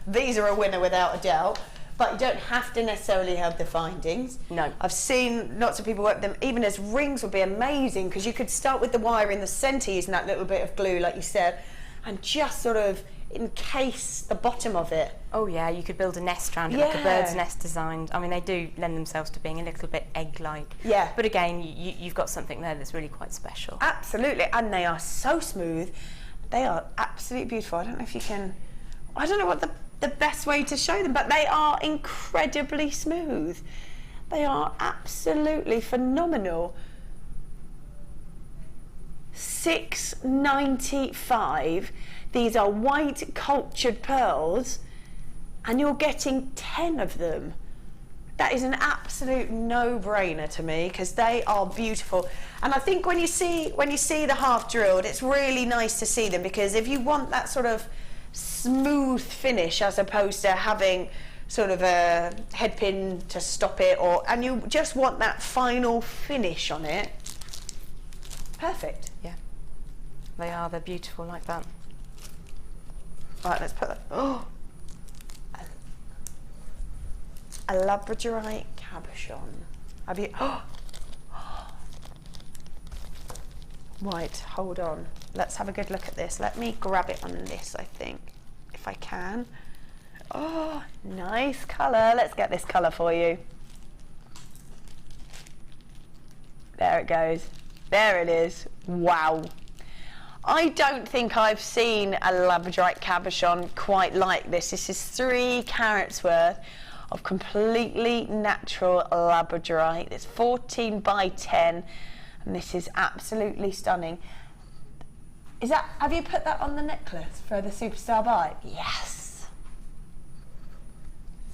these are a winner without a doubt, but you don't have to necessarily have the findings. No. I've seen lots of people work them even as rings would be amazing, because you could start with the wire in the centre using that little bit of glue like you said, and just sort of encase the bottom of it. Oh yeah, you could build a nest around it, like a bird's nest designed. I mean, they do lend themselves to being a little bit egg-like. Yeah. But again, you've got something there that's really quite special. Absolutely, and they are so smooth. They are absolutely beautiful. I don't know if you can, I don't know what the best way to show them, but they are incredibly smooth. They are absolutely phenomenal. $6.95. These are white cultured pearls, and you're getting 10 of them. That is an absolute no-brainer to me, because they are beautiful. And I think when you see the half drilled, it's really nice to see them, because if you want that sort of smooth finish as opposed to having sort of a head pin to stop it, and you just want that final finish on it, perfect. Yeah, they're beautiful like that. Right, let's put that. Oh, a Labradorite cabochon. Have you? Oh. Right, hold on. Let's have a good look at this. Let me grab it on this, I think, if I can. Oh, nice colour. Let's get this colour for you. There it goes. There it is. Wow. I don't think I've seen a Labradorite cabochon quite like this. This is 3 carats worth of completely natural Labradorite. It's 14 by 10, and this is absolutely stunning. Have you put that on the necklace for the Superstar Bite? Yes.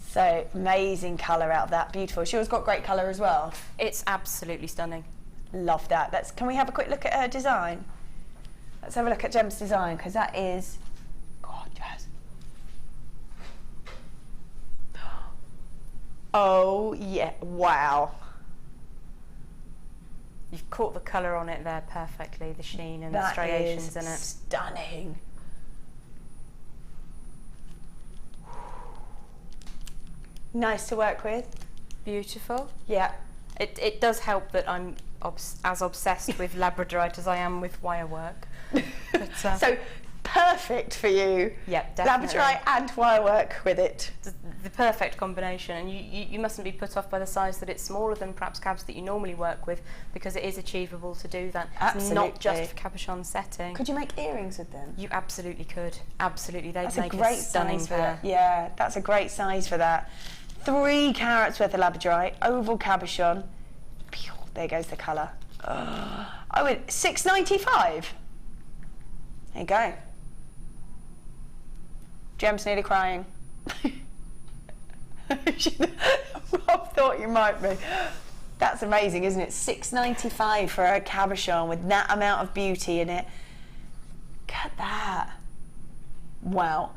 So amazing colour out of that. Beautiful. She always got great colour as well. It's absolutely stunning. Love that. Can we have a quick look at her design? Let's have a look at Gem's design, because that is gorgeous. Oh yeah, wow. You've caught the colour on it there perfectly, the sheen and the striations in it. Stunning. Nice to work with. Beautiful. Yeah. It does help that I'm as obsessed with Labradorite as I am with wire work. But, so perfect for you. Yeah, definitely. Labradorite and wire work with it. The perfect combination, and you mustn't be put off by the size that it's smaller than perhaps cabs that you normally work with, because it is achievable to do that. Absolutely. It's not just for cabochon setting. Could you make earrings with them? You absolutely could. Absolutely, they'd make a great stunning size for pair. that. Yeah, that's a great size for that. 3 carats worth of Labradorite, oval cabochon. There goes the colour. Oh, $6.95. There you go. Gem's nearly crying. Rob thought you might be. That's amazing, isn't it? $6.95 for a cabochon with that amount of beauty in it. Look at that. Wow.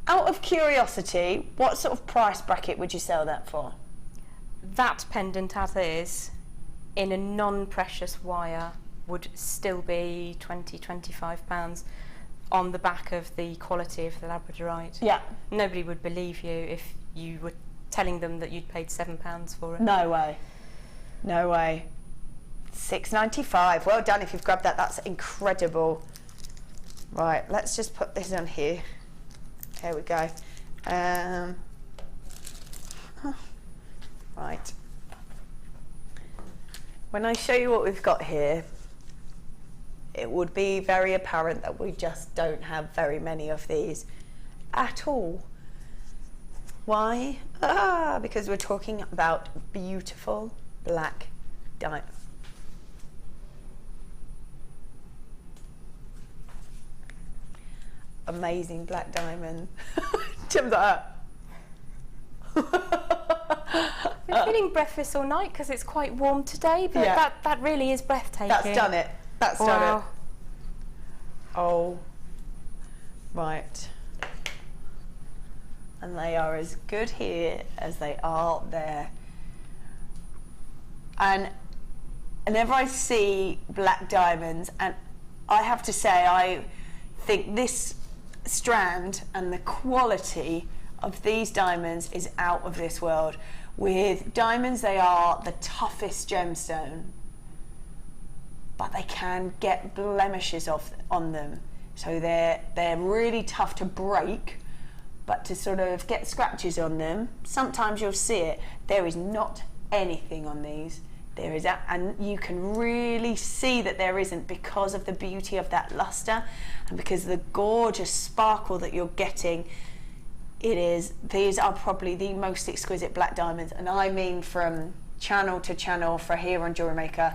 Out of curiosity, what sort of price bracket would you sell that for? That pendant as is, in a non-precious wire, would still be £20–25 on the back of the quality of the Labradorite. Yeah. Nobody would believe you if you were telling them that you'd paid £7 for it. No way. No way. £6.95. Well done if you've grabbed that. That's incredible. Right, let's just put this on here. There we go. Right. When I show you what we've got here, it would be very apparent that we just don't have very many of these at all. Why? Because we're talking about beautiful black diamond. Amazing black diamond. Tim's like I'm feeling breathless all night because it's quite warm today, but that really is breathtaking. That's done it. That's done it. Oh, right. And they are as good here as they are there. And whenever I see black diamonds, and I have to say, I think this strand and the quality of these diamonds is out of this world. With diamonds, they are the toughest gemstone, but they can get blemishes on them. So they're really tough to break, but to sort of get scratches on them, sometimes you'll see it. There is not anything on these. There is, and you can really see that there isn't, because of the beauty of that luster and because of the gorgeous sparkle that you're getting. These are probably the most exquisite black diamonds, and I mean from channel to channel for here on JewelleryMaker.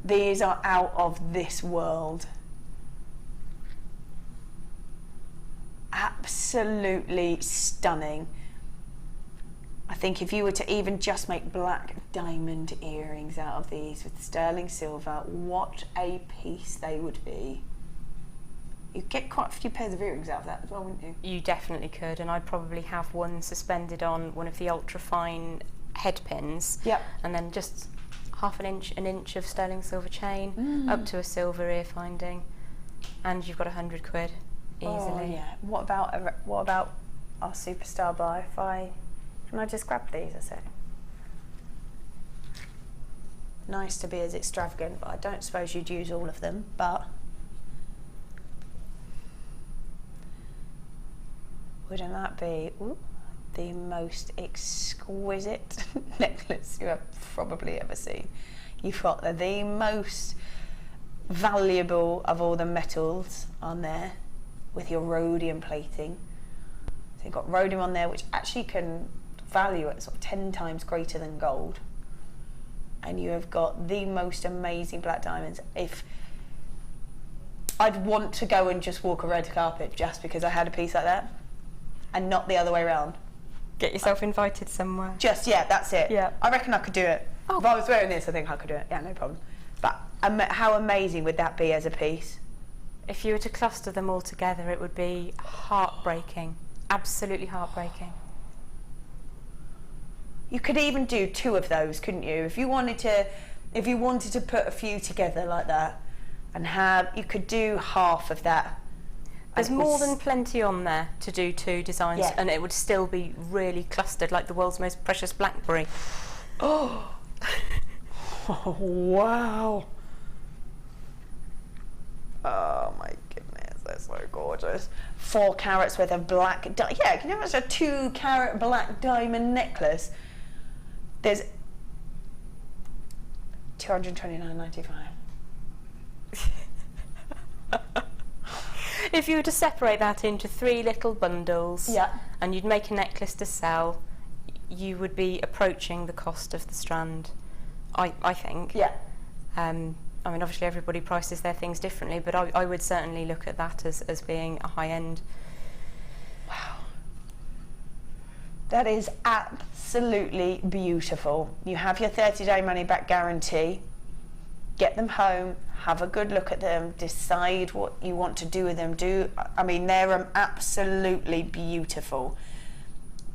These are out of this world. Absolutely stunning. I think if you were to even just make black diamond earrings out of these with sterling silver, what a piece they would be. You'd get quite a few pairs of earrings out of that as well, wouldn't you? You definitely could, and I'd probably have one suspended on one of the ultra-fine headpins. Yep. And then just half an inch of sterling silver chain, up to a silver ear finding, and you've got £100 easily. Oh yeah. What about our superstar buy? Can I just grab these a sec? Nice to be as extravagant, but I don't suppose you'd use all of them, but wouldn't that be the most exquisite necklace you have probably ever seen? You've got the most valuable of all the metals on there with your rhodium plating. So you've got rhodium on there, which actually can value at sort of 10 times greater than gold. And you have got the most amazing black diamonds. If I'd want to go and just walk a red carpet just because I had a piece like that, and not the other way around. Get yourself invited somewhere. Just, yeah, that's it. Yeah. I reckon I could do it. Oh. If I was wearing this, I think I could do it. Yeah, no problem. But how amazing would that be as a piece? If you were to cluster them all together, it would be heartbreaking. Absolutely heartbreaking. You could even do 2 of those, couldn't you? If you wanted to put a few together like that, and you could do half of that. There's more than plenty on there to do 2 designs, and it would still be really clustered, like the world's most precious blackberry. Oh, oh wow. Oh my goodness, they're so gorgeous. 4 carats worth of black yeah, can you imagine a 2 carat black diamond necklace? There's $229.95. If you were to separate that into 3 little bundles, and you'd make a necklace to sell, you would be approaching the cost of the strand, I think. Yeah. I mean, obviously everybody prices their things differently, but I would certainly look at that as being a high end. Wow. That is absolutely beautiful. You have your 30-day money-back guarantee. Get them home, have a good look at them, decide what you want to do with them. I mean, they're absolutely beautiful.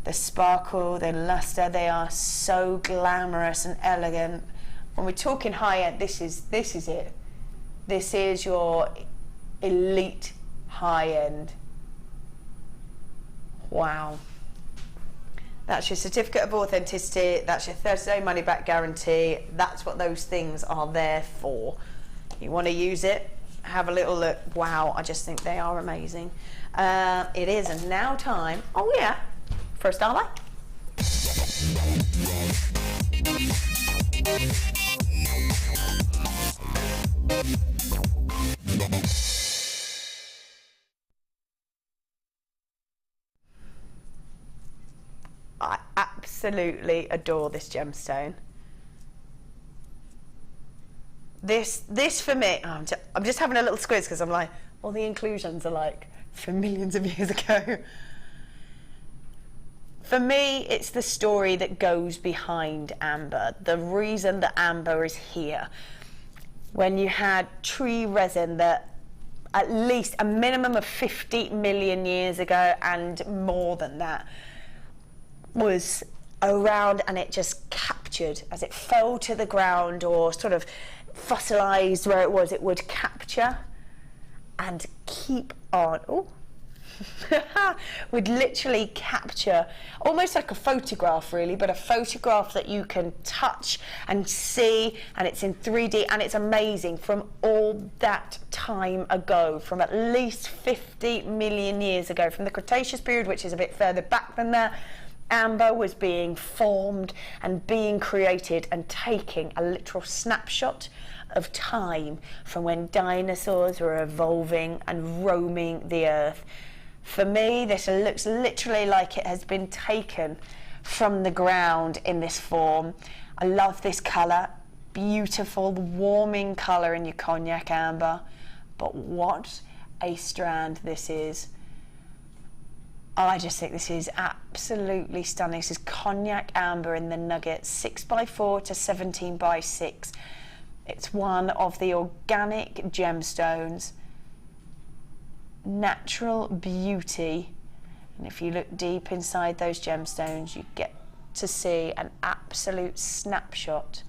The sparkle, the luster, they are so glamorous and elegant. When we're talking high-end, this is it. This is your elite high-end. Wow. That's your certificate of authenticity. That's your 30-day money-back guarantee. That's what those things are there for. You want to use it, have a little look. Wow, I just think they are amazing. It is now time, oh yeah, for a starlight. I absolutely adore this gemstone. This for me, I'm just having a little squiz because I'm like, all the inclusions are like from millions of years ago. For me, it's the story that goes behind amber, the reason that amber is here. When you had tree resin that at least a minimum of 50 million years ago and more than that was around, and it just captured as it fell to the ground or sort of fossilized where it would capture and keep on. Oh, would literally capture almost like a photograph really, but a photograph that you can touch and see, and it's in 3D, and it's amazing from all that time ago, from at least 50 million years ago, from the Cretaceous period, which is a bit further back than that. Amber was being formed and being created and taking a literal snapshot of time from when dinosaurs were evolving and roaming the earth. For me, this looks literally like it has been taken from the ground in this form. I love this colour, beautiful, warming colour in your cognac amber, but what a strand this is. I just think this is absolutely stunning. This is cognac amber in the nugget, 6x4 to 17x6. It's one of the organic gemstones, natural beauty, and if you look deep inside those gemstones, you get to see an absolute snapshot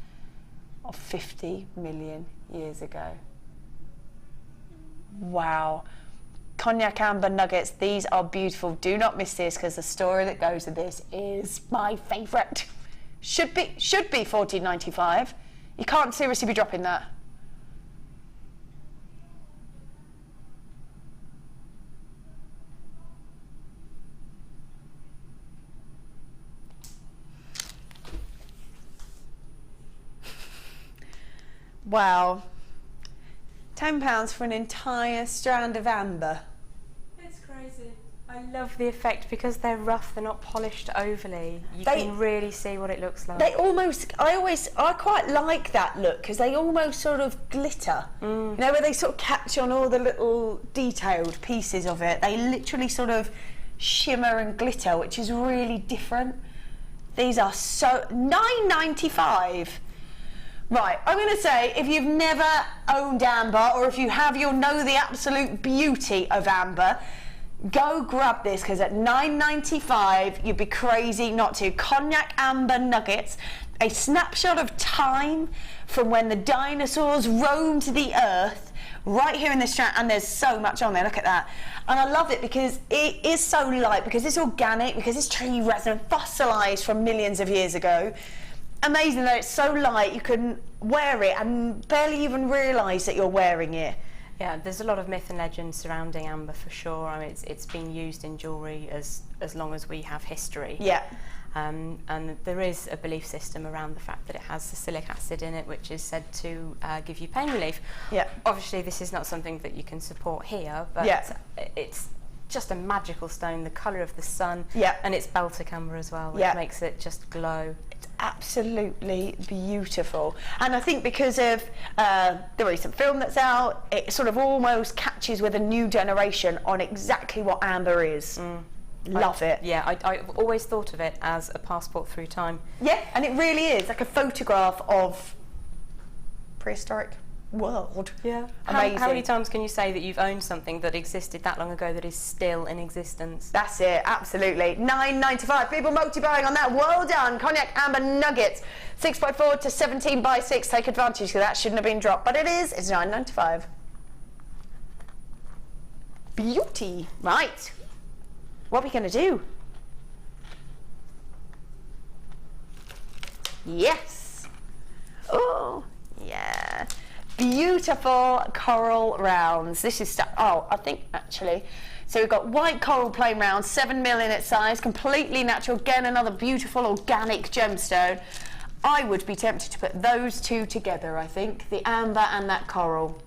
of 50 million years ago. Wow. Cognac amber nuggets, these are beautiful. Do not miss this because the story that goes with this is my favourite. Should be $14.95. You can't seriously be dropping that. Wow. £10 for an entire strand of amber. It's crazy. I love the effect because they're rough, they're not polished overly. You can really see what it looks like. They almost, I quite like that look because they almost sort of glitter. You know, where they sort of catch on all the little detailed pieces of it. They literally sort of shimmer and glitter, which is really different. These are so $9.95. Right, I'm going to say, if you've never owned amber, or if you have, you'll know the absolute beauty of amber. Go grab this, because at $9.95, you'd be crazy not to. Cognac amber nuggets, a snapshot of time from when the dinosaurs roamed the earth, right here in this strand, and there's so much on there, look at that. And I love it because it is so light, because it's organic, because it's tree resin, fossilized from millions of years ago. Amazing that it's so light, you can wear it and barely even realise that you're wearing it. Yeah, there's a lot of myth and legend surrounding amber for sure. I mean, it's been used in jewellery as long as we have history. Yeah. And there is a belief system around the fact that it has salicylic acid in it, which is said to give you pain relief. Yeah. Obviously, this is not something that you can support here, but it's just a magical stone, the colour of the sun, and it's Baltic amber as well, which makes it just glow. It's absolutely beautiful, and I think because of the recent film that's out, it sort of almost catches with a new generation on exactly what amber is. Love it. Yeah, I've always thought of it as a passport through time. Yeah, and it really is like a photograph of prehistoric world. Yeah. Amazing. How many times can you say that you've owned something that existed that long ago that is still in existence? That's it, absolutely. $9.95. People multi-buying on that. Well done. Cognac amber nuggets, 6x4 to 17x6. Take advantage because that shouldn't have been dropped, but it is. It's $9.95. Beauty. Right. What are we going to do? Yes. Oh, yeah. Beautiful coral rounds. This is stuff. Oh, I think actually. So we've got white coral plain rounds, 7mm in its size, completely natural. Again, another beautiful organic gemstone. I would be tempted to put those two together, I think, the amber and that coral.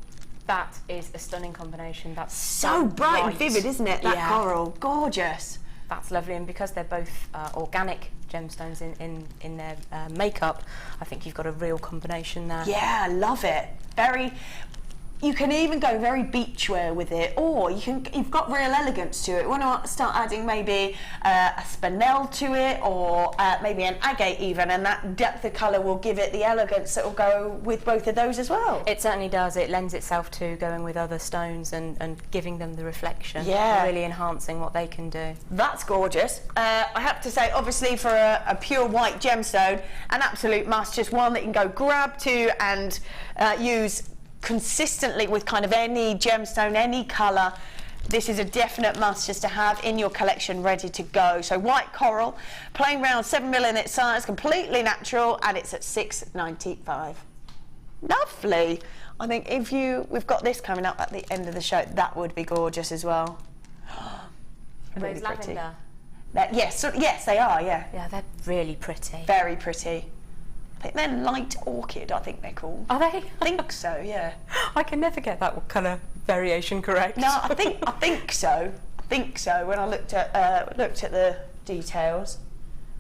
That is a stunning combination. That's so bright and vivid, isn't it? That coral. Gorgeous. That's lovely, and because they're both organic gemstones in their makeup, I think you've got a real combination there. Yeah, I love it. Very. You can even go very beachwear with it, or you've got real elegance to it. Want to start adding maybe a spinel to it, or maybe an agate even, and that depth of colour will give it the elegance that will go with both of those as well. It certainly does. It lends itself to going with other stones and giving them the reflection. Yeah. Really enhancing what they can do. That's gorgeous. I have to say, obviously for a pure white gemstone, an absolute must, just one that you can go grab to and use consistently with kind of any gemstone, any colour. This is a definite must just to have in your collection ready to go. So white coral, plain round, 7mm in its size, completely natural, and it's at $6.95. Lovely. I think we've got this coming up at the end of the show, that would be gorgeous as well. Really pretty. Lavender. Yes, they are, yeah. Yeah, they're really pretty. Very pretty. I think they're light orchid, I think they're called. Are they? I think so, yeah. I can never get that colour variation correct. No, I think so. I think so when I looked at the details.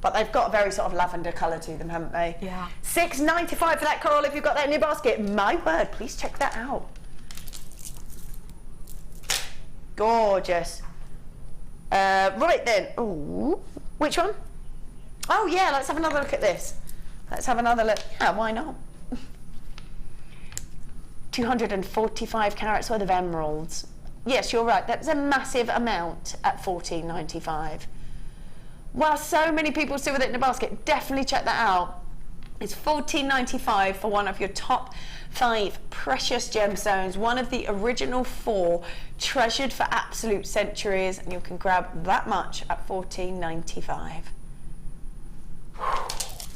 But they've got a very sort of lavender colour to them, haven't they? Yeah. $6.95 for that coral if you've got that in your basket. My word, please check that out. Gorgeous. Right then. Ooh, which one? Oh yeah, let's have another look at this. Let's have another look. Yeah, why not? 245 carats worth of emeralds. Yes, you're right. That's a massive amount at $14.95. While so many people still with it in a basket, definitely check that out. It's $14.95 for one of your top 5 precious gemstones, one of the original 4 treasured for absolute centuries, and you can grab that much at $14.95.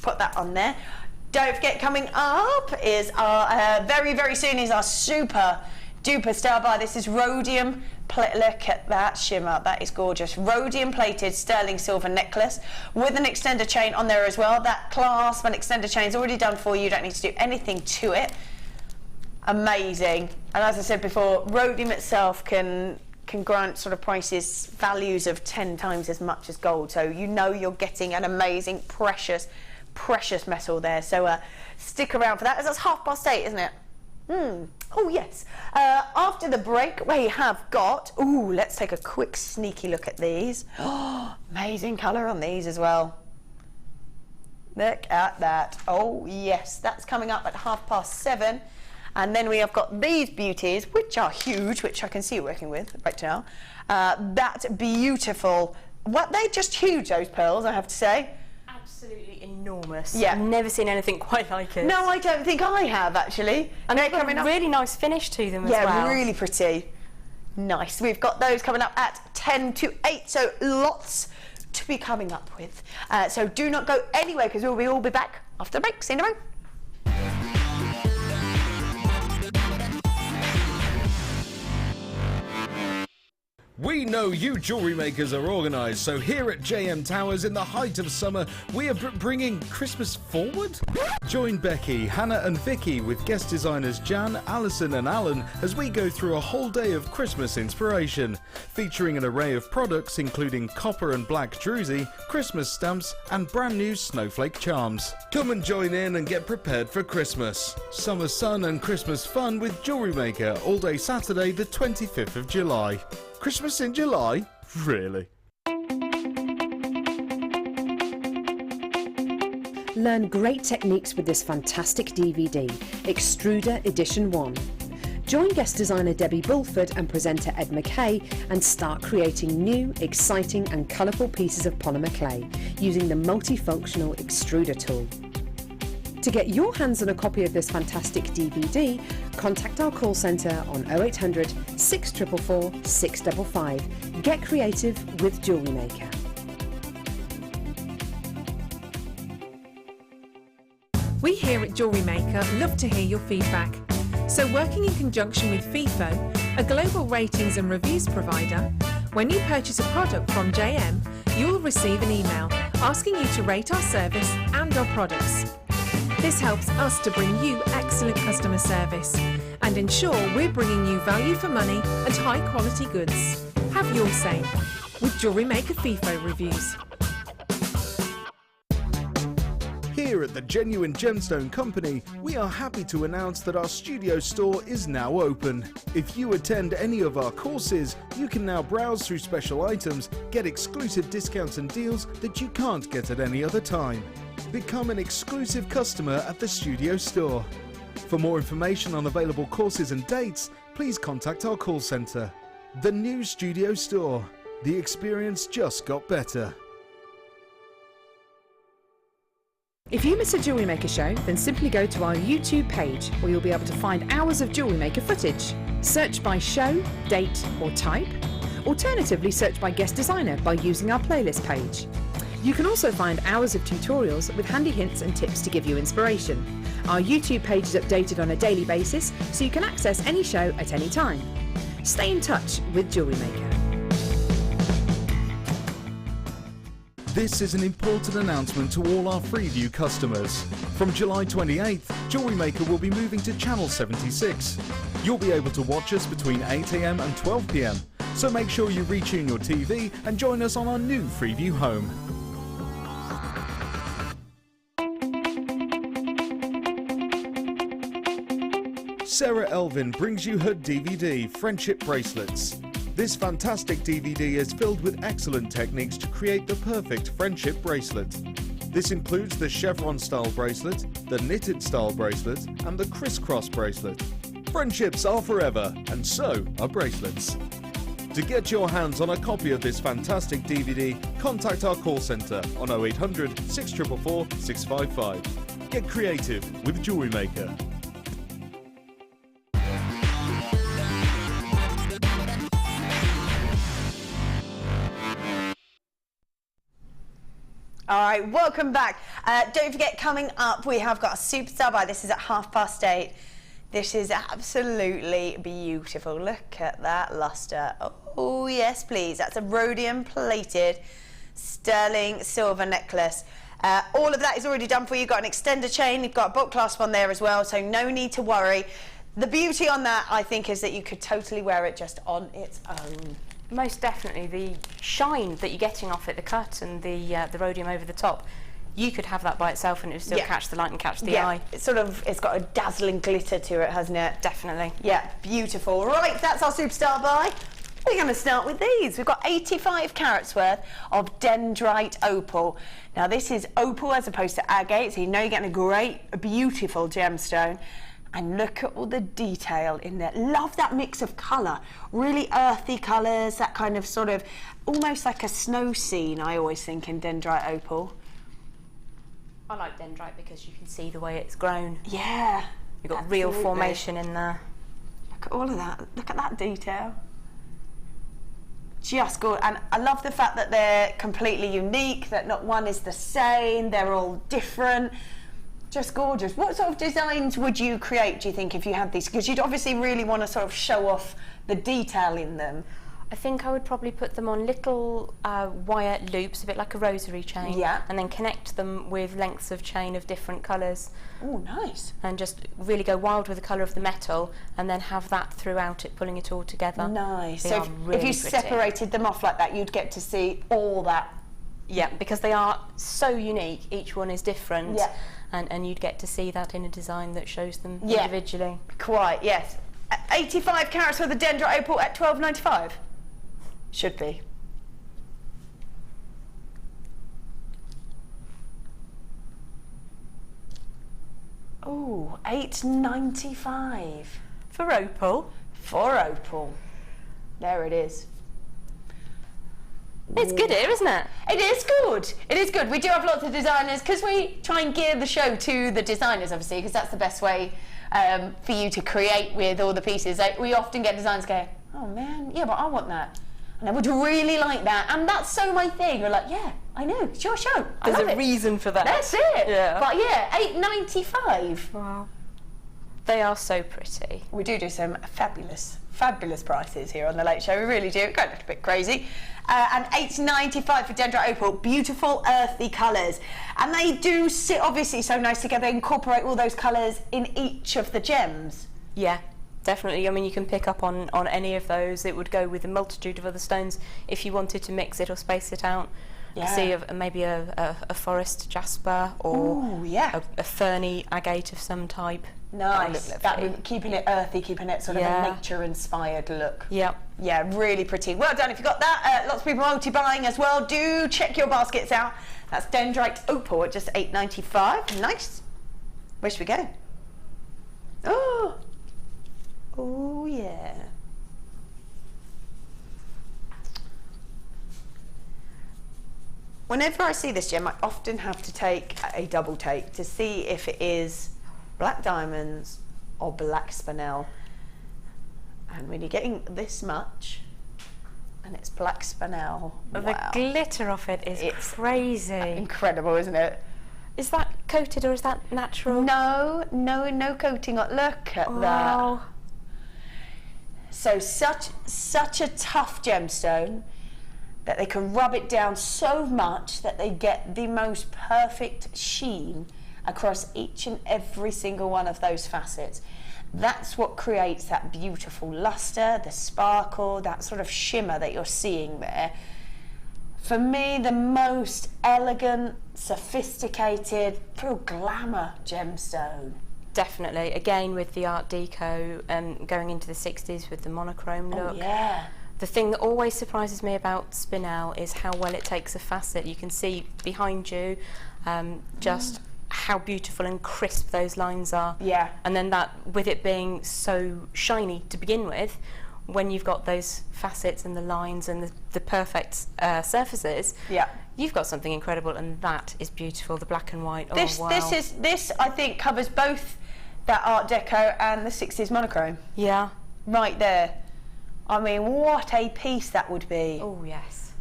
Put that on there. Don't forget, coming up is our very, very soon is our super duper star buy. This is Rhodium. Look at that shimmer, that is gorgeous. Rhodium plated sterling silver necklace with an extender chain on there as well. That clasp and extender chain is already done for you. You don't need to do anything to it. Amazing. And as I said before, rhodium itself can grant sort of prices, values of 10 times as much as gold. So you know you're getting an amazing, precious metal there. So stick around for that. That's 8:30, isn't it? Oh yes. After the break we have got, let's take a quick sneaky look at these. Oh, amazing colour on these as well. Look at that. Oh yes, that's coming up at 7:30. And then we have got these beauties, which are huge, which I can see you working with right now. That beautiful, they're just huge, those pearls, I have to say. Absolutely enormous. Yeah. I've never seen anything quite like it. No, I don't think I have actually. And they've got a really nice finish to them as well. Yeah, really pretty. Nice. We've got those coming up at 10 to 8, so lots to be coming up with. So do not go anywhere because we'll all be back after the break. See you in a moment. We know you jewellery makers are organised, so here at JM Towers in the height of summer, we are bringing Christmas forward? Join Becky, Hannah and Vicky with guest designers Jan, Alison and Alan as we go through a whole day of Christmas inspiration, featuring an array of products including copper and black druzy, Christmas stamps and brand new snowflake charms. Come and join in and get prepared for Christmas. Summer sun and Christmas fun with JewelleryMaker all day Saturday the 25th of July. Christmas in July? Really? Learn great techniques with this fantastic DVD, Extruder Edition 1. Join guest designer Debbie Bulford and presenter Ed McKay and start creating new, exciting and colourful pieces of polymer clay using the multifunctional extruder tool. To get your hands on a copy of this fantastic DVD, contact our call centre on 0800 644 655. Get creative with JewelleryMaker. We here at JewelleryMaker love to hear your feedback. So working in conjunction with FIFO, a global ratings and reviews provider, when you purchase a product from JM, you'll receive an email asking you to rate our service and our products. This helps us to bring you excellent customer service and ensure we're bringing you value for money and high quality goods. Have your say with JewelleryMaker FIFO reviews. Here at the Genuine Gemstone Company, we are happy to announce that our studio store is now open. If you attend any of our courses, you can now browse through special items, get exclusive discounts and deals that you can't get at any other time. Become an exclusive customer at the studio store. For more information on available courses and dates, please contact our call centre. The new studio store. The experience just got better. If you miss a JewelleryMaker show, then simply go to our YouTube page where you'll be able to find hours of JewelleryMaker footage. Search by show, date or type. Alternatively, search by guest designer by using our playlist page. You can also find hours of tutorials with handy hints and tips to give you inspiration. Our YouTube page is updated on a daily basis, so you can access any show at any time. Stay in touch with JewelleryMaker. This is an important announcement to all our Freeview customers. From July 28th, JewelleryMaker will be moving to Channel 76. You'll be able to watch us between 8 AM and 12 PM, so make sure you retune your TV and join us on our new Freeview home. Sarah Elvin brings you her DVD, Friendship Bracelets. This fantastic DVD is filled with excellent techniques to create the perfect friendship bracelet. This includes the chevron style bracelet, the knitted style bracelet, and the crisscross bracelet. Friendships are forever, and so are bracelets. To get your hands on a copy of this fantastic DVD, contact our call centre on 0800 644 655. Get creative with JewelleryMaker. All right, welcome back. Don't forget, coming up, we have got a superstar buy. This is at 8:30. This is absolutely beautiful. Look at that luster. Oh, yes, please. That's a rhodium plated sterling silver necklace. All of that is already done for you. You've got an extender chain. You've got a bolt clasp on there as well, so no need to worry. The beauty on that, I think, is that you could totally wear it just on its own. Most definitely, the shine that you're getting off it, the cut and the rhodium over the top, you could have that by itself and it would still catch the light and catch the eye. It's got a dazzling glitter to it, hasn't it? Definitely. Yeah, beautiful. Right, that's our superstar buy. We're going to start with these. We've got 85 carats worth of dendrite opal. Now this is opal as opposed to agate, so you know you're getting a great, beautiful gemstone. And look at all the detail in there. Love that mix of colour. Really earthy colours, that kind of sort of, almost like a snow scene, I always think, in dendrite opal. I like dendrite because you can see the way it's grown. Yeah. You've got real formation in there. Look at all of that. Look at that detail. Just good. And I love the fact that they're completely unique, that not one is the same, they're all different. Just gorgeous. What sort of designs would you create, do you think, if you had these? Because you'd obviously really want to sort of show off the detail in them. I think I would probably put them on little wire loops, a bit like a rosary chain, and then connect them with lengths of chain of different colours. Oh, nice. And just really go wild with the colour of the metal and then have that throughout it, pulling it all together. Nice. They so are really if you pretty. separated them off like that, you'd get to see all that. Yeah, because they are so unique, each one is different. Yeah. And you'd get to see that in a design that shows them individually. Quite, yes. 85 carats worth of dendrite opal at $12.95. Should be. Oh, $8.95 for opal. For opal. There it is. It's good here, isn't it? It is good. It is good. We do have lots of designers because we try and gear the show to the designers, obviously, because that's the best way for you to create with all the pieces. Like, we often get designers going, oh man, yeah, but I want that. And I would really like that. And that's so my thing. We're like, yeah, I know, sure, show. There's a reason for that. That's it. Yeah. But yeah, £8.95. Wow. They are so pretty. We do some fabulous prices here on The Late Show. We really do. Going a little bit crazy. And £8.95 for Dendrite Opal. Beautiful earthy colours. And they do sit obviously so nice together. Incorporate all those colours in each of the gems. Yeah. Definitely. I mean, you can pick up on any of those. It would go with a multitude of other stones if you wanted to mix it or space it out. Yeah. See maybe a forest jasper or a ferny agate of some type. Nice. Keeping it earthy, keeping it sort of a nature-inspired look. Yeah. Yeah, really pretty. Well done if you got that. Lots of people multi-buying as well. Do check your baskets out. That's Dendrite Opal at just £8.95. Nice. Where should we go? Oh, yeah. Whenever I see this gem, I often have to take a double take to see if it is black diamonds or black spinel. And when you're getting this much, and it's black spinel, the glitter of it is crazy. Incredible, isn't it? Is that coated or is that natural? No coating. Look at that. So such a tough gemstone that they can rub it down so much that they get the most perfect sheen across each and every single one of those facets. That's what creates that beautiful luster, the sparkle, that sort of shimmer that you're seeing there. For me, the most elegant, sophisticated, real glamour gemstone. Definitely. Again, with the Art Deco going into the 60s with the monochrome look. Oh, yeah. The thing that always surprises me about Spinel is how well it takes a facet. You can see behind you just how beautiful and crisp those lines are. Yeah. And then that, with it being so shiny to begin with, when you've got those facets and the lines and the perfect surfaces, you've got something incredible, and that is beautiful. The black and white. This I think covers both that Art Deco and the 60s monochrome. Yeah. Right there. I mean, what a piece that would be. Oh yes.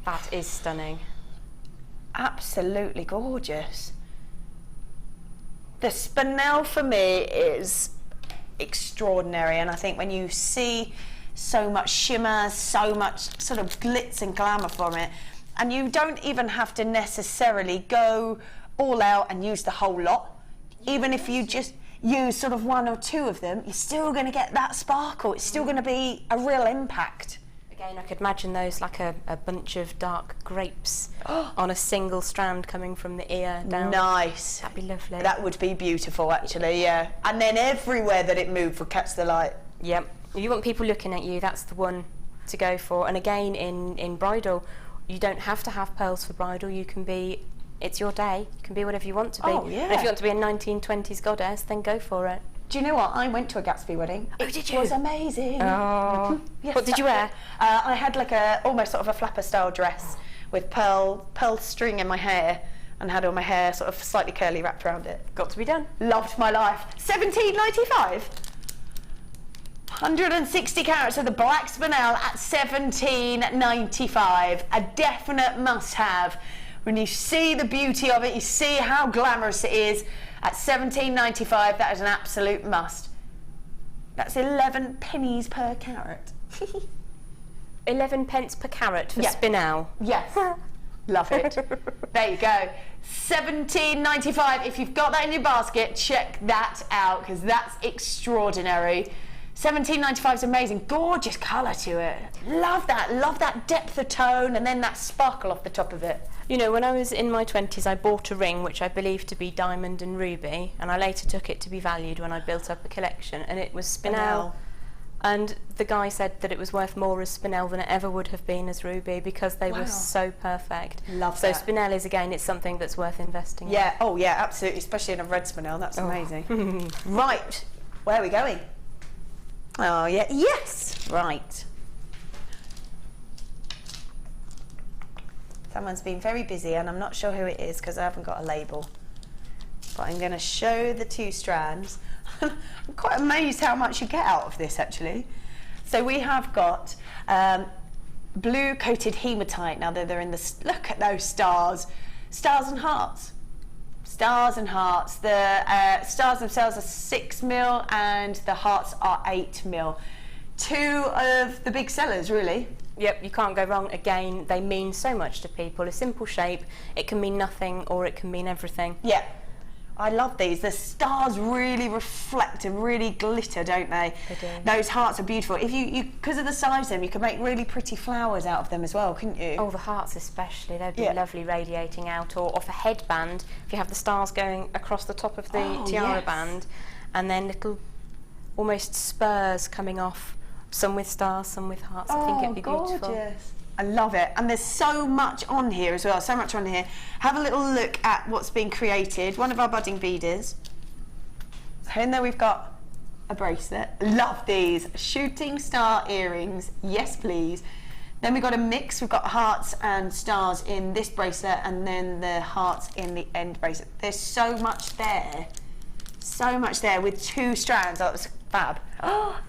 That is stunning. Absolutely gorgeous. The Spinel for me is extraordinary, and I think when you see so much shimmer, so much sort of glitz and glamour from it, and you don't even have to necessarily go all out and use the whole lot. Even if you just use sort of one or two of them, you're still going to get that sparkle. It's still going to be a real impact. Again, I could imagine those like a bunch of dark grapes on a single strand coming from the ear down. Nice. That'd be lovely. That would be beautiful, actually, yeah. And then everywhere that it moved would catch the light. Yep. You want people looking at you, that's the one to go for. And again, in bridal, you don't have to have pearls for bridal. You can be, it's your day. You can be whatever you want to be. Oh, yeah. And if you want to be a 1920s goddess, then go for it. Do you know what? I went to a Gatsby wedding. Oh, did you? It was amazing. Oh. Yes, what did you wear? I had like almost sort of a flapper style dress with pearl string in my hair, and had all my hair sort of slightly curly wrapped around it. Got to be done. Loved my life. £17.95. 160 carats of the black spinel at £17.95. A definite must-have. When you see the beauty of it, you see how glamorous it is. At £17.95, that is an absolute must. That's 11 pennies per carat. 11 pence per carat for Spinel. Yes. Love it. There you go. £17.95. If you've got that in your basket, check that out, because that's extraordinary. £17.95 is amazing. Gorgeous colour to it. Love that. Love that depth of tone and then that sparkle off the top of it. You know, when I was in my 20s, I bought a ring which I believed to be diamond and ruby, and I later took it to be valued when I built up a collection, and it was Spinel. And the guy said that it was worth more as Spinel than it ever would have been as ruby, because they were so perfect. Love so that. So Spinel is, again, it's something that's worth investing in. Oh yeah, absolutely, especially in a red Spinel. That's amazing. Right, where are we going? Oh yeah, yes, right. Someone's been very busy, and I'm not sure who it is because I haven't got a label. But I'm going to show the two strands. I'm quite amazed how much you get out of this, actually. So we have got Blue coated hematite. Now they're in the, look at those stars. Stars and hearts. Stars and hearts. The stars themselves are 6 mil and the hearts are 8 mil. Two of the big sellers, really. Yep, you can't go wrong. Again, they mean so much to people. A simple shape, it can mean nothing or it can mean everything. Yeah, I love these. The stars really reflect and really glitter, don't they? They do. Those hearts are beautiful. If you because of the size of them, you could make really pretty flowers out of them as well, couldn't you? Oh, the hearts especially. They'd be lovely radiating out. Or off a headband, if you have the stars going across the top of the tiara band, and then little almost spurs coming off. Some with stars, some with hearts. I think it'd be beautiful. Gorgeous. I love it. And there's so much on here as well, so much on here. Have a little look at what's been created. One of our budding beaders. So in there we've got a bracelet. Love these. Shooting star earrings. Yes, please. Then we've got a mix. We've got hearts and stars in this bracelet and then the hearts in the end bracelet. There's so much there. So much there with 2 strands. That was fab. Oh,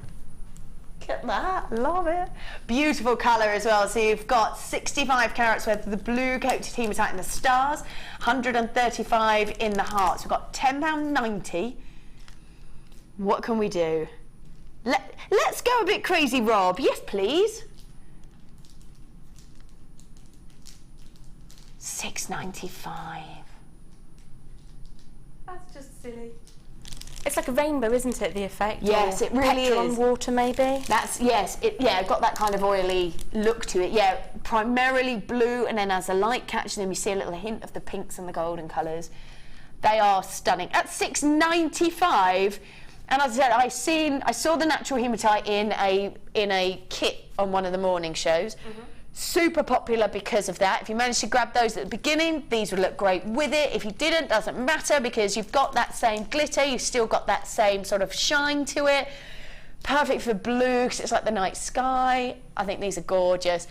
look at that, love it. Beautiful colour as well. So you've got 65 carats worth of the blue coated hematite in the stars, 135 in the hearts. We've got £10.90. What can we do? Let's go a bit crazy, Rob. Yes, please. £6.95. That's just silly. It's like a rainbow, isn't it, the effect? Yes, it really is. On water, maybe? That's, yes, got that kind of oily look to it. Yeah, primarily blue, and then as the light catches them, you see a little hint of the pinks and the golden colours. They are stunning. At £6.95, and as I said, I saw the natural hematite in a kit on one of the morning shows. Super popular because of that. If you managed to grab those at the beginning, these would look great with it. If you didn't, doesn't matter because you've got that same glitter, you've still got that same sort of shine to it. Perfect for blue because it's like the night sky. I think these are gorgeous.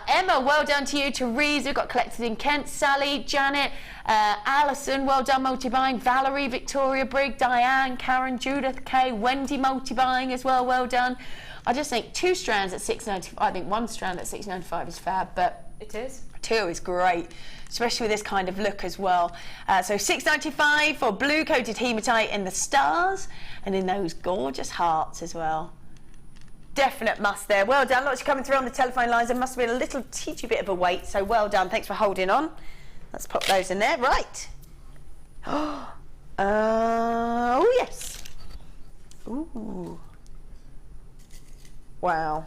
Emma, well done to you. Teresa, got collected in Kent. Sally, Janet, Alison, well done multi-buying. Valerie, Victoria, Brig, Diane, Karen, Judith, Kay, Wendy multi-buying as well, well done. I just think 2 strands at £6.95. I think 1 strand at £6.95 is fab, but it is. 2 is great, especially with this kind of look as well. So £6.95 for blue coated hematite in the stars and in those gorgeous hearts as well. Definite must there. Well done. Lots coming through on the telephone lines. There must have been a little teeny bit of a wait, so well done. Thanks for holding on. Let's pop those in there. Right. Oh yes. Ooh. Wow.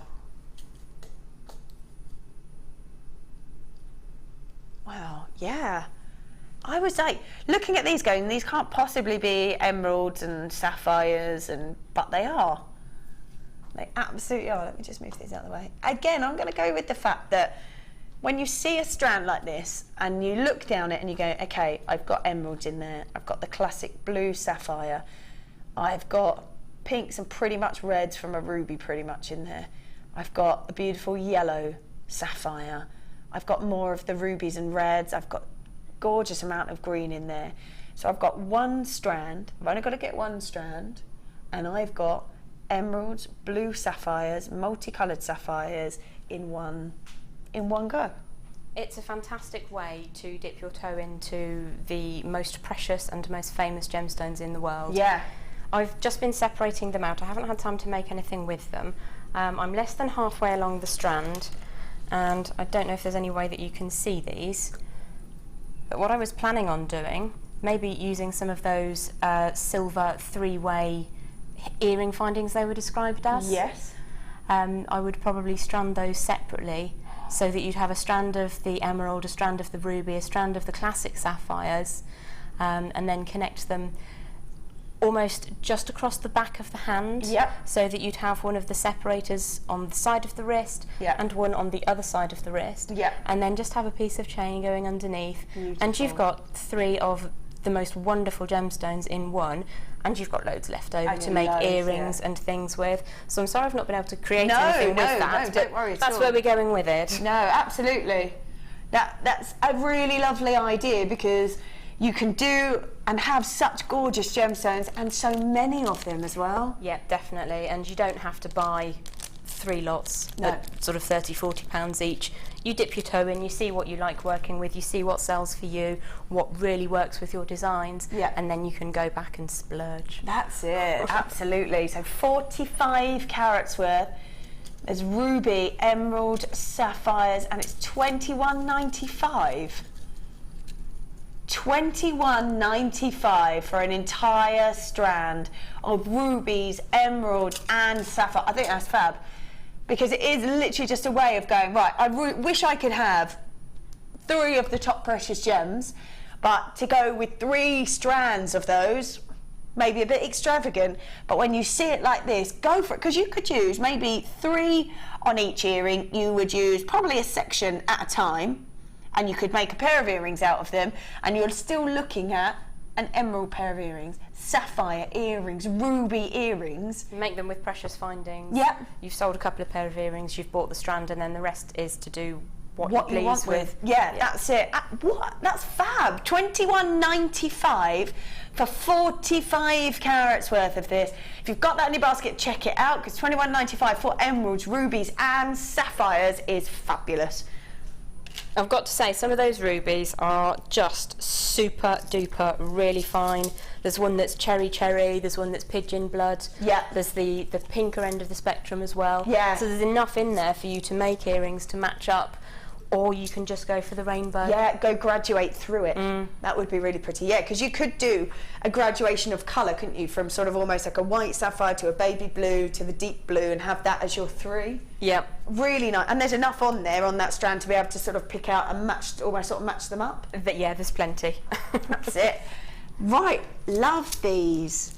Wow, yeah. I was like, looking at these going, these can't possibly be emeralds and sapphires, but they are. They absolutely are. Let me just move these out of the way. Again, I'm going to go with the fact that when you see a strand like this and you look down it and you go, okay, I've got emeralds in there, I've got the classic blue sapphire, I've got pinks and pretty much reds from a ruby pretty much in there. I've got a beautiful yellow sapphire. I've got more of the rubies and reds. I've got a gorgeous amount of green in there. So I've got 1 strand. I've only got to get 1 strand. And I've got emeralds, blue sapphires, multicoloured sapphires in one go. It's a fantastic way to dip your toe into the most precious and most famous gemstones in the world. Yeah. I've just been separating them out. I haven't had time to make anything with them. I'm less than halfway along the strand, and I don't know if there's any way that you can see these. But what I was planning on doing, maybe using some of those silver 3-way earring findings they were described as. Yes. I would probably strand those separately so that you'd have a strand of the emerald, a strand of the ruby, a strand of the classic sapphires, and then connect them almost just across the back of the hand, so that you'd have one of the separators on the side of the wrist and one on the other side of the wrist, and then just have a piece of chain going underneath. Beautiful. And you've got 3 of the most wonderful gemstones in one, and you've got loads left over to make earrings and things with. So I'm sorry I've not been able to create anything with that. No, don't worry. That's where we're going with it. No, absolutely. That's a really lovely idea because you can do and have such gorgeous gemstones and so many of them as well. Yeah, definitely. And you don't have to buy 3 lots at sort of 30, 40 pounds each. You dip your toe in, you see what you like working with, you see what sells for you, what really works with your designs, and then you can go back and splurge. That's it, absolutely. So 45 carats worth. There's ruby, emerald, sapphires, and it's £21.95. £21.95 for an entire strand of rubies, emerald, and sapphire. I think that's fab, because it is literally just a way of going, right, I wish I could have 3 of the top precious gems, but to go with 3 strands of those, maybe a bit extravagant, but when you see it like this, go for it, because you could use maybe 3 on each earring. You would use probably a section at a time, and you could make a pair of earrings out of them, and you're still looking at an emerald pair of earrings, sapphire earrings, ruby earrings. You make them with precious findings. Yep. You've sold a couple of pair of earrings, you've bought the strand, and then the rest is to do what you please with. Yeah, that's it. What? That's fab. £21.95 for 45 carats worth of this. If you've got that in your basket, check it out, because £21.95 for emeralds, rubies, and sapphires is fabulous. I've got to say, some of those rubies are just super duper really fine. There's one that's cherry, there's one that's pigeon blood. Yeah. There's the pinker end of the spectrum as well. Yeah. So there's enough in there for you to make earrings to match up, or you can just go for the rainbow. Yeah, go graduate through it. That would be really pretty. Yeah, because you could do a graduation of colour, couldn't you? From sort of almost like a white sapphire to a baby blue to the deep blue, and have that as your 3. Yep. Really nice. And there's enough on there on that strand to be able to sort of pick out and match, almost sort of match them up. But yeah, there's plenty. That's it. Right, love these.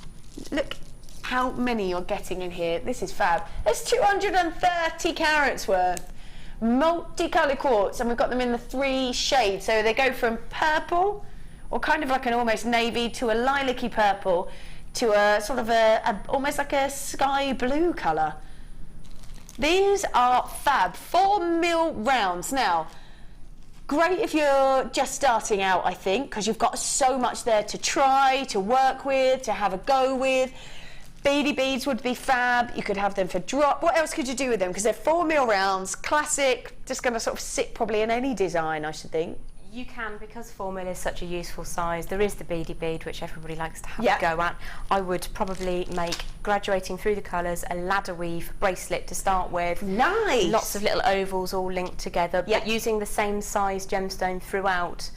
Look how many you're getting in here. This is fab. There's 230 carats worth. Multicoloured quartz, and we've got them in the 3 shades. So they go from purple, or kind of like an almost navy, to a lilac-y purple, to a sort of a almost like a sky blue colour. These are fab. 4mm rounds. Now, great if you're just starting out, I think, because you've got so much there to try, to work with, to have a go with. Beady beads would be fab. You could have them for drop. What else could you do with them? Because they're 4mm rounds, classic, just going to sort of sit probably in any design, I should think. You can, because 4mm is such a useful size. There is the beady bead, which everybody likes to have a go at. I would probably make, graduating through the colours, a ladder weave bracelet to start with. Nice! Lots of little ovals all linked together, but using the same size gemstone throughout.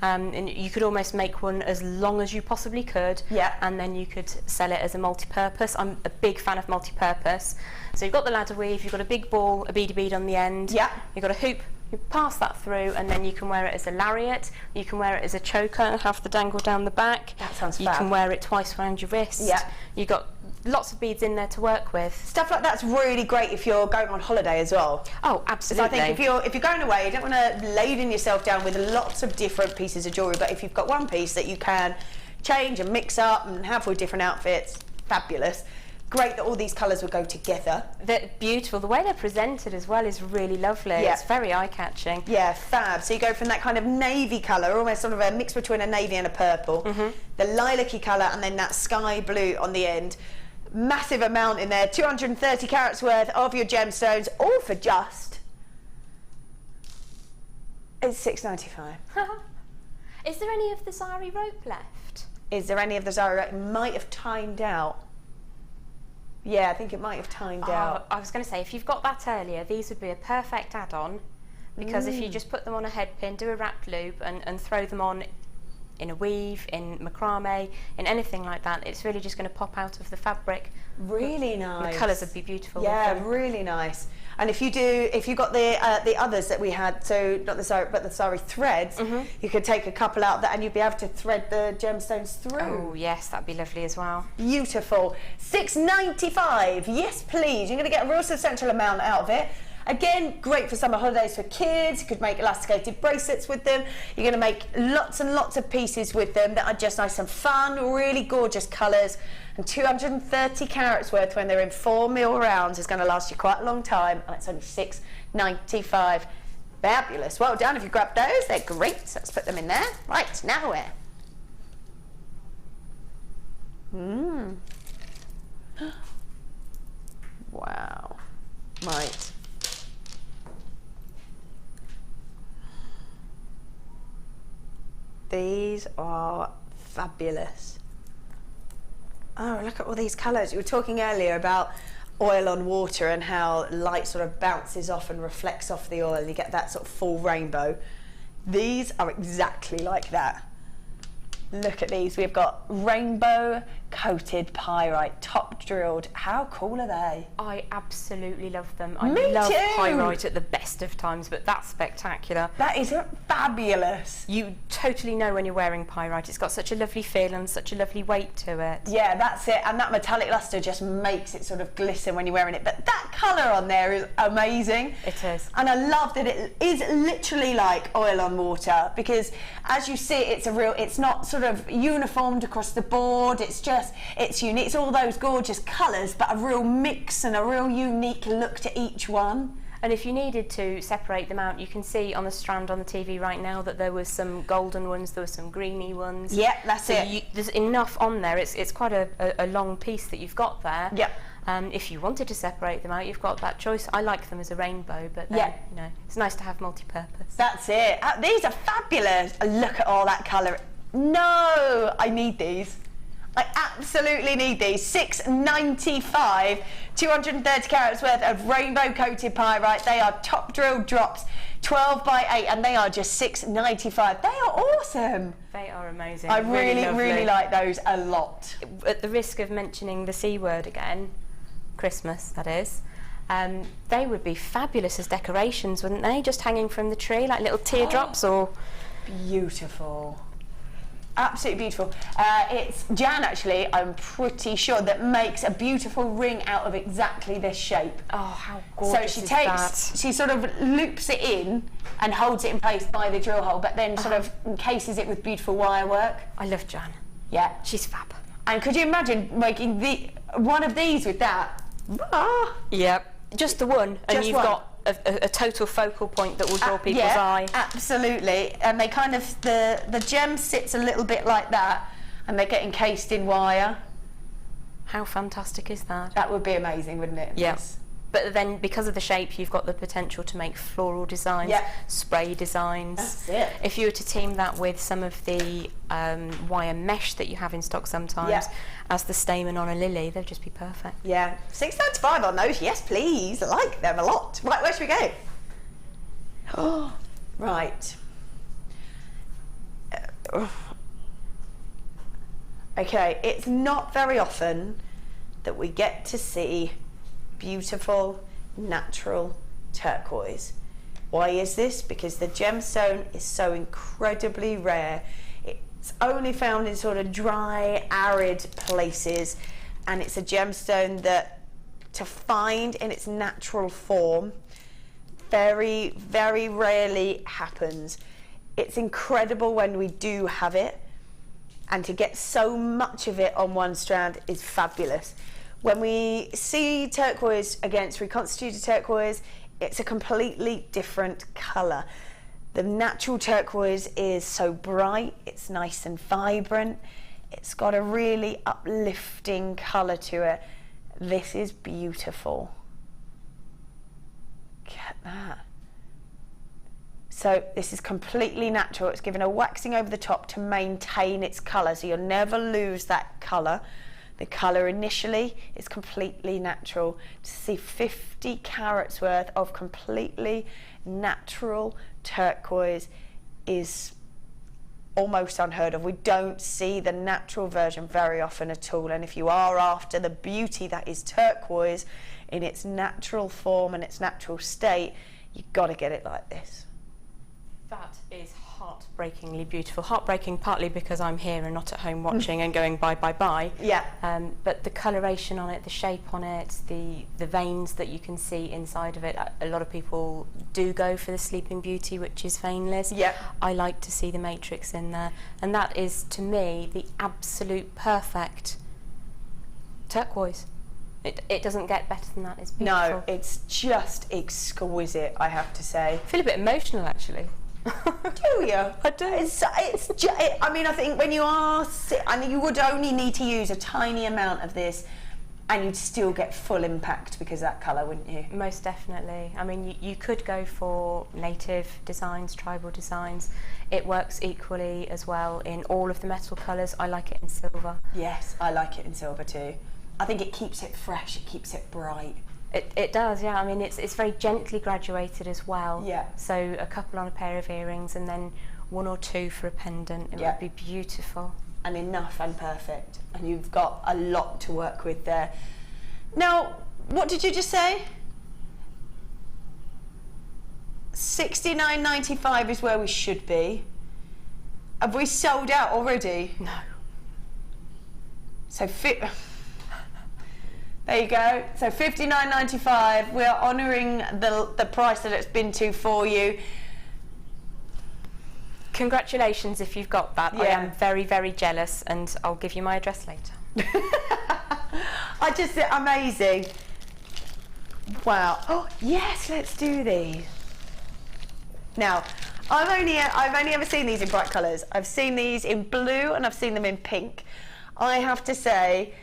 And you could almost make one as long as you possibly could, and then you could sell it as a multi-purpose. I'm a big fan of multi-purpose. So you've got the ladder weave, you've got a big ball, a beady bead on the end, you've got a hoop, you pass that through, and then you can wear it as a lariat, you can wear it as a choker and have the dangle down the back. That sounds fab. You can wear it twice around your wrist. You've got lots of beads in there to work with. Stuff like that's really great if you're going on holiday as well. Oh, absolutely. So I think if you're going away, you don't want to laden yourself down with lots of different pieces of jewellery, but if you've got one piece that you can change and mix up and have with different outfits, fabulous. Great that all these colours would go together. They're beautiful. The way they're presented as well is really lovely. It's very eye-catching. Yeah, fab. So you go from that kind of navy colour, almost sort of a mix between a navy and a purple, the lilac-y colour, and then that sky blue on the end. Massive amount in there, 230 carats worth of your gemstones, all for just... It's £6.95. Is there any of the Zari rope left? Is there any of the Zari rope? It might have timed out. Yeah, I think it might have timed out. I was going to say, if you've got that earlier, these would be a perfect add-on, because if you just put them on a headpin, do a wrapped loop, and throw them on in a weave, in macrame, in anything like that, it's really just going to pop out of the fabric. Really nice. The colours would be beautiful. Yeah, really nice. And if you got the others that we had, so not the Zari, but the Zari threads, you could take a couple out of that and you'd be able to thread the gemstones through. Oh yes, that'd be lovely as well. Beautiful. £6.95. Yes, please. You're going to get a real substantial amount out of it. Again, great for summer holidays for kids. You could make elasticated bracelets with them. You're going to make lots and lots of pieces with them that are just nice and fun, really gorgeous colours. And 230 carats worth when they're in 4mm rounds is going to last you quite a long time. And it's only £6.95. Fabulous. Well done if you grabbed those. They're great. So let's put them in there. Right, now where? Wow. Right. These are fabulous. Oh, look at all these colours. You were talking earlier about oil on water and how light sort of bounces off and reflects off the oil and you get that sort of full rainbow. These are exactly like that. Look at these. We've got rainbow coated pyrite, top drilled. How cool are they? I absolutely love them. I Me love too. pyrite at the best of times, but that's spectacular. That is fabulous. You totally know when you're wearing pyrite. It's got such a lovely feel and such a lovely weight to it. Yeah, that's it. And that metallic luster just makes it sort of glisten when you're wearing it. But that colour on there is amazing. It is. And I love that it is literally like oil on water, because as you see, it's not sort of uniformed across the board. It's unique. It's all those gorgeous colours, but a real mix and a real unique look to each one. And if you needed to separate them out, you can see on the Strand on the TV right now that there was some golden ones, there were some greeny ones. Yeah, that's it. There's enough on there. It's quite a long piece that you've got there. Yep. If you wanted to separate them out, you've got that choice. I like them as a rainbow, but then, you know, it's nice to have multi-purpose. That's it. These are fabulous. Look at all that colour. No, I need these. I absolutely need these. $6.95, 230 carats worth of rainbow coated pyrite. They are top drilled drops, 12 by 8, and they are just $6.95. They are awesome. They are amazing. I really like those a lot. At the risk of mentioning the C word again, Christmas, that is, they would be fabulous as decorations, wouldn't they? Just hanging from the tree like little teardrops. Or beautiful. Absolutely beautiful. It's Jan, actually, I'm pretty sure, that makes a beautiful ring out of exactly this shape. Oh, how gorgeous So is she sort of loops it in and holds it in place by the drill hole, but then sort of encases it with beautiful wire work. I love Jan. Yeah. She's fab. And could you imagine making one of these with that? Ah. Yep. Just the one, and you've got a total focal point that will draw people's eye. Absolutely. And they kind of, the gem sits a little bit like that, and they get encased in wire. How fantastic is that? That would be amazing, wouldn't it? Yes. But then, because of the shape, you've got the potential to make floral designs, spray designs. That's it. If you were to team that with some of the wire mesh that you have in stock sometimes, as the stamen on a lily, they'd just be perfect. Yeah. $6.95 on those. Yes, please. I like them a lot. Right, where should we go? Oh, right. Okay, it's not very often that we get to see beautiful natural turquoise. Why is this? Because the gemstone is so incredibly rare. It's only found in sort of dry, arid places, and it's a gemstone that to find in its natural form very, very rarely happens. It's incredible when we do have it, and to get so much of it on one strand is fabulous. When we see turquoise against reconstituted turquoise, it's a completely different colour. The natural turquoise is so bright, it's nice and vibrant, it's got a really uplifting colour to it. This is beautiful. Get that. So this is completely natural. It's given a waxing over the top to maintain its colour, so you'll never lose that colour. The colour initially is completely natural. To see 50 carats worth of completely natural turquoise is almost unheard of. We don't see the natural version very often at all, and if you are after the beauty that is turquoise in its natural form and its natural state, you've got to get it like this. That is heartbreakingly beautiful. Heartbreaking partly because I'm here and not at home watching and going bye bye bye. Yeah. But the coloration on it, the shape on it, the veins that you can see inside of it. A lot of people do go for the Sleeping Beauty, which is veinless. Yeah. I like to see the matrix in there, and that is to me the absolute perfect turquoise. It doesn't get better than that. It's beautiful. No, it's just exquisite, I have to say. I feel a bit emotional actually. Do you? I do. I mean, I think when you are, and you would only need to use a tiny amount of this, and you'd still get full impact because of that colour, wouldn't you? Most definitely. I mean, you could go for native designs, tribal designs. It works equally as well in all of the metal colours. I like it in silver. Yes, I like it in silver too. I think it keeps it fresh, it keeps it bright. It does, yeah. I mean, it's very gently graduated as well. Yeah. So a couple on a pair of earrings and then 1 or 2 for a pendant. It would be beautiful. And enough and perfect. And you've got a lot to work with there. Now, what did you just say? $69.95 is where we should be. Have we sold out already? No. So there you go. So $59.95. We are honouring the price that it's been to for you. Congratulations if you've got that. Yeah. I am very, very jealous, and I'll give you my address later. I just think amazing. Wow. Oh yes, let's do these. Now, I've only ever seen these in bright colours. I've seen these in blue and I've seen them in pink. I have to say,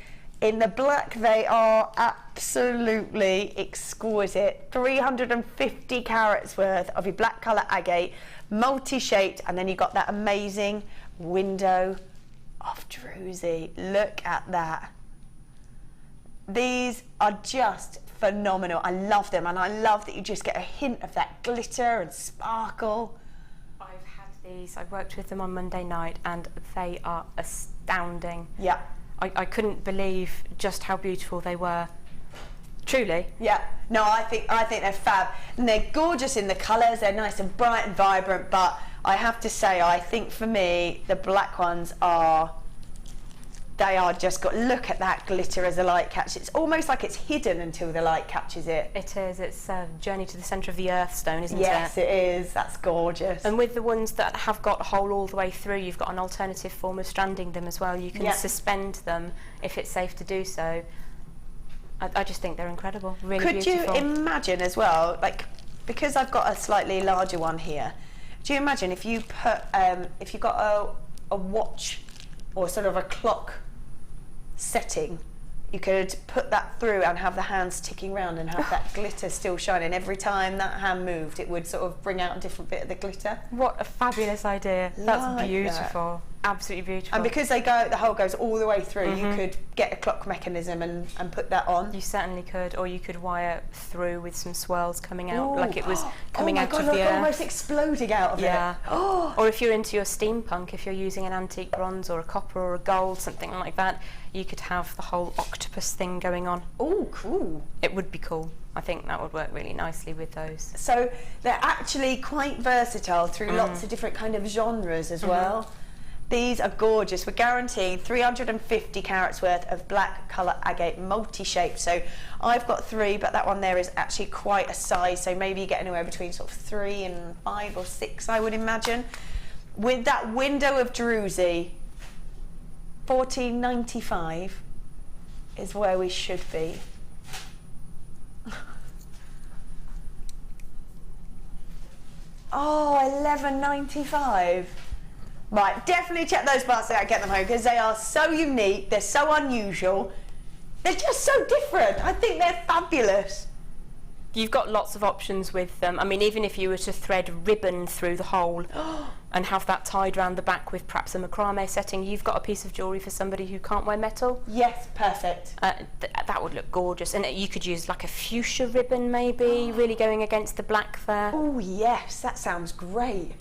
in the black they are absolutely exquisite. 350 carats worth of your black colour agate, multi-shaped, and then you've got that amazing window of druzy. Look at that. These are just phenomenal. I love them, and I love that you just get a hint of that glitter and sparkle. I've had these, I worked with them on Monday night, and they are astounding. Yeah. I couldn't believe just how beautiful they were. Truly. Yeah. No, I think they're fab. And they're gorgeous in the colours, they're nice and bright and vibrant, but I have to say, I think for me, the black ones are, they are just got, look at that glitter as the light catches. It's almost like it's hidden until the light catches it. It is. It's a journey to the centre of the earth stone, isn't it? Yes, it is. That's gorgeous. And with the ones that have got a hole all the way through, you've got an alternative form of stranding them as well. You can suspend them if it's safe to do so. I just think they're incredible. Really beautiful. Could you imagine as well, like, because I've got a slightly larger one here, do you imagine if you put, if you've got a watch or sort of a clock setting, you could put that through and have the hands ticking round and have that glitter still shining. Every time that hand moved, it would sort of bring out a different bit of the glitter. What a fabulous idea. That's Like beautiful. that. Absolutely beautiful. And because they go, the hole goes all the way through, you could get a clock mechanism and put that on. You certainly could, or you could wire through with some swirls coming out, Ooh. like it was coming out God, of the like earth. almost exploding out of Yeah. it. Oh. Or if you're into your steampunk, if you're using an antique bronze or a copper or a gold, something like that, you could have the whole octopus thing going on. Oh, cool. It would be cool. I think that would work really nicely with those. So they're actually quite versatile through lots of different kind of genres as well. These are gorgeous. We're guaranteeing 350 carats worth of black colour agate multi-shaped. So I've got 3, but that one there is actually quite a size. So maybe you get anywhere between sort of 3 and 5 or 6, I would imagine. With that window of druzy, $14.95 is where we should be. Oh, $11.95. Right, definitely check those parts out, get them home, because they are so unique, they're so unusual, they're just so different. I think they're fabulous. You've got lots of options with them. I mean, even if you were to thread ribbon through the hole and have that tied around the back with perhaps a macrame setting, you've got a piece of jewellery for somebody who can't wear metal. Yes, perfect. That would look gorgeous. And you could use like a fuchsia ribbon maybe, really going against the black there. Oh yes, that sounds great.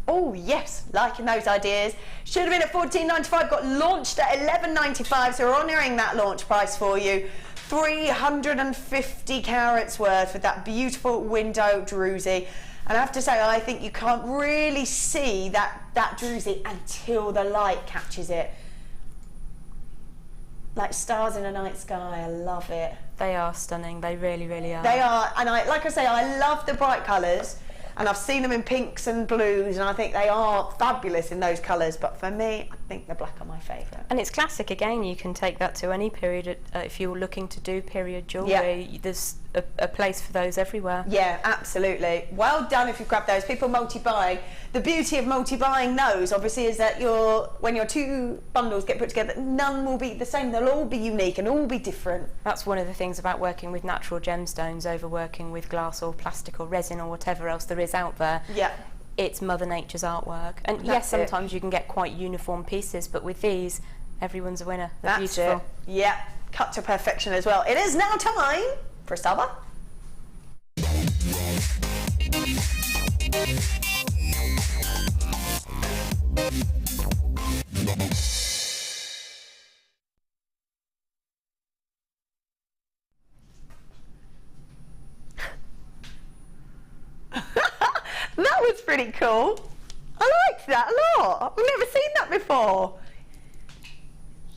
Oh yes, liking those ideas. Should have been at $14.95, got launched at $11.95, so we're honouring that launch price for you. 350 carats worth with that beautiful window druzy. And I have to say, I think you can't really see that druzy until the light catches it. Like stars in a night sky, I love it. They are stunning, they really, really are. They are, and like I say, I love the bright colours. And I've seen them in pinks and blues, and I think they are fabulous in those colours. But for me, I think the black are my favourite. And it's classic again. You can take that to any period if you're looking to do period jewellery. Yeah. There's a place for those everywhere. Yeah, absolutely. Well done if you've grabbed those. People multi-buying. The beauty of multi-buying those, obviously, is that when your two bundles get put together, none will be the same. They'll all be unique and all be different. That's one of the things about working with natural gemstones over working with glass or plastic or resin or whatever else there is out there. Yeah. It's Mother Nature's artwork. And yes, sometimes you can get quite uniform pieces, but with these, everyone's a winner. They're beautiful. Yeah, cut to perfection as well. It is now time for a star bar. That was pretty cool. I liked that a lot. We've never seen that before.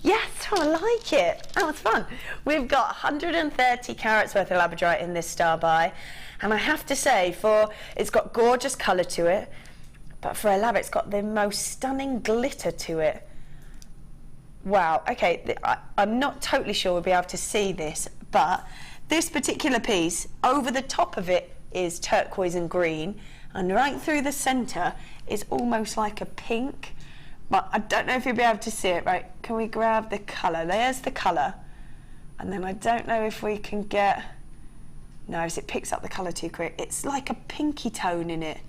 Yes, I like it. That was fun. We've got 130 carats worth of Labradorite in this star by, and I have to say, it's got gorgeous colour to it, but for a lab, it's got the most stunning glitter to it. Wow. Okay, I'm not totally sure we'll be able to see this, but this particular piece, over the top of it is turquoise and green, and right through the centre is almost like a pink. But I don't know if you'll be able to see it. Right, can we grab the colour? There's the colour. And then I don't know if we can get... No, it picks up the colour too quick. It's like a pinky tone in it.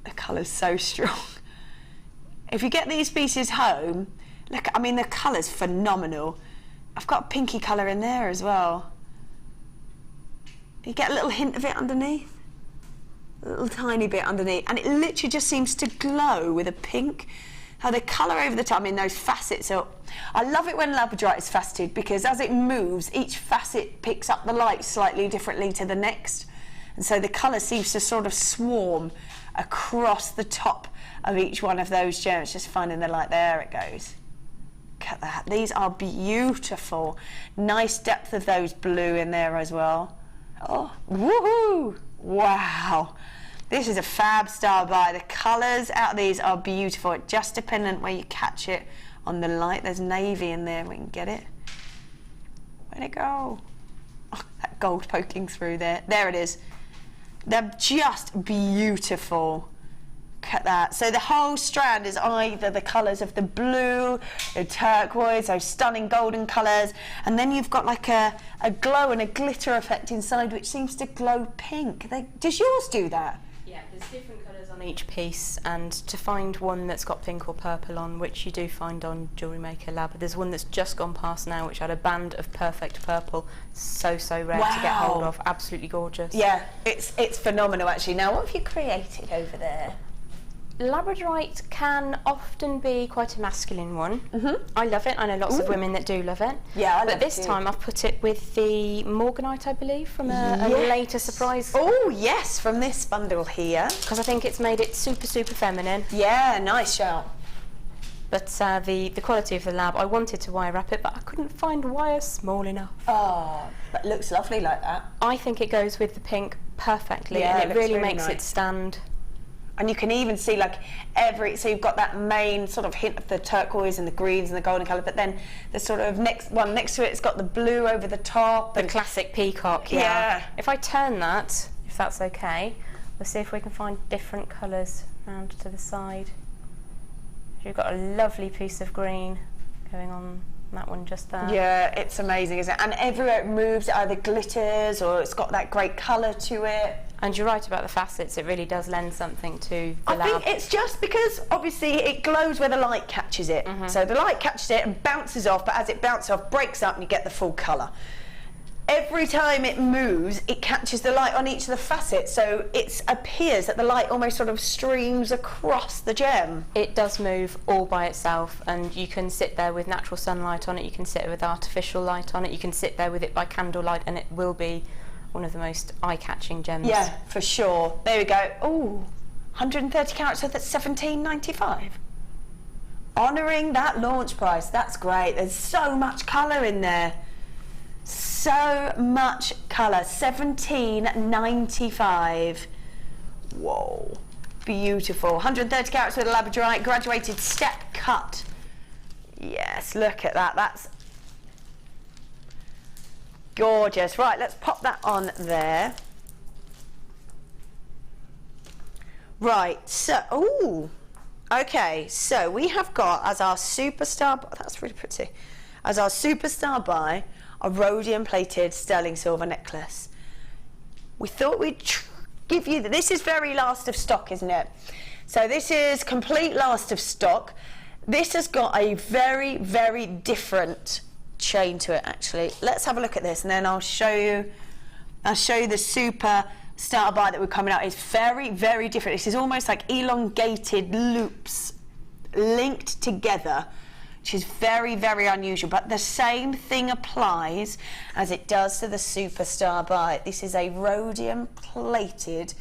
The colour's so strong. If you get these pieces home, look, I mean, the colour's phenomenal. I've got a pinky colour in there as well. You get a little hint of it underneath. A little tiny bit underneath, and it literally just seems to glow with a pink. How the colour over the top, I mean, those facets are... I love it when Labradorite is faceted, because as it moves, each facet picks up the light slightly differently to the next, and so the colour seems to sort of swarm across the top of each one of those gems, just finding the light. There it goes. Look at that. These are beautiful. Nice depth of those blue in there as well. Oh, woohoo! Wow, this is a fab star by. The colours out of these are beautiful. It's just dependent where you catch it on the light. There's navy in there, we can get it. Where'd it go? Oh, that gold poking through there. There it is. They're just beautiful. Look at that. So the whole strand is either the colours of the blue, the turquoise, those stunning golden colours, and then you've got like a glow and a glitter effect inside, which seems to glow pink. Does yours do that? Yeah, there's different colours on each piece, and to find one that's got pink or purple on, which you do find on JewelleryMaker Lab, there's one that's just gone past now, which had a band of perfect purple. So rare to get hold of. Absolutely gorgeous. Yeah, it's phenomenal actually. Now, what have you created over there? Labradorite can often be quite a masculine one. I love it. I know lots of women that do love it. Yeah, I love it. But this time I've put it with the Morganite, I believe, from a later surprise. Oh, yes, from this bundle here. Because I think it's made it super feminine. Yeah, nice shout. But the quality of the lab, I wanted to wire wrap it, but I couldn't find wire small enough. Oh, but it looks lovely like that. I think it goes with the pink perfectly, yeah, and it really makes nice. it stand. And you can even see like so you've got that main sort of hint of the turquoise and the greens and the golden colour, but then the sort of next to it, it's got the blue over the top. The classic peacock, yeah. If I turn that, if that's okay, we'll see if we can find different colours round to the side. You've got a lovely piece of green going on that one just there. Yeah, it's amazing, isn't it? And everywhere it moves, it either glitters or it's got that great colour to it. And you're right about the facets, it really does lend something to the lab. I think it's just because obviously it glows where the light catches it. So the light catches it and bounces off, but as it bounces off, breaks up and you get the full colour. Every time it moves, it catches the light on each of the facets, so it appears that the light almost sort of streams across the gem. It does move all by itself, and you can sit there with natural sunlight on it, you can sit with artificial light on it, you can sit there with it by candlelight, and it will be one of the most eye-catching gems. Yeah, for sure. There we go. Ooh, 130 carats, so that's $17.95. Honouring that launch price, that's great. There's so much colour in there. So much colour. $17.95. Whoa, beautiful. 130 carats with a Labradorite, graduated step cut. Yes, look at that. Gorgeous. Right, let's pop that on there. Right, so, ooh, okay, so we have got as our superstar, that's really pretty, as our superstar buy, a rhodium plated sterling silver necklace. We thought we'd give you, this is very last of stock, isn't it? So this is complete last of stock. This has got a very, very different chain to it, actually. Let's have a look at this, and then I'll show you the super starter buy that we're coming out. It's very, very different. This is almost like elongated loops linked together, which is very, very unusual, but the same thing applies as it does to the superstar buy. This is a rhodium plated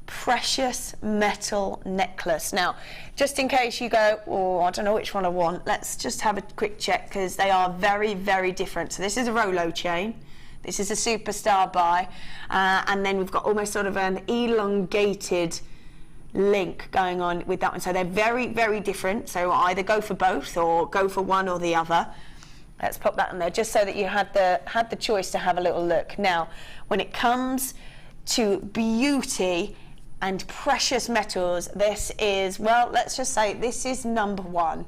precious metal necklace. Now, just in case you go, oh, I don't know which one I want, let's just have a quick check, because they are very, very different. So this is a Rolo chain, this is a superstar buy, and then we've got almost sort of an elongated link going on with that one. So they're very, very different. So either go for both or go for one or the other. Let's pop that in there just so that you had the choice to have a little look. Now, when it comes to beauty and precious metals, this is, well, let's just say this is number one.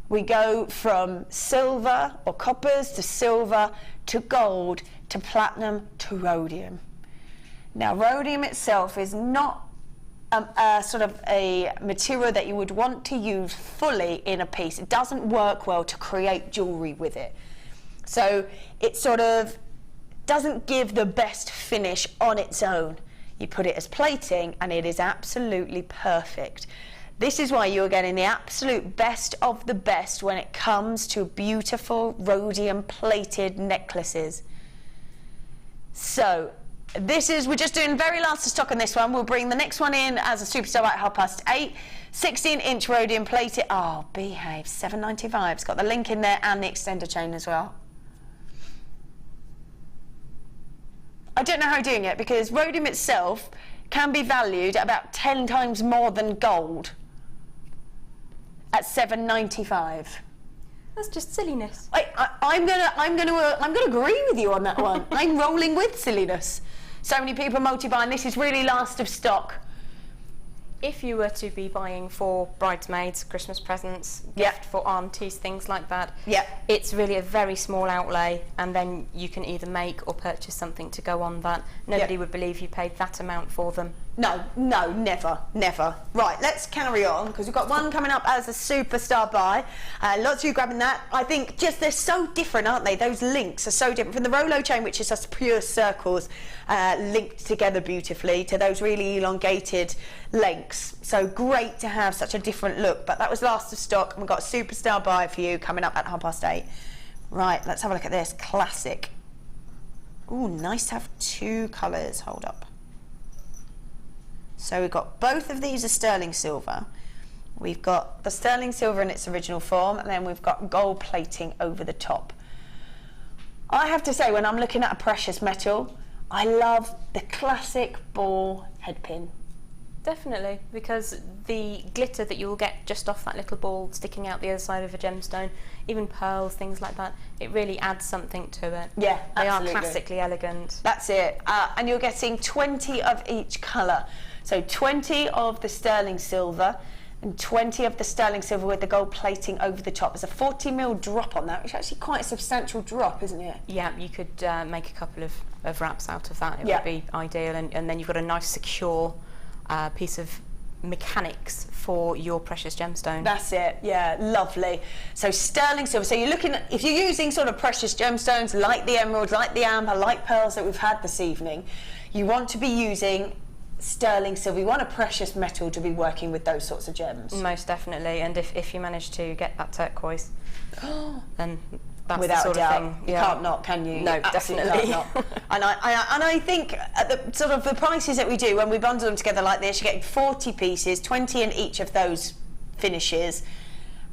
We go from silver or coppers to silver to gold to platinum to rhodium. Now, rhodium itself is not sort of a material that you would want to use fully in a piece. It doesn't work well to create jewellery with it. So it sort of doesn't give the best finish on its own. You put it as plating and it is absolutely perfect. This is why you're getting the absolute best of the best when it comes to beautiful rhodium plated necklaces. So this is, we're just doing very last of stock on this one. We'll bring the next one in as a superstar at 8:30. 16-inch rhodium plated. Oh, behave. $7.95. It's got the link in there and the extender chain as well. I don't know how you're doing it, because rhodium itself can be valued at about 10 times more than gold at $7.95. That's just silliness. I'm gonna agree with you on that one. I'm rolling with silliness. So many people multi-buying. This is really last of stock. If you were to be buying for bridesmaids, Christmas presents, gift for aunties, things like that, it's really a very small outlay, and then you can either make or purchase something to go on that. Nobody would believe you paid that amount for them. No, no, never, never. Right, let's carry on, because we've got one coming up as a superstar buy. Lots of you grabbing that. I think just they're so different, aren't they? Those links are so different from the Rolo chain, which is just pure circles linked together beautifully, to those really elongated lengths. So great to have such a different look. But that was last of stock, and we've got a superstar buy for you coming up at 8:30. Right, let's have a look at this. Classic. Ooh, nice to have two colours. Hold up. So we've got both of these are sterling silver. We've got the sterling silver in its original form, and then we've got gold plating over the top. I have to say, when I'm looking at a precious metal, I love the classic ball headpin. Definitely, because the glitter that you'll get just off that little ball sticking out the other side of a gemstone, even pearls, things like that, it really adds something to it. Yeah, they absolutely. are classically elegant. That's it. And you're getting 20 of each colour. So 20 of the sterling silver and 20 of the sterling silver with the gold plating over the top. There's a 40mm drop on that, which is actually quite a substantial drop, isn't it? Yeah, you could make a couple of wraps out of that. It would be ideal, and then you've got a nice secure piece of mechanics for your precious gemstone. That's it, yeah, lovely. So sterling silver, so you're looking at, if you're using sort of precious gemstones like the emeralds, like the amber, like pearls that we've had this evening, you want to be using sterling silver. You want a precious metal to be working with those sorts of gems. Most definitely, and if you manage to get that turquoise, then that's without the sort a doubt, of thing. you can't not, can you? No, Absolutely definitely. Can't not. And I think at the sort of the prices that we do when we bundle them together like this, you're getting 40 pieces, 20 in each of those finishes,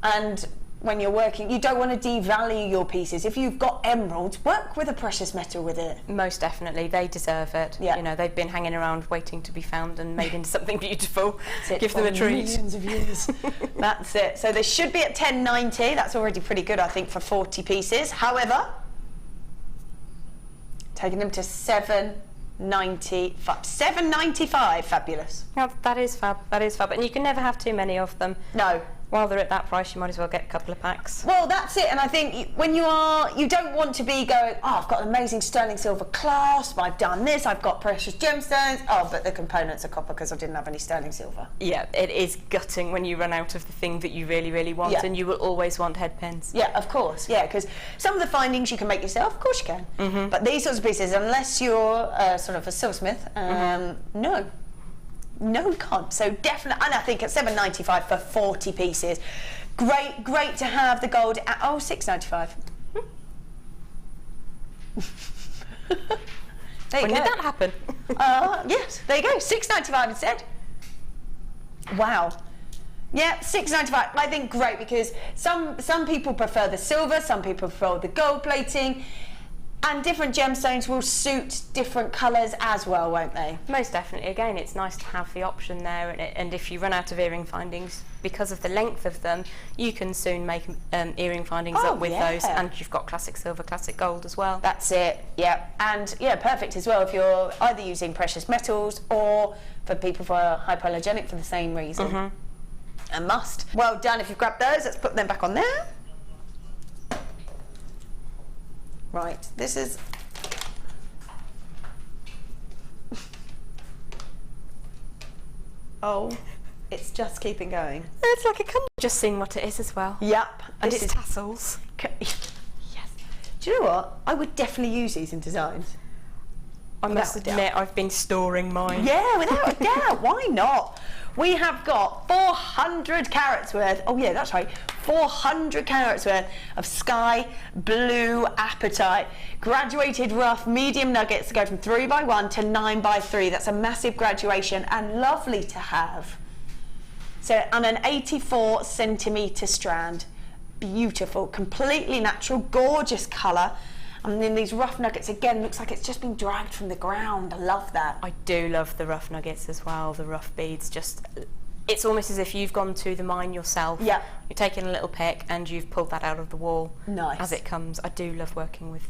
and when you're working, you don't want to devalue your pieces. If you've got emeralds, work with a precious metal with it. Most definitely, they deserve it. Yeah. You know, they've been hanging around waiting to be found and made into something beautiful. Give them a treat. Millions of years. That's it. So they should be at $10.90. That's already pretty good, I think, for 40 pieces. However, taking them to $7.95. $7.95, fabulous. Yeah, that is fab. That is fab, and you can never have too many of them. No. While they're at that price, you might as well get a couple of packs. Well, that's it, and I think when you don't want to be going, oh, I've got an amazing sterling silver clasp, I've done this, I've got precious gemstones, oh, but the components are copper because I didn't have any sterling silver. Yeah, it is gutting when you run out of the thing that you really, really want, and you will always want head pins. Yeah, of course, yeah, because some of the findings you can make yourself, of course you can, but these sorts of pieces, unless you're sort of a silversmith, no, you can't. So definitely, and I think at $7.95 for 40 pieces, great to have the gold at $6.95. There you when go. did that happen? Yes, there you go. $6.95 instead. Wow. Yeah, $6.95. I think great because some people prefer the silver, some people prefer the gold plating. And different gemstones will suit different colours as well, won't they? Most definitely. Again, it's nice to have the option there, and if you run out of earring findings, because of the length of them, you can soon make earring findings up with those, and you've got classic silver, classic gold as well. That's it, yeah. And yeah, perfect as well if you're either using precious metals or for people who are hypoallergenic for the same reason. A must. Well done if you've grabbed those. Let's put them back on there. Right, this is... Oh, it's just keeping going. It's like a colour. Just seeing what it is as well. Yep. And it's tassels. Yes. Do you know what? I would definitely use these in designs. I must admit, I've been storing mine. Yeah, without a doubt. Why not? We have got 400 carats worth, oh yeah, that's right, 400 carats worth of sky blue apatite, graduated rough medium nuggets to go from 3x1 to 9x3. That's a massive graduation and lovely to have. So, on an 84 centimetre strand, beautiful, completely natural, gorgeous colour. And then these rough nuggets, again, looks like it's just been dragged from the ground. I love that. I do love the rough nuggets as well, the rough beads. Just, it's almost as if you've gone to the mine yourself. Yeah. You're taking a little pick and you've pulled that out of the wall. Nice. As it comes. I do love working with,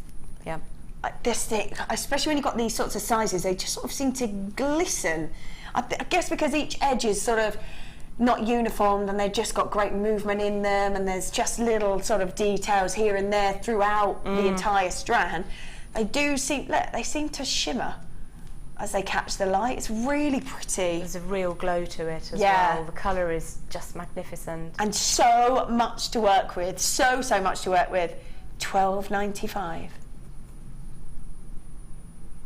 This thing, especially when you've got these sorts of sizes, they just sort of seem to glisten. I guess because each edge is sort of not uniformed and they've just got great movement in them, and there's just little sort of details here and there throughout the entire strand. They seem to shimmer as they catch the light. It's really pretty. There's a real glow to it as well. The colour is just magnificent. And so much to work with, so much to work with. $12.95.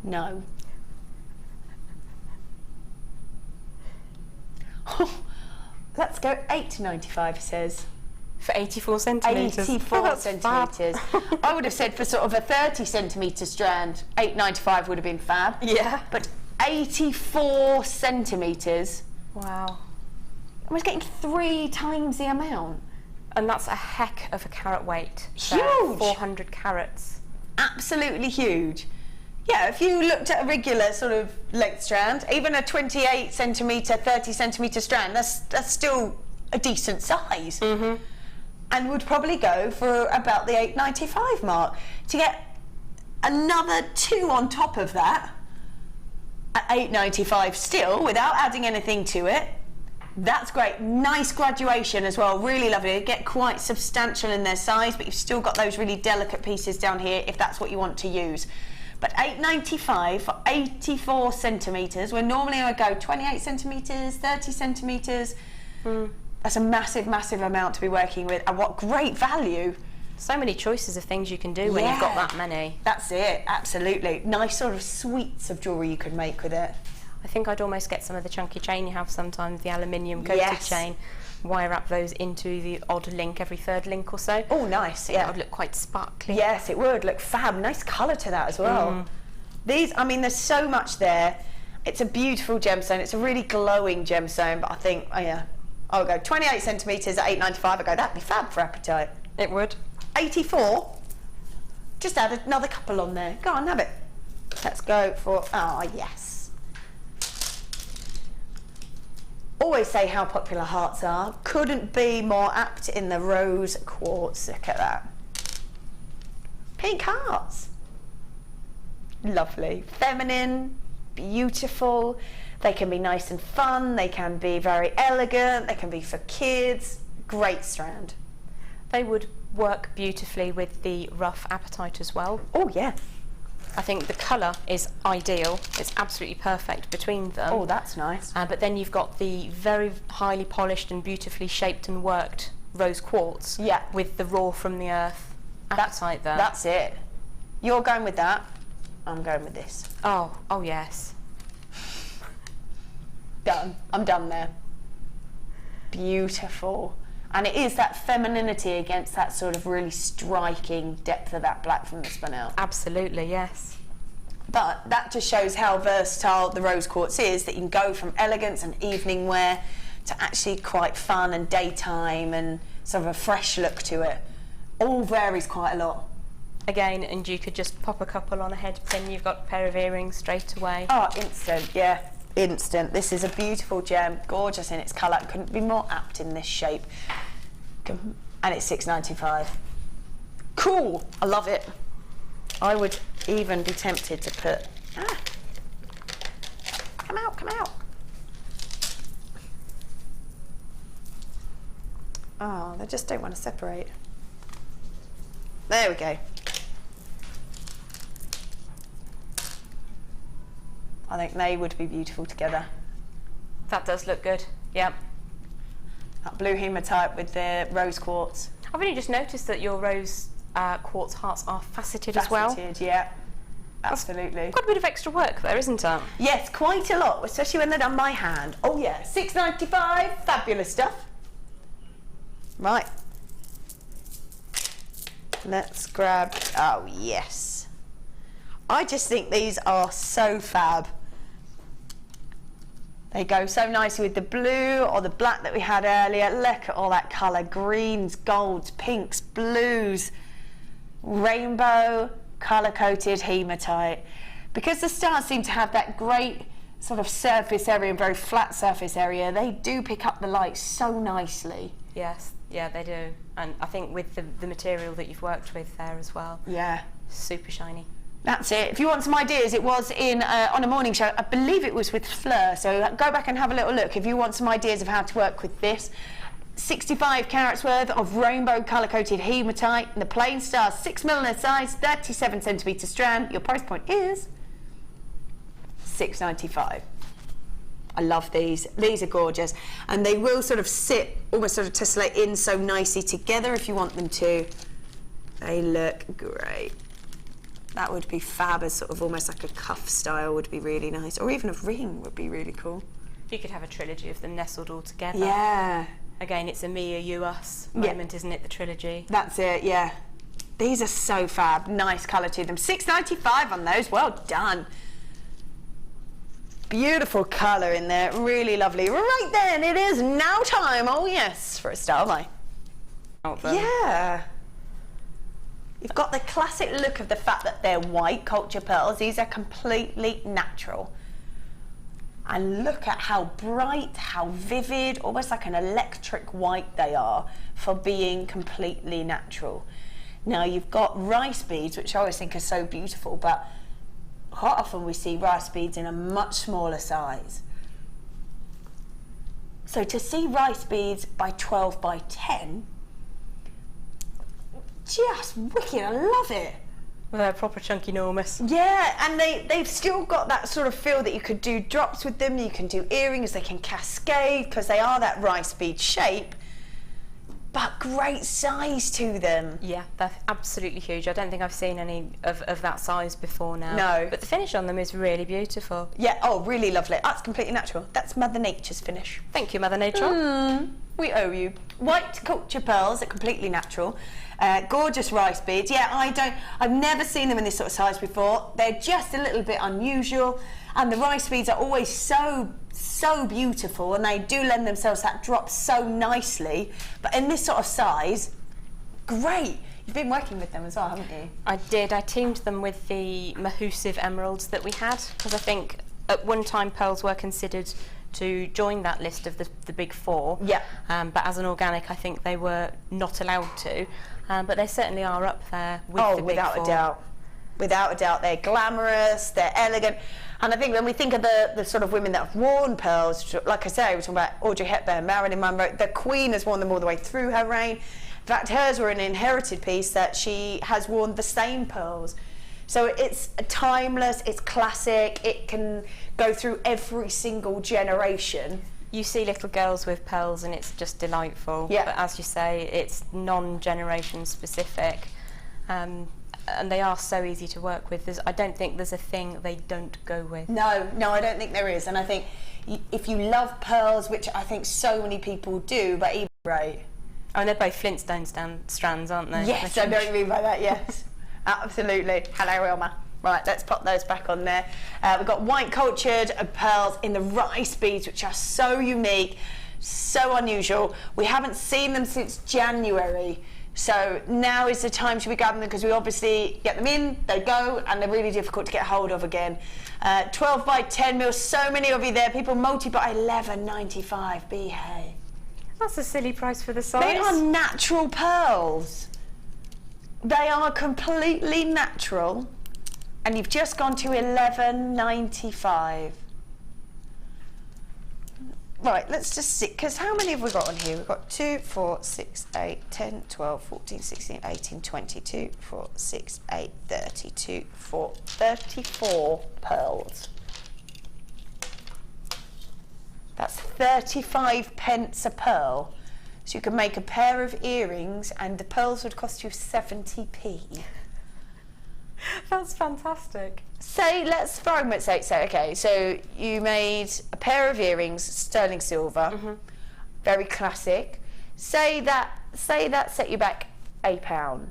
No. Let's go $8.95, it says. For 84 centimetres. 84 centimetres. I would have said for sort of a 30 centimetre strand, $8.95 would have been fab. Yeah. But 84 centimetres. Wow. I was getting 3 times the amount. And that's a heck of a carat weight. Huge! 400 carats. Absolutely huge. Yeah, if you looked at a regular sort of length strand, even a 28 centimetre, 30 centimetre strand, that's still a decent size. And would probably go for about the $8.95 mark. To get another 2 on top of that, at $8.95 still, without adding anything to it, that's great. Nice graduation as well, really lovely. They get quite substantial in their size, but you've still got those really delicate pieces down here if that's what you want to use. But $8.95 for 84 centimetres, where normally I would go 28 centimetres, 30 centimetres. That's a massive, massive amount to be working with, and what great value. So many choices of things you can do when you've got that many. That's it, absolutely. Nice sort of suites of jewellery you could make with it. I think I'd almost get some of the chunky chain you have sometimes, the aluminium coated chain, wire wrap those into the odd link, every third link or so. Oh, nice, yeah. That would look quite sparkly. Yes, it would look fab. Nice colour to that as well. These, I mean, there's so much there. It's a beautiful gemstone. It's a really glowing gemstone, but I think, I'll go 28 centimetres at $8.95. I go, that'd be fab for apatite. It would. 84. Just add another couple on there. Go on, have it. Let's go for, yes. Always say how popular hearts are. Couldn't be more apt in the rose quartz. Look at that. Pink hearts. Lovely. Feminine, beautiful. They can be nice and fun. They can be very elegant. They can be for kids. Great strand. They would work beautifully with the rough Apatite as well. Oh, yeah. I think the colour is ideal. It's absolutely perfect between them. Oh, that's nice. But then you've got the very highly polished and beautifully shaped and worked rose quartz. Yeah. With the raw from the earth Apatite there. That's it. You're going with that. I'm going with this. Oh yes. Done. I'm done there. Beautiful. And it is that femininity against that sort of really striking depth of that black from the Spinel. Absolutely, yes. But that just shows how versatile the rose quartz is, that you can go from elegance and evening wear to actually quite fun and daytime and sort of a fresh look to it. All varies quite a lot. Again, and you could just pop a couple on a head pin, you've got a pair of earrings straight away. Oh, instant, yeah. Instant. This is a beautiful gem, gorgeous in its colour. It couldn't be more apt in this shape. And it's $6.95. Cool. I love it. I would even be tempted to put... Come out, come out. Oh, they just don't want to separate. There we go. I think they would be beautiful together. That does look good, yeah. That blue hematite with the rose quartz. I've only just noticed that your rose quartz hearts are faceted as well. Faceted, yeah. Absolutely. Quite a bit of extra work there, isn't it? Yes, quite a lot, especially when they're done by hand. Oh yeah, $6.95, fabulous stuff. Right. Let's grab, oh yes. I just think these are so fab. They go so nicely with the blue or the black that we had earlier. Look at all that colour, greens, golds, pinks, blues, rainbow, colour-coated hematite. Because the stars seem to have that great sort of surface area and very flat surface area, they do pick up the light so nicely. Yes, yeah, they do. And I think with the material that you've worked with there as well. Yeah. Super shiny. That's it. If you want some ideas, it was in on a morning show. I believe it was with Fleur, so go back and have a little look if you want some ideas of how to work with this. 65 carats worth of rainbow colour-coated hematite, and the plain stars, 6mm size, 37cm strand. Your price point is $6.95. I love these. These are gorgeous, and they will sort of sit, almost sort of tessellate in so nicely together if you want them to. They look great. That would be fab, as sort of almost like a cuff style would be really nice, or even a ring would be really cool. You could have a trilogy of them nestled all together. Yeah. Again, it's a me, a you, us moment, isn't it, the trilogy? That's it, yeah. These are so fab. Nice colour to them. $6.95 on those. Well done. Beautiful colour in there. Really lovely. Right then, it is now time, oh yes, for a style buy. Yeah. You've got the classic look of the fact that they're white culture pearls. These are completely natural. And look at how bright, how vivid, almost like an electric white they are for being completely natural. Now you've got rice beads, which I always think are so beautiful, but quite often we see rice beads in a much smaller size. So to see rice beads by 12 by 10, just wicked, I love it. They're proper chunky enormous. Yeah, and they've still got that sort of feel that you could do drops with them, you can do earrings, they can cascade because they are that rice bead shape, but great size to them. Yeah, they're absolutely huge. I don't think I've seen any of that size before now. No. But the finish on them is really beautiful. Yeah, oh, really lovely. That's completely natural. That's Mother Nature's finish. Thank you, Mother Nature. We owe you. White culture pearls are completely natural. Gorgeous rice beads. Yeah, I've never seen them in this sort of size before. They're just a little bit unusual, and the rice beads are always so beautiful, and they do lend themselves that drop so nicely. But in this sort of size, great. You've been working with them as well, haven't you? I did. I teamed them with the Mahusive emeralds that we had, because I think at one time pearls were considered to join that list of the big four. Yeah. But as an organic, I think they were not allowed to. But they certainly are up there with the big without four. a doubt. Without a doubt, they're glamorous, they're elegant. And I think when we think of the sort of women that have worn pearls, like I say, we're talking about Audrey Hepburn, Marilyn Monroe, the Queen has worn them all the way through her reign. In fact, hers were an inherited piece that she has worn the same pearls. So it's timeless, it's classic, it can go through every single generation. You see little girls with pearls and it's just delightful. Yeah. But as you say, it's non-generation specific. And they are so easy to work with. I don't think there's a thing they don't go with. No, I don't think there is. And I think if you love pearls, which I think so many people do, but even right. Oh, and they're both Flintstone strands, aren't they? Yes, I know what you mean by that, yes. Absolutely. Hello, Wilma. Right, let's pop those back on there. We've got white cultured pearls in the rice beads, which are so unique, so unusual. We haven't seen them since January. So now is the time to be grabbing them because we obviously get them in, they go, and they're really difficult to get hold of again. 12 by 10 mil, so many of you there. People multi-buy $11.95, behave. That's a silly price for the size. They are natural pearls. They are completely natural, and you've just gone to $11.95. Right, let's just see, because how many have we got on here? We've got 2, 4, 6, 8, 10, 12, 14, 16, 18, 22, 4, 6, 8, 32, 4, 34 pearls. That's 35 pence a pearl. So you can make a pair of earrings and the pearls would cost you 70p. That's fantastic. Say, let's for argument's sake say, okay, so you made a pair of earrings, sterling silver, very classic. Say that set you back £8.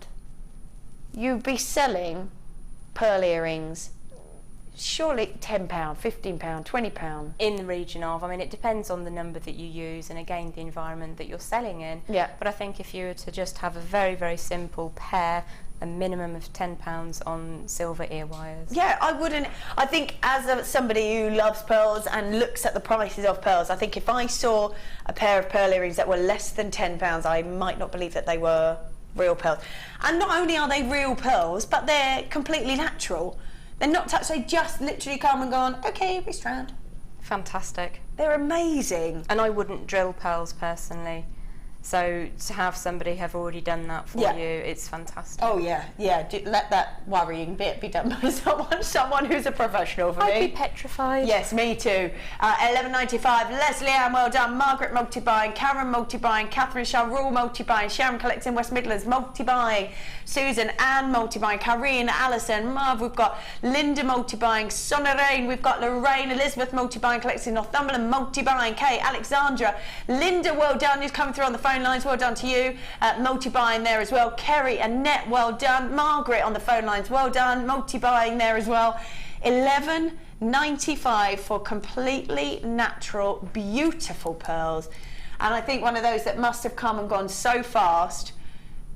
You'd be selling pearl earrings surely £10, £15, £20. In the region of, I mean, it depends on the number that you use and again the environment that you're selling in. Yeah. But I think if you were to just have a very, very simple pair, a minimum of £10 on silver ear wires. Yeah, I wouldn't. I think as somebody who loves pearls and looks at the prices of pearls, I think if I saw a pair of pearl earrings that were less than £10, I might not believe that they were real pearls. And not only are they real pearls, but they're completely natural. They're not touched, they just literally come and gone, okay, every strand. Fantastic. They're amazing. And I wouldn't drill pearls personally. So to have somebody have already done that for you, it's fantastic. Oh yeah, yeah. Let that worrying bit be done by someone who's a professional. For me, I'd be petrified. Yes, me too. $11.95. Leslie Ann, well done. Margaret multi-buying. Karen multi-buying. Catherine Sharrell multi-buying. Sharon collecting West Midlands multi-buying. Susan Ann multi-buying. Karine, Alison, Marv. We've got Linda multi-buying. Sonarain. We've got Lorraine, Elizabeth multi-buying. Collecting Northumberland multi-buying. Kate, Alexandra, Linda. Well done. Who's coming through on the phone lines, well done to you. Multi-buying there as well. Kerry, Annette, well done. Margaret on the phone lines, well done. Multi-buying there as well. $11.95 for completely natural, beautiful pearls. And I think one of those that must have come and gone so fast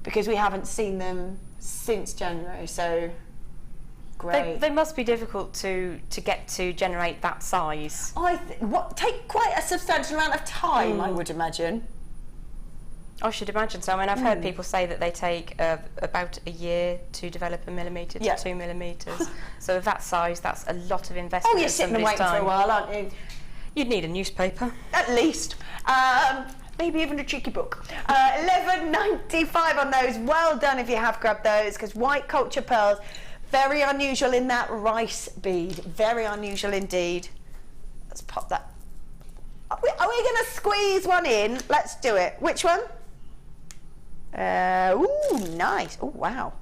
because we haven't seen them since January, so great. They must be difficult to get to generate that size. Take quite a substantial amount of time, I would imagine. I should imagine so. I mean, I've heard people say that they take about a year to develop a millimetre to 2 millimetres. So of that size, that's a lot of investment. Oh, you're sitting and waiting for a while, aren't you? You'd need a newspaper. At least. Maybe even a cheeky book. $11.95 on those. Well done if you have grabbed those, because white culture pearls, very unusual in that rice bead. Very unusual indeed. Let's pop that. Are we going to squeeze one in? Let's do it. Which one? Ooh, nice. Oh, wow.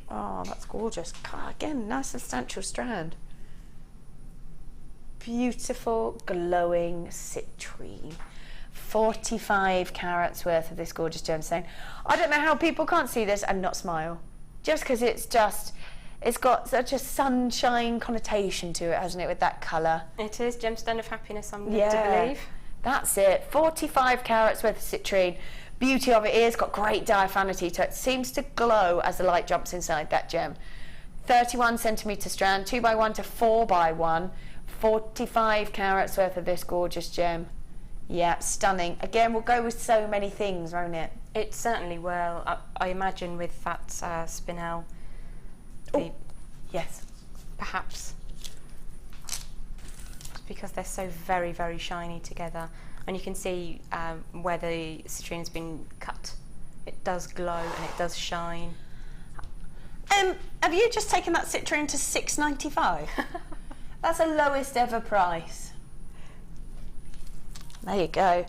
Oh, that's gorgeous. Again, nice substantial strand. Beautiful, glowing citrine. 45 carats worth of this gorgeous gemstone. I don't know how people can't see this and not smile. Just because it's got such a sunshine connotation to it, hasn't it, with that colour? It is gemstone of happiness, I'm led to believe. That's it. 45 carats worth of citrine. Beauty of it is got great diaphanity to it. It seems to glow as the light jumps inside that gem. 31 centimetre strand, 2x1 to 4x1. 45 carats worth of this gorgeous gem. Yeah, stunning. Again, we'll go with so many things, won't it? It certainly will. I imagine with that Spinel. Yes. Perhaps because they're so very, very shiny together, and you can see where the citrine has been cut. It does glow and it does shine. Have you just taken that citrine to $6.95? That's the lowest ever price. There you go.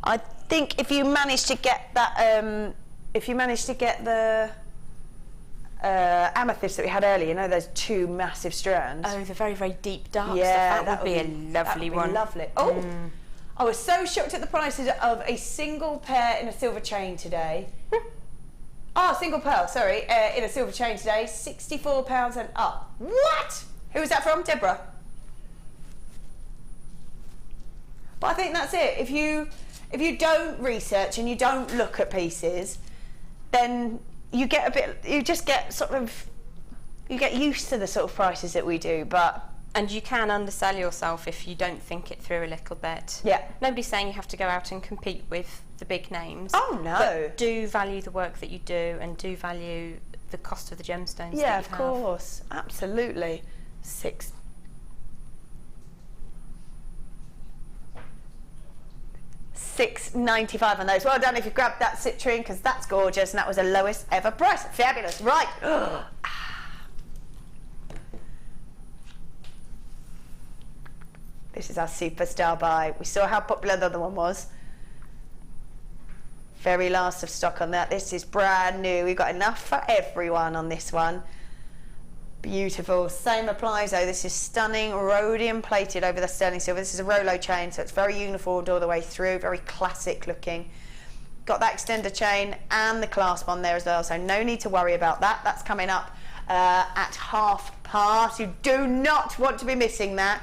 I think if you manage to get that, if you manage to get the amethyst that we had earlier, you know, those two massive strands. Oh, the very, very deep dark yeah, stuff. That would be a lovely one. Lovely. Oh, I was so shocked at the prices of a single pair in a silver chain today. Oh, single pearl, sorry, in a silver chain today, £64 and up. What? Who was that from? Deborah? But I think that's it. If you don't research and you don't look at pieces, then you get a bit, you just get sort of, you get used to the sort of prices that we do, and you can undersell yourself if you don't think it through a little bit. Yeah. Nobody's saying you have to go out and compete with the big names. Oh no. But do value the work that you do and do value the cost of the gemstones. Yeah, that you of course. Absolutely. $6.95 on those. Well done if you grabbed that citrine, because that's gorgeous, and that was the lowest ever price. Fabulous. Right. This is our superstar buy. We saw how popular the other one was. Very last of stock on that. This is brand new. We've got enough for everyone on this one. Beautiful. Same applies though. This is stunning rhodium plated over the sterling silver. This is a Rolo chain, so it's very uniformed all the way through. Very classic looking. Got that extender chain and the clasp on there as well, so no need to worry about that. That's coming up at £half. You do not want to be missing that.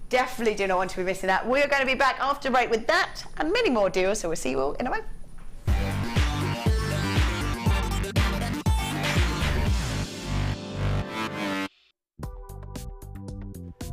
Definitely do not want to be missing that. We're going to be back after break with that and many more deals, so we'll see you all in a moment.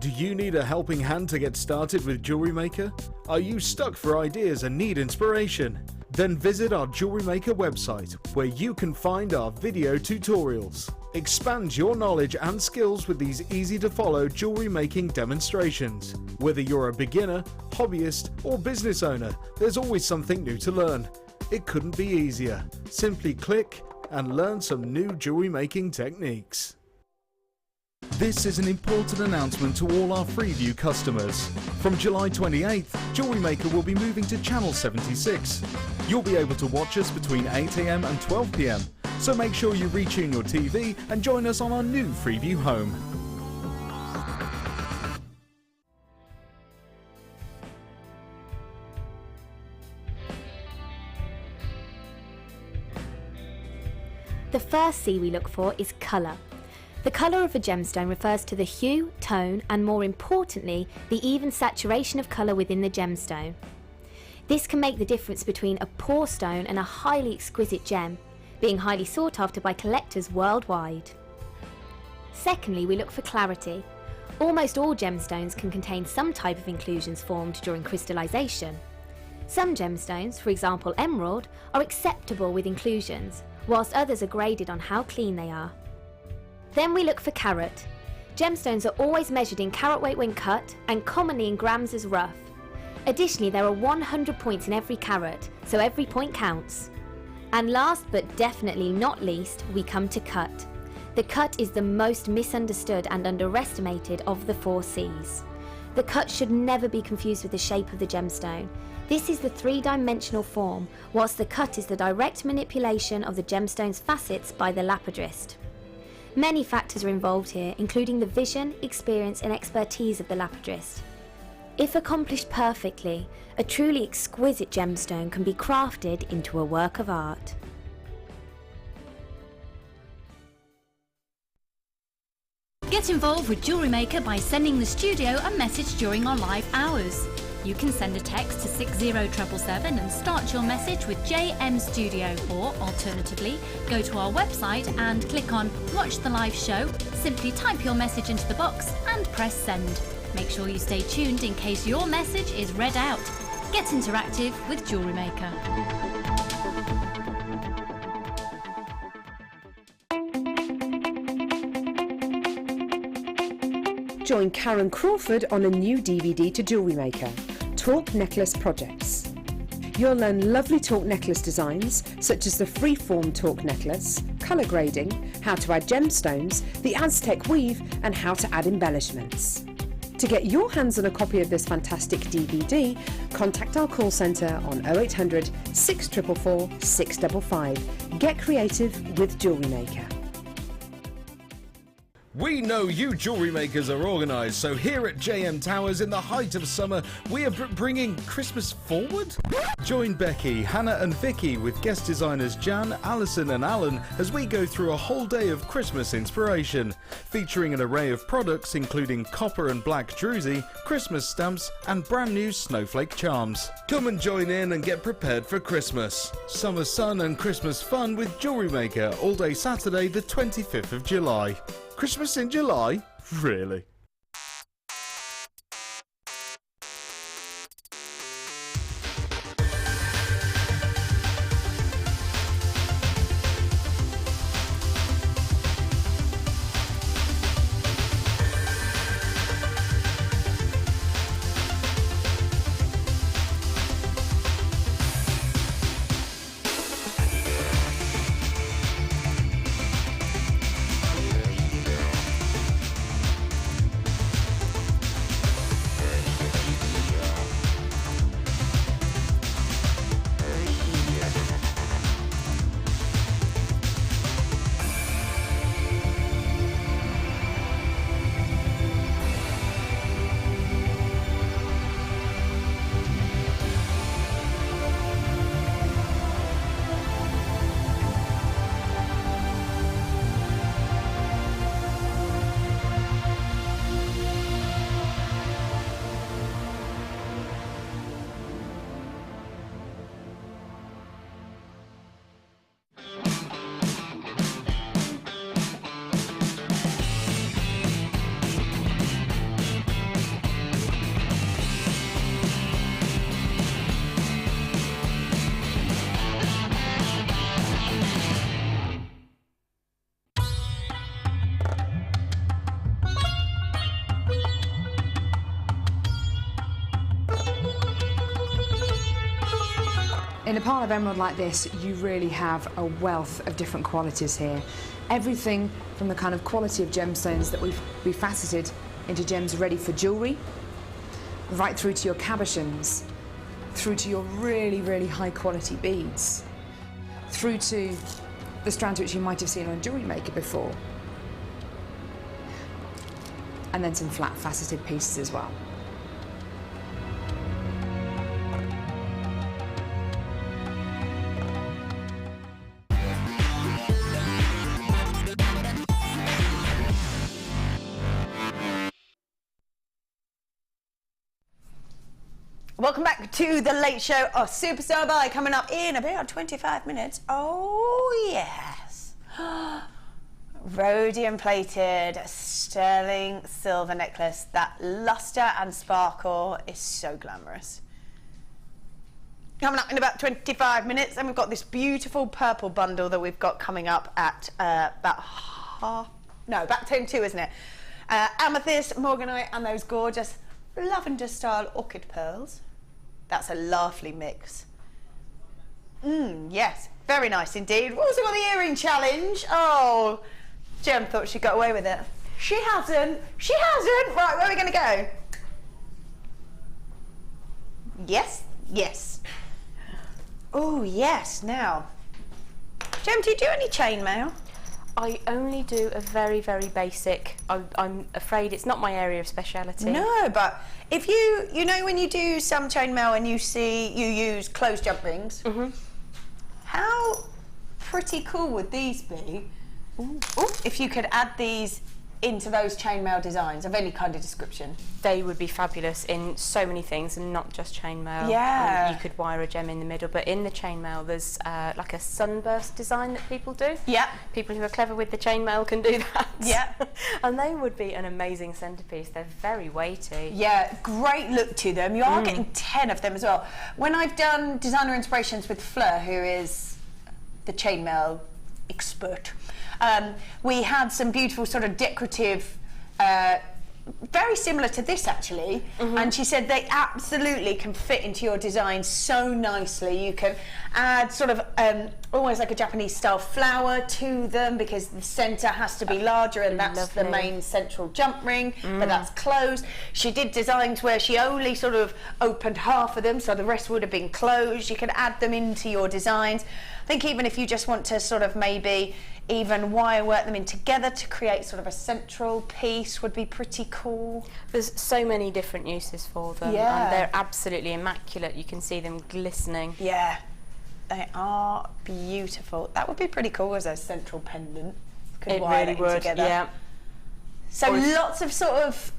Do you need a helping hand to get started with JewelleryMaker? Are you stuck for ideas and need inspiration? Then visit our JewelleryMaker website, where you can find our video tutorials. Expand your knowledge and skills with these easy-to-follow jewellery making demonstrations. Whether you're a beginner, hobbyist, or business owner, there's always something new to learn. It couldn't be easier. Simply click and learn some new jewellery making techniques. This is an important announcement to all our Freeview customers. From July 28th, JewelleryMaker will be moving to Channel 76. You'll be able to watch us between 8 AM and 12 PM, so make sure you retune your TV and join us on our new Freeview home. The first C we look for is colour. The colour of a gemstone refers to the hue, tone, and more importantly, the even saturation of colour within the gemstone. This can make the difference between a poor stone and a highly exquisite gem, being highly sought after by collectors worldwide. Secondly, we look for clarity. Almost all gemstones can contain some type of inclusions formed during crystallization. Some gemstones, for example emerald, are acceptable with inclusions, whilst others are graded on how clean they are. Then we look for carat. Gemstones are always measured in carat weight when cut, and commonly in grams as rough. Additionally, there are 100 points in every carat, so every point counts. And last but definitely not least, we come to cut. The cut is the most misunderstood and underestimated of the 4 C's. The cut should never be confused with the shape of the gemstone. This is the 3-dimensional form, whilst the cut is the direct manipulation of the gemstone's facets by the lapidrist. Many factors are involved here, including the vision, experience and expertise of the lapidrist. If accomplished perfectly, a truly exquisite gemstone can be crafted into a work of art. Get involved with JewelleryMaker by sending the studio a message during our live hours. You can send a text to 60777 and start your message with JM Studio, or alternatively, go to our website and click on Watch the Live Show, simply type your message into the box and press send. Make sure you stay tuned in case your message is read out. Get interactive with JewelleryMaker. join Karen Crawford on a new DVD to JewelleryMaker, Talk Necklace Projects. You'll learn lovely talk necklace designs, such as the freeform talk necklace, colour grading, how to add gemstones, the Aztec weave, and how to add embellishments. To get your hands on a copy of this fantastic DVD, contact our call centre on 0800 644 655. Get creative with JewelleryMaker. We know you jewellery makers are organised, so here at JM Towers in the height of summer, we are bringing Christmas forward? Join Becky, Hannah and Vicky with guest designers Jan, Alison and Alan as we go through a whole day of Christmas inspiration, featuring an array of products including copper and black druzy, Christmas stamps and brand new snowflake charms. Come and join in and get prepared for Christmas. Summer sun and Christmas fun with JewelleryMaker all day Saturday the 25th of July. Christmas in July? Really? In a pile of emerald like this, you really have a wealth of different qualities here. Everything from the kind of quality of gemstones that we've faceted into gems ready for jewellery, right through to your cabochons, through to your really, really high quality beads, through to the strands which you might have seen on JewelleryMaker before, and then some flat faceted pieces as well. Welcome back to the late show of Superstar Buy, coming up in about 25 minutes. Oh yes, rhodium plated sterling silver necklace. That luster and sparkle is so glamorous. Coming up in about 25 minutes, and we've got this beautiful purple bundle that we've got coming up at about 10 to, isn't it? Amethyst, Morganite, and those gorgeous lavender style orchid pearls. That's a lovely mix. Yes, very nice indeed. We've also got the earring challenge. Oh, Jem thought she got away with it. She hasn't. She hasn't. Right, where are we going to go? Yes, yes. Oh, yes. Now, Jem, do you do any chainmail? I only do a very, very basic. I'm afraid it's not my area of speciality. No, but if you know when you do some chainmail and you see you use closed jump rings, how pretty cool would these be? Ooh, if you could add these into those chainmail designs of any kind of description. They would be fabulous in so many things, and not just chainmail. Yeah. You could wire a gem in the middle, but in the chainmail there's like a sunburst design that people do. Yeah. People who are clever with the chainmail can do that. Yeah. And they would be an amazing centrepiece. They're very weighty. Yeah, great look to them. You are getting 10 of them as well. When I've done designer inspirations with Fleur, who is the chainmail expert, we had some beautiful sort of decorative very similar to this actually, and she said they absolutely can fit into your design so nicely. You can add sort of almost like a Japanese style flower to them because the centre has to be larger, and that's the main central jump ring, but that's closed. She did designs where she only sort of opened half of them, so the rest would have been closed. You can add them into your designs. I think even if you just want to sort of maybe even wire work them in together to create sort of a central piece would be pretty cool. There's so many different uses for them, and they're absolutely immaculate. You can see them glistening. Yeah, they are beautiful. That would be pretty cool as a central pendant. Could wire it together. Yeah. So lots of sort of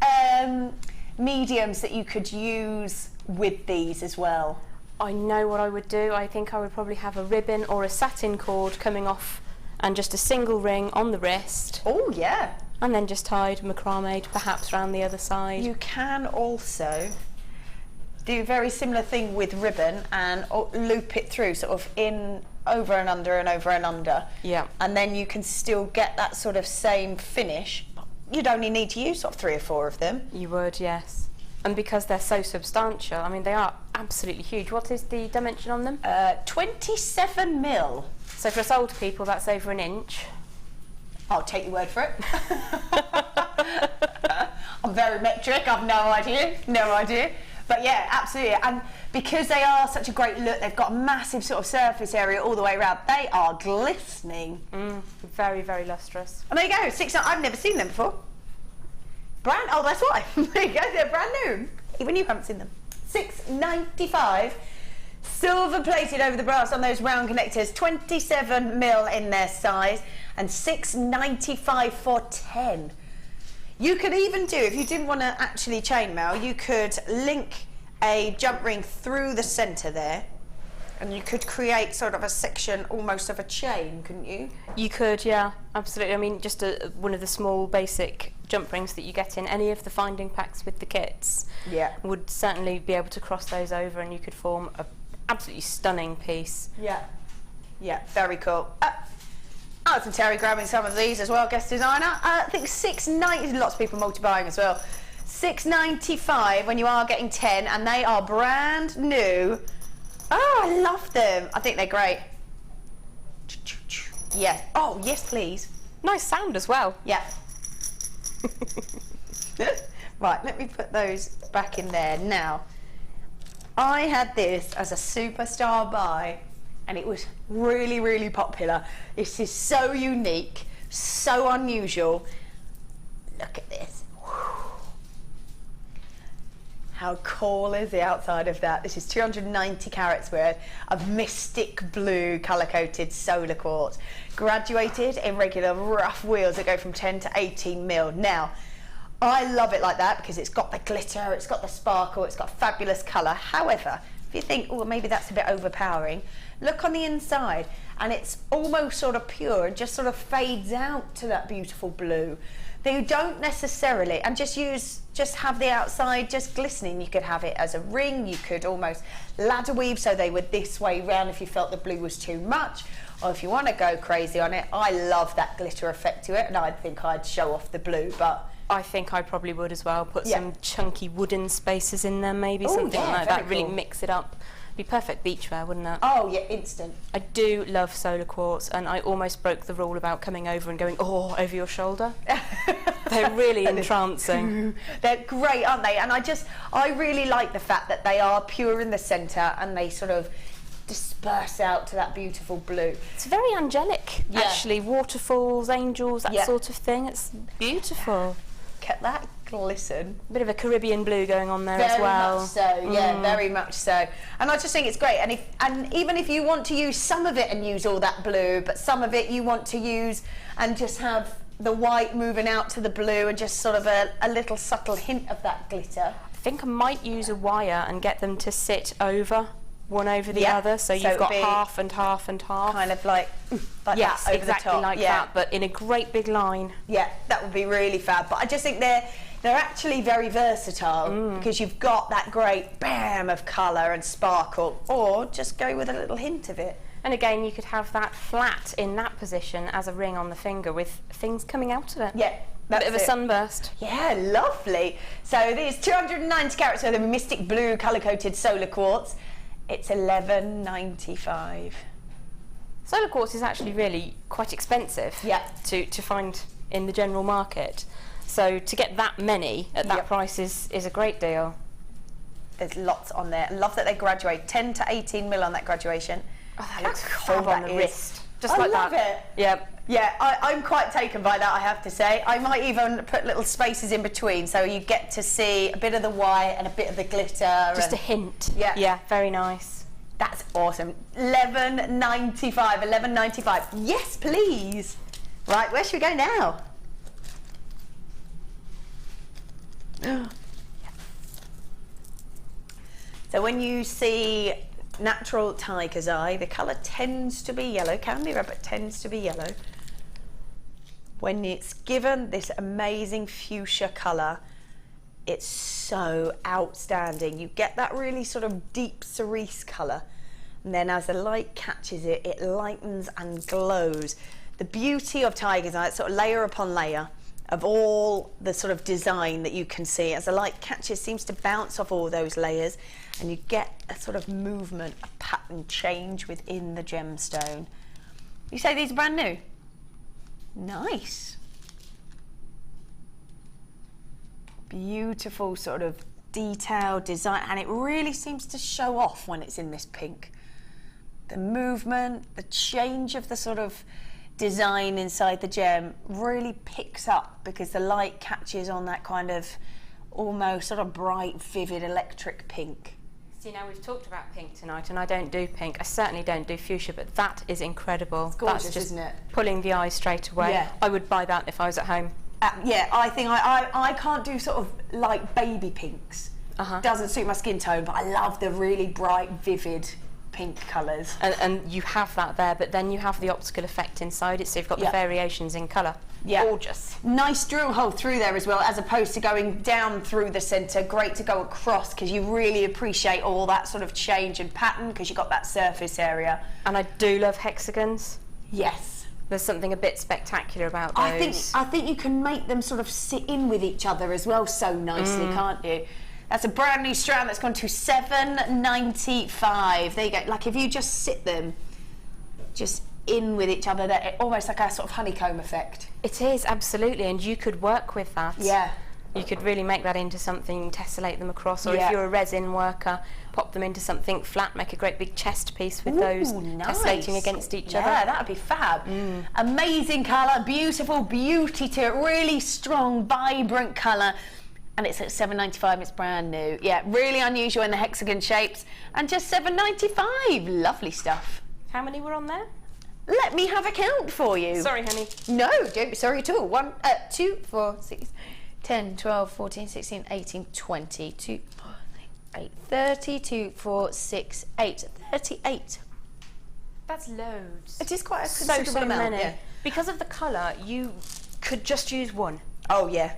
mediums that you could use with these as well. I know what I would do. I think I would probably have a ribbon or a satin cord coming off and just a single ring on the wrist. Oh yeah. And then just tied macrame perhaps around the other side. You can also do a very similar thing with ribbon and loop it through sort of in over and under and over and under. Yeah. And then you can still get that sort of same finish. You'd only need to use sort of 3 or 4 of them. You would, yes. And because they're so substantial, I mean, they are absolutely huge. What is the dimension on them? 27 mil. So for us old people, that's over an inch. I'll take your word for it. I'm very metric, I've no idea. But yeah, absolutely. And because they are such a great look, they've got a massive sort of surface area all the way around. They are glistening. Very, very lustrous. And there you go, 6. I've never seen them before. Oh, that's why. There you go, they're brand new. Even you haven't seen them. $6.95. Silver plated over the brass on those round connectors, 27 mil in their size, and $6.95 for 10. You could even do, if you didn't want to actually chainmail, you could link a jump ring through the centre there, and you could create sort of a section almost of a chain, couldn't you? You could, yeah, absolutely. I mean, just one of the small basic jump rings that you get in any of the finding packs with the kits would certainly be able to cross those over, and you could form a absolutely stunning piece. Yeah, very cool. Alison Terry grabbing some of these as well, guest designer. I think $6.90, lots of people multi-buying as well. $6.95 when you are getting 10, and they are brand new. Oh, I love them. I think they're great. Yeah. Oh, yes, please. Nice sound as well. Yeah. Right, let me put those back in there. Now, I had this as a superstar buy, and it was really, really popular. This is so unique, so unusual. Look at this. How cool is the outside of that? This is 290 carats worth of mystic blue colour-coated solar quartz, graduated in regular rough wheels that go from 10 to 18 mil. Now, I love it like that because it's got the glitter, it's got the sparkle, it's got fabulous colour. However, if you think, oh, maybe that's a bit overpowering, look on the inside and it's almost sort of pure and just sort of fades out to that beautiful blue. They don't necessarily, and just have the outside just glistening. You could have it as a ring, you could almost ladder weave so they were this way round if you felt the blue was too much, or if you want to go crazy on it. I love that glitter effect to it, and I think I'd show off the blue, but I think I probably would as well. Put some chunky wooden spaces in there, maybe something like that. Really mix it up. Be perfect beachwear, wouldn't it? Oh yeah, instant. I do love solar quartz, and I almost broke the rule about coming over and going, oh, over your shoulder. They're really entrancing. They're great, aren't they? And I really like the fact that they are pure in the centre and they sort of disperse out to that beautiful blue. It's very angelic, actually. Waterfalls, angels, that sort of thing. It's beautiful. Get that glisten. A bit of a Caribbean blue going on there as well. Very much so, yeah, very much so. And I just think it's great. And even if you want to use some of it and use all that blue, but some of it you want to use and just have the white moving out to the blue and just sort of a little subtle hint of that glitter. I think I might use a wire and get them to sit over one over the other, so you've got half and half and half. Kind of like yes, that over exactly the top. like that, but in a great big line. Yeah, that would be really fab. But I just think they're actually very versatile because you've got that great bam of colour and sparkle, or just go with a little hint of it. And again, you could have that flat in that position as a ring on the finger with things coming out of it. Yeah, Bit of a sunburst. Yeah, lovely. So these 290 carats worth of Mystic Blue colour-coated solar quartz. It's $11.95. Solar quartz is actually really quite expensive to find in the general market. So to get that many at that price is a great deal. There's lots on there. I love that they graduate 10 to 18 mil on that graduation. Oh, that looks fab on the wrist. Just I like love that. it. Yep. Yeah, I'm quite taken by that, I have to say. I might even put little spaces in between so you get to see a bit of the white and a bit of the glitter. Just a hint. Yeah. Yeah, very nice. That's awesome. $11.95. Yes, please. Right, where should we go now? So when you see natural tiger's eye, the colour tends to be yellow, can be red, but tends to be yellow. When it's given this amazing fuchsia colour, it's so outstanding. You get that really sort of deep cerise colour, and then as the light catches it, it lightens and glows. The beauty of tiger's eye, it's sort of layer upon layer of all the sort of design that you can see. As the light catches, seems to bounce off all those layers, and you get a sort of movement, a pattern change within the gemstone. You say these are brand new? Nice. Beautiful sort of detail, design, and it really seems to show off when it's in this pink. The movement, the change of the sort of design inside the gem really picks up because the light catches on that kind of almost sort of bright, vivid electric pink. See, now we've talked about pink tonight, and I don't do pink. I certainly don't do fuchsia, but that is incredible. It's gorgeous, that's just isn't it? Pulling the eye straight away. Yeah. I would buy that if I was at home. Yeah, I think I can't do sort of like baby pinks. Doesn't suit my skin tone, but I love the really bright, vivid pink colours. And you have that there, but then you have the optical effect inside it, so you've got the variations in colour. Yeah. Gorgeous. Nice drill hole through there as well, as opposed to going down through the centre. Great to go across because you really appreciate all that sort of change and pattern because you've got that surface area. And I do love hexagons. Yes. There's something a bit spectacular about those. I think you can make them sort of sit in with each other as well so nicely, can't you? That's a brand new strand that's gone to $7.95. There you go. Like if you just sit them just in with each other, they're almost like a sort of honeycomb effect. It is, absolutely, and you could work with that. Yeah. You could really make that into something, tessellate them across, or if you're a resin worker, pop them into something flat, make a great big chest piece with those tessellating against each other. Yeah, that would be fab. Amazing colour, beautiful beauty to it, really strong, vibrant colour. And it's at $7.95, it's brand new. Yeah, really unusual in the hexagon shapes, and just $7.95. Lovely stuff. How many were on there? Let me have a count for you. Sorry, honey. No, don't be sorry at all. 1, 2, 4, 6, 10, 12, 14, 16, 18, 20, 2, 4, 8, 30, 2, 4, 6, 8, 38. That's loads. It is quite a considerable amount. Many. Yeah. Because of the colour, you could just use one. Oh, yeah.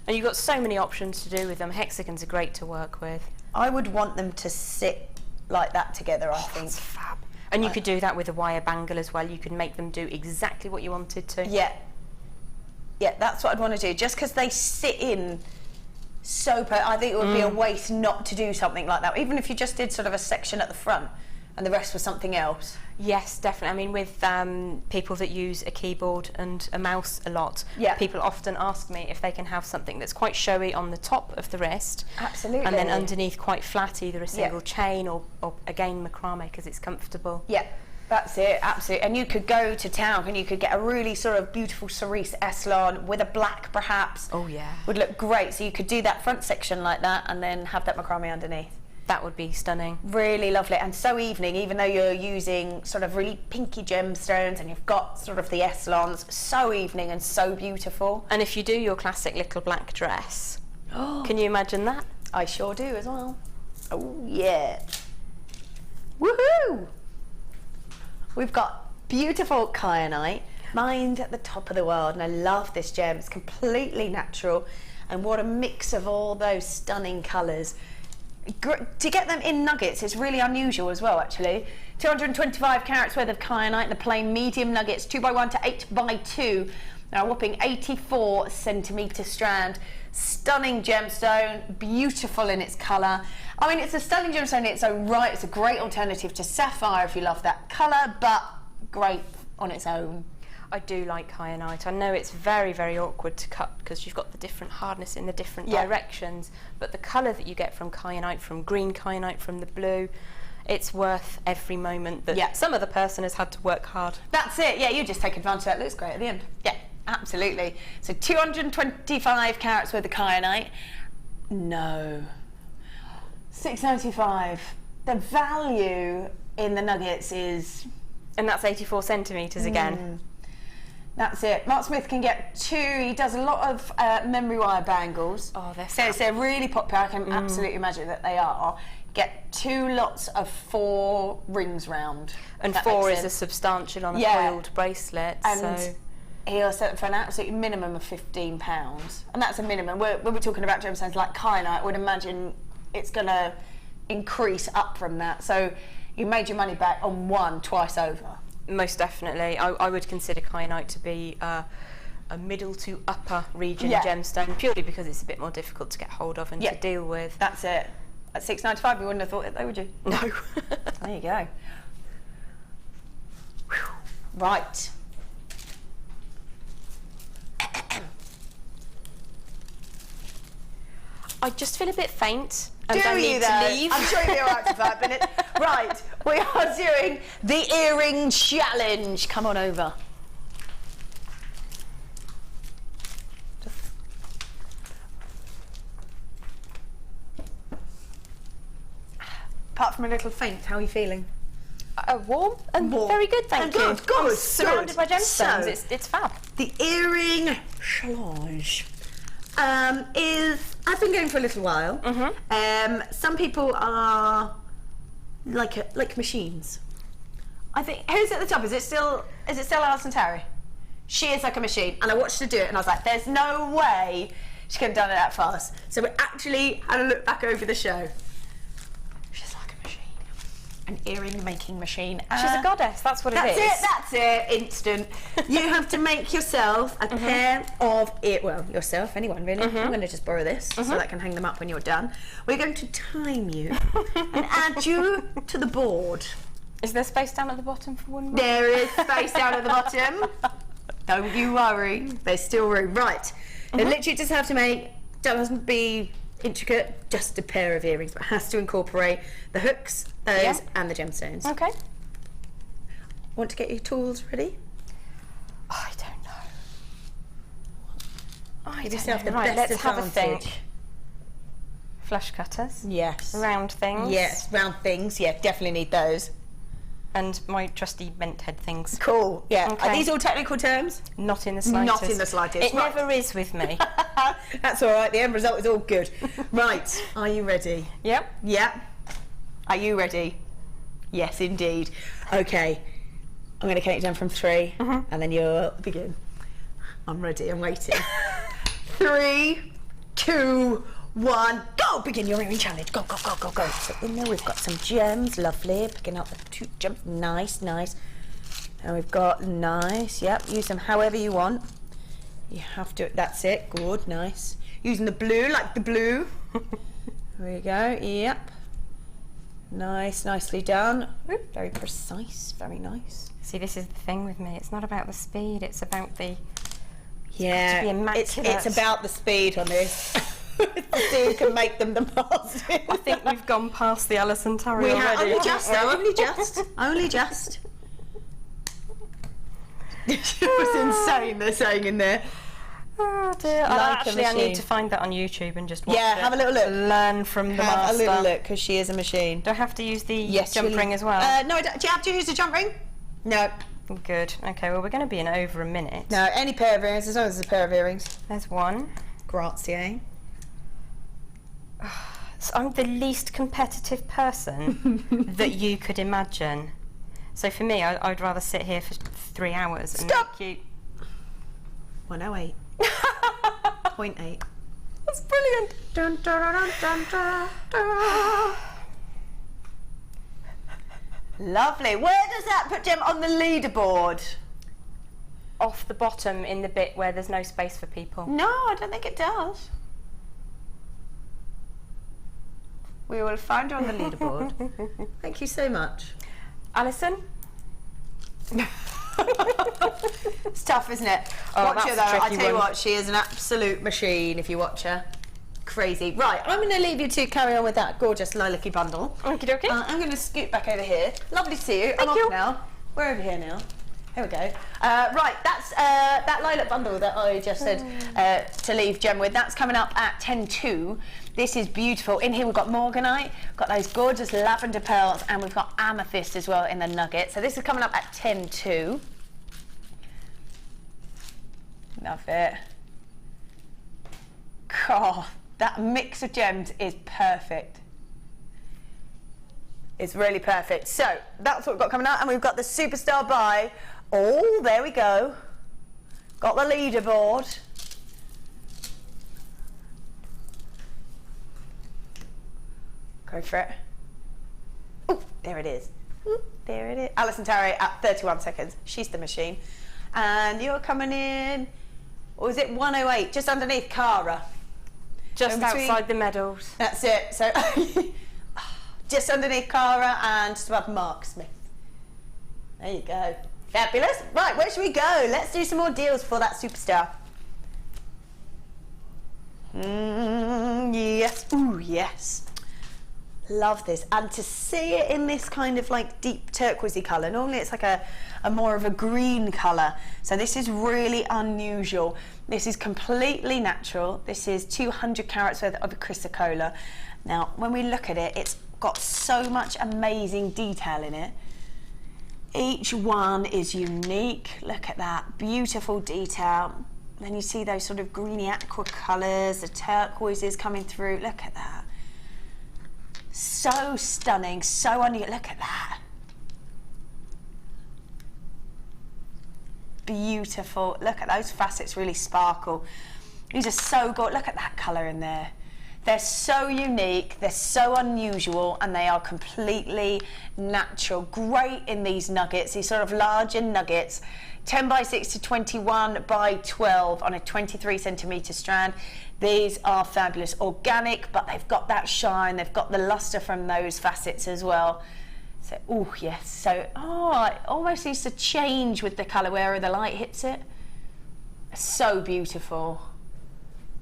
And you've got so many options to do with them. Hexagons are great to work with. I would want them to sit like that together, I think. That's fab. And you could do that with a wire bangle as well. You could make them do exactly what you wanted to. Yeah. Yeah, that's what I'd want to do. Just because they sit in so I think it would be a waste not to do something like that. Even if you just did sort of a section at the front and the rest was something else. Yes, definitely. I mean, with people that use a keyboard and a mouse a lot, people often ask me if they can have something that's quite showy on the top of the wrist. Absolutely. And then underneath quite flat, either a single chain or again, macrame, because it's comfortable. Yeah, that's it, absolutely. And you could go to town and you could get a really sort of beautiful cerise Eslon with a black perhaps. Oh, yeah. Would look great. So you could do that front section like that and then have that macrame underneath. That would be stunning. Really lovely, and so evening, even though you're using sort of really pinky gemstones and you've got sort of the Eslons, so evening and so beautiful. And if you do your classic little black dress, can you imagine that? I sure do as well. Oh yeah. Woohoo! We've got beautiful kyanite, mined at the top of the world, and I love this gem. It's completely natural, and what a mix of all those stunning colours. To get them in nuggets is really unusual as well, actually. 225 carats worth of kyanite in the plain medium nuggets, 2x1 to 8x2. Now, a whopping 84 centimetre strand. Stunning gemstone, beautiful in its colour. I mean, it's a stunning gemstone in its own right. It's a great alternative to sapphire if you love that colour, but great on its own. I do like kyanite. I know it's very, very awkward to cut because you've got the different hardness in the different directions, but the colour that you get from kyanite, from green kyanite, from the blue, it's worth every moment that some other person has had to work hard. That's it, yeah, you just take advantage of that. It looks great at the end. Yeah, absolutely. So 225 carats worth of kyanite. No. 695. The value in the nuggets is... And that's 84 centimetres again. That's it. Mark Smith can get 2. He does a lot of memory wire bangles. Oh, they're really popular. I can absolutely imagine that they are. Get 2 lots of 4 rings round. And 4 is a substantial on a coiled bracelet. And he'll sell it for an absolute minimum of £15. And that's a minimum. When we're talking about gemstones like kyanite, I would imagine it's going to increase up from that. So you made your money back on one twice over. Most definitely. I would consider kyanite to be a middle to upper region gemstone, purely because it's a bit more difficult to get hold of and to deal with. That's it. At $6.95 you wouldn't have thought it though, would you? No. There you go. Right. I just feel a bit faint. Do I you need to leave. I'm sure you'll be alright for 5 minutes. Right, we are doing the earring challenge. Come on over. Apart from a little faint, how are you feeling? Warm and very good, thank you. Good. I'm surrounded by gemstones. So, it's fab. The earring challenge I've been going for a little while. Some people are like machines. I think, who's at the top? Is it still Alison Terry? She is like a machine, and I watched her do it, and I was like, "There's no way she could have done it that fast." So we actually had a look back over the show. She's like a machine, an earring making machine. She's a goddess. That's what it is. That's it. Instant. You have to make yourself a pair of yourself, anyone really. I'm going to just borrow this so that I can hang them up when you're done. We're going to time you and add you to the board. Is there space down at the bottom for one more? There is space down at the bottom. Don't you worry. There's still room. Right. You literally just have to make, doesn't be intricate, just a pair of earrings, but has to incorporate the hooks, those, and the gemstones. Okay. Want to get your tools ready? I don't know. Give yourself the right, best let's have a advantage. think. Flush cutters. Yes. Round things. Yes, round things. Yeah, definitely need those. And my trusty bent head things. Cool. Yeah. Okay. Are these all technical terms? Not in the slightest. Not in the slightest. It never is with me. That's all right. The end result is all good. Right. Are you ready? Yep. Yep. Are you ready? Yes, indeed. Okay. I'm going to count you down from 3, and then you'll begin. I'm ready. I'm waiting. 3, 2, 1, go! Begin your earring challenge. Go, go, go, go, go. So in there we've got some gems. Lovely. Picking up the 2 gems. Nice, nice. And we've got nice. Yep. Use them however you want. You have to. That's it. Good. Nice. Using the blue, like the blue. There we go. Yep. Nice. Nicely done. Very precise. Very nice. See, this is the thing with me. It's not about the speed. It's about the. Yeah. It's about the speed on this. See who can make them the most. I think we've gone past the Alison Terry already. Only just, though. Only just. Only just. It was insane, they're saying in there. Oh dear. I need to find that on YouTube and just watch it. Have a little look. Learn from the master. Have a little look, because she is a machine. Do I have to use the jump ring as well? No, do you have to use the jump ring? No. Good. Okay, well, we're going to be in over a minute. No, any pair of earrings, as long as it's a pair of earrings. There's one. Grazie. So I'm the least competitive person that you could imagine. So for me, I'd rather sit here for 3 hours and Stop! make you... 108. 0.8. That's brilliant. Dun, dun, dun, dun, dun, dun. Lovely. Where does that put Jem on the leaderboard? off the bottom in the bit where there's no space for people? No, I don't think it does. We will find her on the leaderboard. Thank you so much. Alison? It's tough, isn't it? Oh, Watch her though, I tell you one. what, she is an absolute machine if you watch her. Crazy. Right, I'm going to leave you to carry on with that gorgeous lilac-y bundle. Okie dokie. I'm going to scoot back over here. Lovely to see you. I'm off now. We're over here now. Here we go. Right, that's that lilac bundle that I just said to leave Jem with. That's coming up at 10:02. This is beautiful. In here we've got Morganite, got those gorgeous lavender pearls, and we've got Amethyst as well in the nugget. So this is coming up at 10:02. Love it. God, that mix of gems is perfect. It's really perfect. So that's what we've got coming out, and we've got the Superstar buy. Oh, there we go. Got the leaderboard. Go for it. Oh, there it is. Ooh, there it is. Alison Tarry at 31 seconds. She's the machine. And you're coming in, or is it 108? Just underneath Cara. Just outside the medals. That's it. So just underneath Cara and just above Mark Smith. There you go. Fabulous. Right, where should we go? Let's do some more deals for that Superstar. Yes. Ooh, yes. Love this. And to see it in this kind of like deep turquoisey colour. Normally it's like a more of a green colour. So this is really unusual. This is completely natural. This is 200 carats worth of chrysocolla. Now, when we look at it, it's got so much amazing detail in it. Each one is unique. Look at that, beautiful detail. Then you see those sort of greeny aqua colours, the turquoises coming through. Look at that. So stunning, so unusual. Look at that. Beautiful. Look at those facets really sparkle. These are so good. Look at that colour in there. They're so unique, they're so unusual, and they are completely natural. Great in these nuggets, these sort of larger nuggets. 10 by 6 to 21 by 12 on a 23 centimetre strand. These are fabulous. Organic, but they've got that shine, they've got the lustre from those facets as well. So, oh yes, so, oh, it almost needs to change with the colour where the light hits it. So beautiful.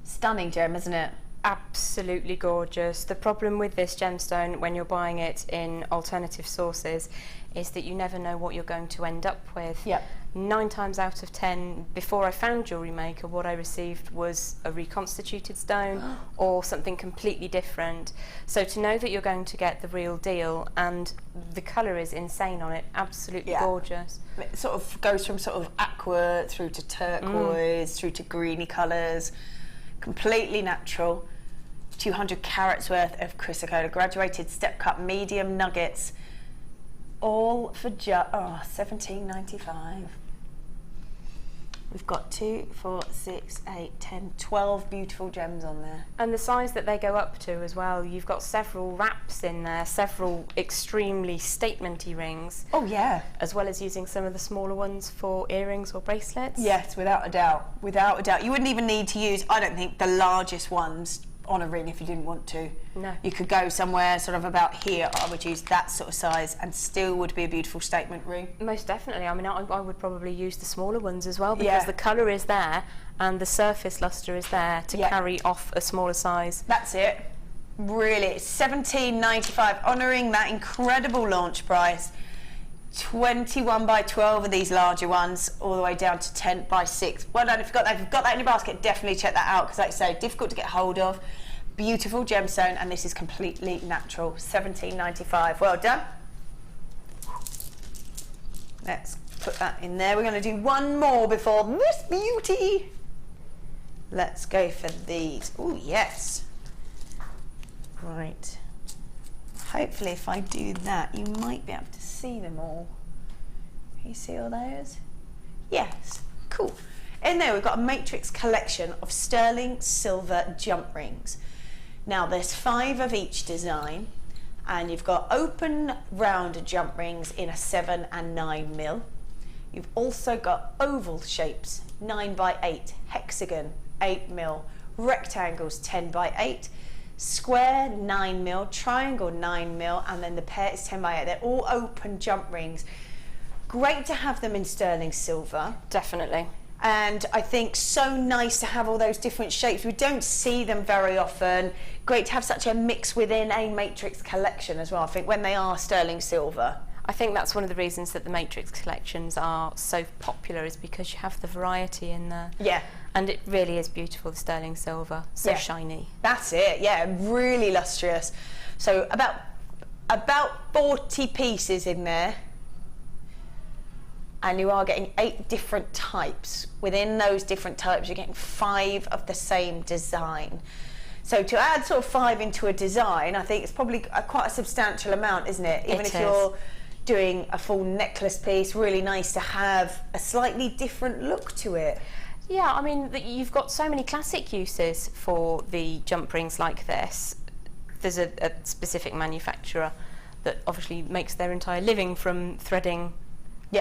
Stunning gem, isn't it? Absolutely gorgeous. The problem with this gemstone when you're buying it in alternative sources is that you never know what you're going to end up with. Yep. 9 times out of 10, before I found JewelleryMaker, what I received was a reconstituted stone or something completely different. So to know that you're going to get the real deal, and the colour is insane on it, absolutely gorgeous. It sort of goes from sort of aqua through to turquoise, through to greeny colours, completely natural. 200 carats worth of chrysocolla, graduated step cut medium nuggets, all for just $17.95. We've got 2, 4, 6, 8, 10, 12 beautiful gems on there. And the size that they go up to as well, you've got several wraps in there, several extremely statement-y rings. Oh yeah. As well as using some of the smaller ones for earrings or bracelets. Yes, without a doubt. Without a doubt. You wouldn't even need to use, I don't think, the largest ones on a ring if you didn't want to. No. You could go somewhere sort of about here. I would use that sort of size and still would be a beautiful statement ring. Most definitely. I mean, I would probably use the smaller ones as well, because the colour is there and the surface lustre is there to carry off a smaller size. That's it. Really, it's $17.95, honouring that incredible launch price. 21 by 12 of these larger ones, all the way down to 10 by 6. Well done. If you've got that in your basket, definitely check that out, because like I say, difficult to get hold of. Beautiful gemstone, and this is completely natural. $17.95. Well done. Let's put that in there. We're going to do one more before this beauty. Let's go for these. Oh yes. Right. Hopefully if I do that, you might be able to see them all. Can you see all those? Yes, cool. In there we've got a matrix collection of sterling silver jump rings. Now there's 5 of each design, and you've got open round jump rings in a 7 and 9 mil. You've also got oval shapes, 9 by 8, hexagon, 8mm, rectangles, 10 by 8, square, 9mm, triangle, 9mm, and then the pear is 10 by 8. They're all open jump rings. Great to have them in sterling silver. Definitely. And I think so nice to have all those different shapes. We don't see them very often. Great to have such a mix within a matrix collection as well, I think, when they are sterling silver. I think that's one of the reasons that the matrix collections are so popular, is because you have the variety in there. Yeah. And it really is beautiful, the sterling silver, so shiny. That's it, yeah, really lustrous. So about 40 pieces in there. And you are getting 8 different types. Within those different types, you're getting 5 of the same design. So to add sort of 5 into a design, I think it's probably quite a substantial amount, isn't it? Even if you're doing a full necklace piece, really nice to have a slightly different look to it. Yeah, I mean, you've got so many classic uses for the jump rings like this. There's a specific manufacturer that obviously makes their entire living from threading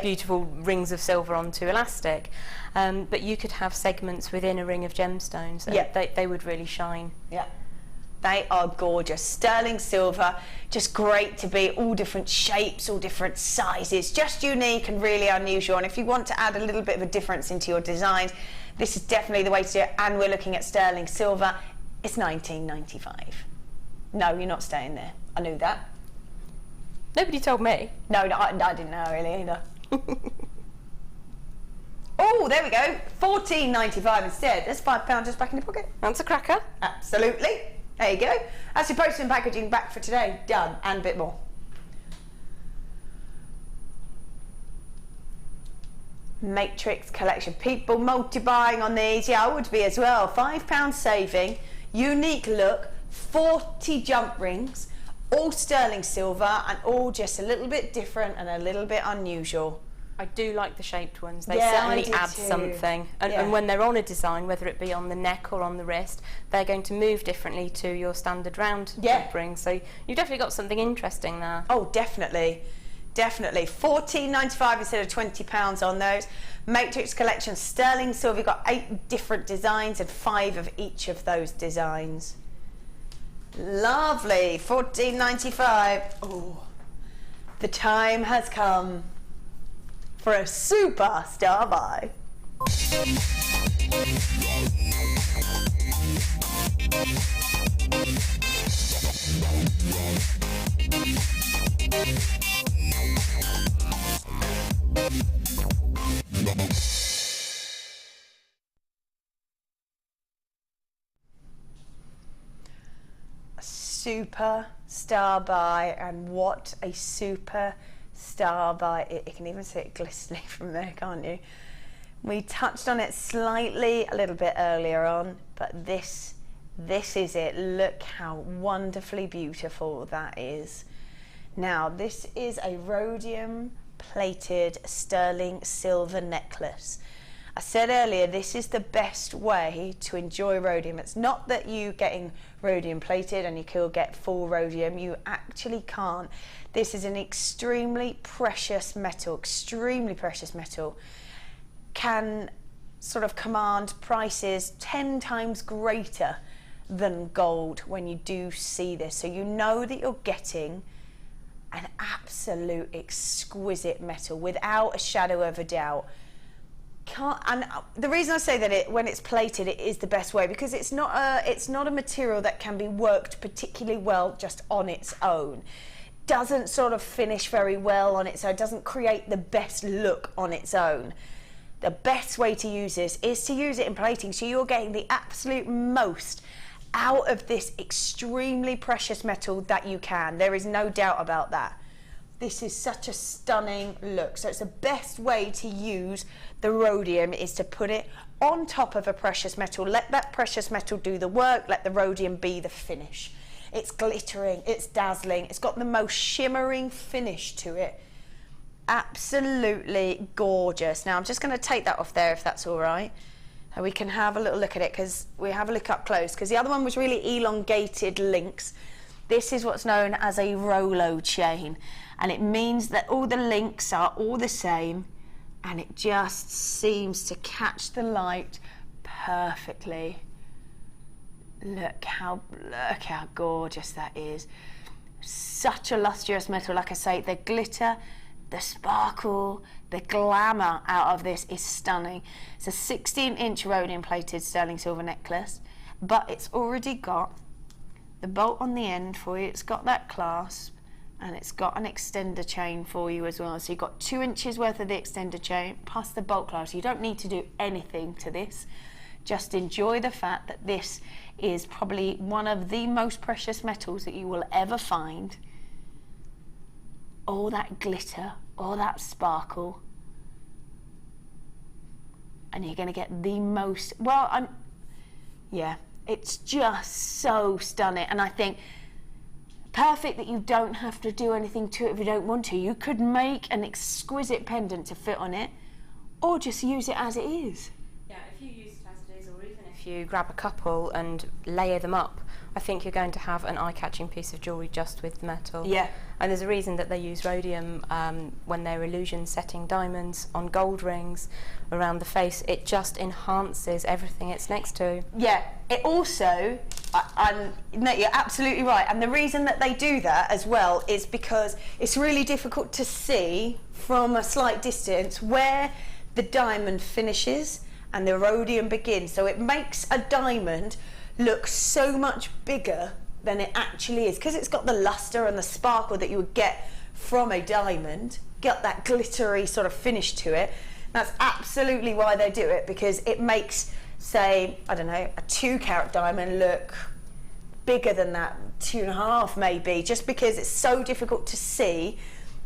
beautiful rings of silver onto elastic, but you could have segments within a ring of gemstones and they would really shine. Yeah, they are gorgeous. Sterling silver, just great to be all different shapes, all different sizes, just unique and really unusual. And if you want to add a little bit of a difference into your designs, this is definitely the way to do it. And we're looking at sterling silver. It's $19.95. No, you're not staying there. I knew that. Nobody told me. No, I didn't know really either. Oh, there we go. $14.95 instead. There's £5 just back in your pocket. That's a cracker. Absolutely. There you go. That's your postage and packaging back for today. Done. And a bit more. Matrix collection. People multi-buying on these. Yeah, I would be as well. £5 saving. Unique look. 40 jump rings. All sterling silver and all just a little bit different and a little bit unusual. I do like the shaped ones. They certainly add something. And when they're on a design, whether it be on the neck or on the wrist, they're going to move differently to your standard round jump ring. So you've definitely got something interesting there. Oh, definitely. Definitely. $14.95 instead of £20 on those. Matrix collection, sterling silver. You've got 8 different designs and 5 of each of those designs. Lovely. $14.95. Oh, the time has come for a superstar buy. Super star buy, and what a super star buy. You can even see it glistening from there, can't you? We touched on it slightly a little bit earlier on, but this is it. Look how wonderfully beautiful that is. Now, this is a rhodium plated sterling silver necklace. I said earlier, this is the best way to enjoy rhodium. It's not that you getting rhodium plated and you could get full rhodium. You actually can't. This is an extremely precious metal, can sort of command prices 10 times greater than gold when you do see this. So you know that you're getting an absolute exquisite metal without a shadow of a doubt. And the reason I say that when it's plated, it is the best way, because it's not a material that can be worked particularly well just on its own. Doesn't sort of finish very well on its own. Doesn't create the best look on its own. The best way to use this is to use it in plating, so you're getting the absolute most out of this extremely precious metal that you can. There is no doubt about that. This is such a stunning look. So it's the best way to use the rhodium is to put it on top of a precious metal. Let that precious metal do the work. Let the rhodium be the finish. It's glittering, it's dazzling. It's got the most shimmering finish to it. Absolutely gorgeous. Now I'm just going to take that off there if that's all right. And we can have a little look at it, because we have a look up close, because the other one was really elongated links. This is what's known as a Rolo chain, and it means that all the links are all the same, and it just seems to catch the light perfectly. Look how gorgeous that is. Such a lustrous metal. Like I say, the glitter, the sparkle, the glamour out of this is stunning. It's a 16-inch rhodium plated sterling silver necklace, but it's already got the bolt on the end for you. It's got that clasp, and it's got an extender chain for you as well. So you've got 2 inches worth of the extender chain plus the bolt clasp. You don't need to do anything to this. Just enjoy the fact that this is probably one of the most precious metals that you will ever find. All that glitter, all that sparkle, and you're going to get the most, yeah, it's just so stunning. And I think perfect that you don't have to do anything to it if you don't want to. You could make an exquisite pendant to fit on it, or just use it as it is. Yeah, if you use it as it is, or even if you grab a couple and layer them up, I think you're going to have an eye-catching piece of jewellery just with metal. Yeah. And there's a reason that they use rhodium when they're illusion setting diamonds on gold rings around the face. It just enhances everything it's next to. Yeah, it also, no, you're absolutely right. And the reason that they do that as well is because it's really difficult to see from a slight distance where the diamond finishes and the rhodium begins. So it makes a diamond look so much bigger than it actually is, because it's got the luster and the sparkle that you would get from a diamond, got that glittery sort of finish to it. That's absolutely why they do it, because it makes, say, I don't know, a 2-carat diamond look bigger than that, 2.5 maybe, just because it's so difficult to see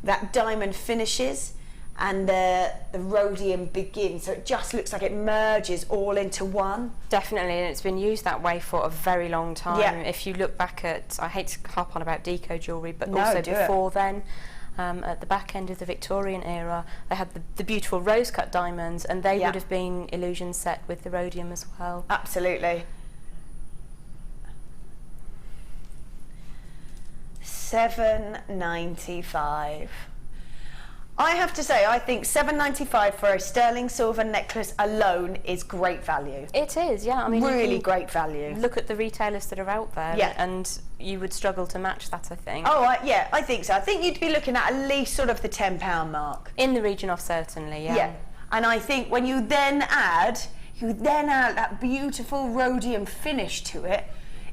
that diamond finishes and the rhodium begins, so it just looks like it merges all into one. Definitely, and it's been used that way for a very long time. Yeah. If you look back at, I hate to harp on about deco jewellery, but No, also do before then, at the back end of the Victorian era, they had the beautiful rose-cut diamonds, and they would have been illusion set with the rhodium as well. Absolutely. $7.95. I have to say, I think $7.95 for a sterling silver necklace alone is great value. It is, yeah. I mean, really great value. Look at the retailers that are out there, yeah, and you would struggle to match that, I think. Oh, yeah, I think so. I think you'd be looking at least sort of the £10 mark. In the region of, certainly, yeah. Yeah, and I think when you then add that beautiful rhodium finish to it,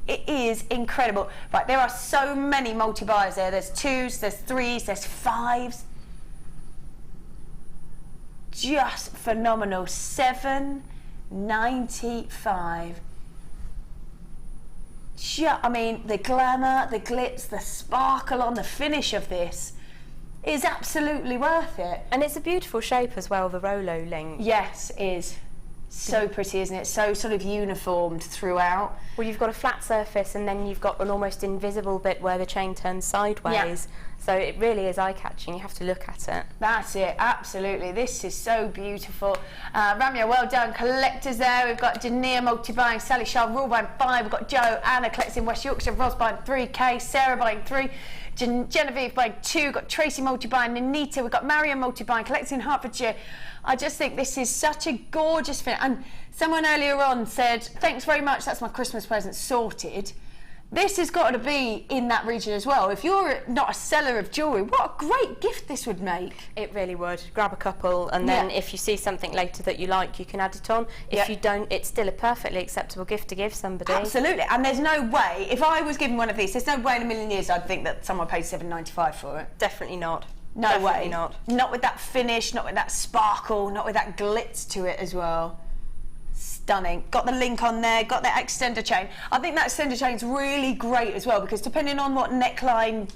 it is incredible. Right, there are so many multi-buyers there. There's 2s, there's 3s, there's 5s. Just phenomenal. $7.95. I mean, the glamour, the glitz, the sparkle on the finish of this is absolutely worth it. And it's a beautiful shape as well, the Rolo link. Yes, it is. So pretty, isn't it? So sort of uniformed throughout. Well, you've got a flat surface, and then you've got an almost invisible bit where the chain turns sideways. Yeah. So it really is eye-catching. You have to look at it. That's it, absolutely. This is so beautiful. Ramya, well done. Collectors there. We've got Dania multi-buying, Sally Shaw, Rule buying 5. We've got Joe, Anna collects in West Yorkshire, Ros buying 3K, Sarah buying 3, Genevieve buying 2, we've got Tracy multi-buying, Anita, we've got Marion multi-buying, collecting in Hertfordshire. I just think this is such a gorgeous fit. And someone earlier on said, thanks very much, that's my Christmas present sorted. This has got to be in that region as well. If you're not a seller of jewellery, what a great gift this would make. It really would. Grab a couple, and then if you see something later that you like, you can add it on. If you don't, it's still a perfectly acceptable gift to give somebody. Absolutely, and there's no way, if I was given one of these, there's no way in a million years I'd think that someone paid $7.95 for it. Definitely not. No Definitely way. not. Not with that finish, not with that sparkle, not with that glitz to it as well. Stunning. Got the link on there, got that extender chain. I think that extender chain's really great as well, because depending on what neckline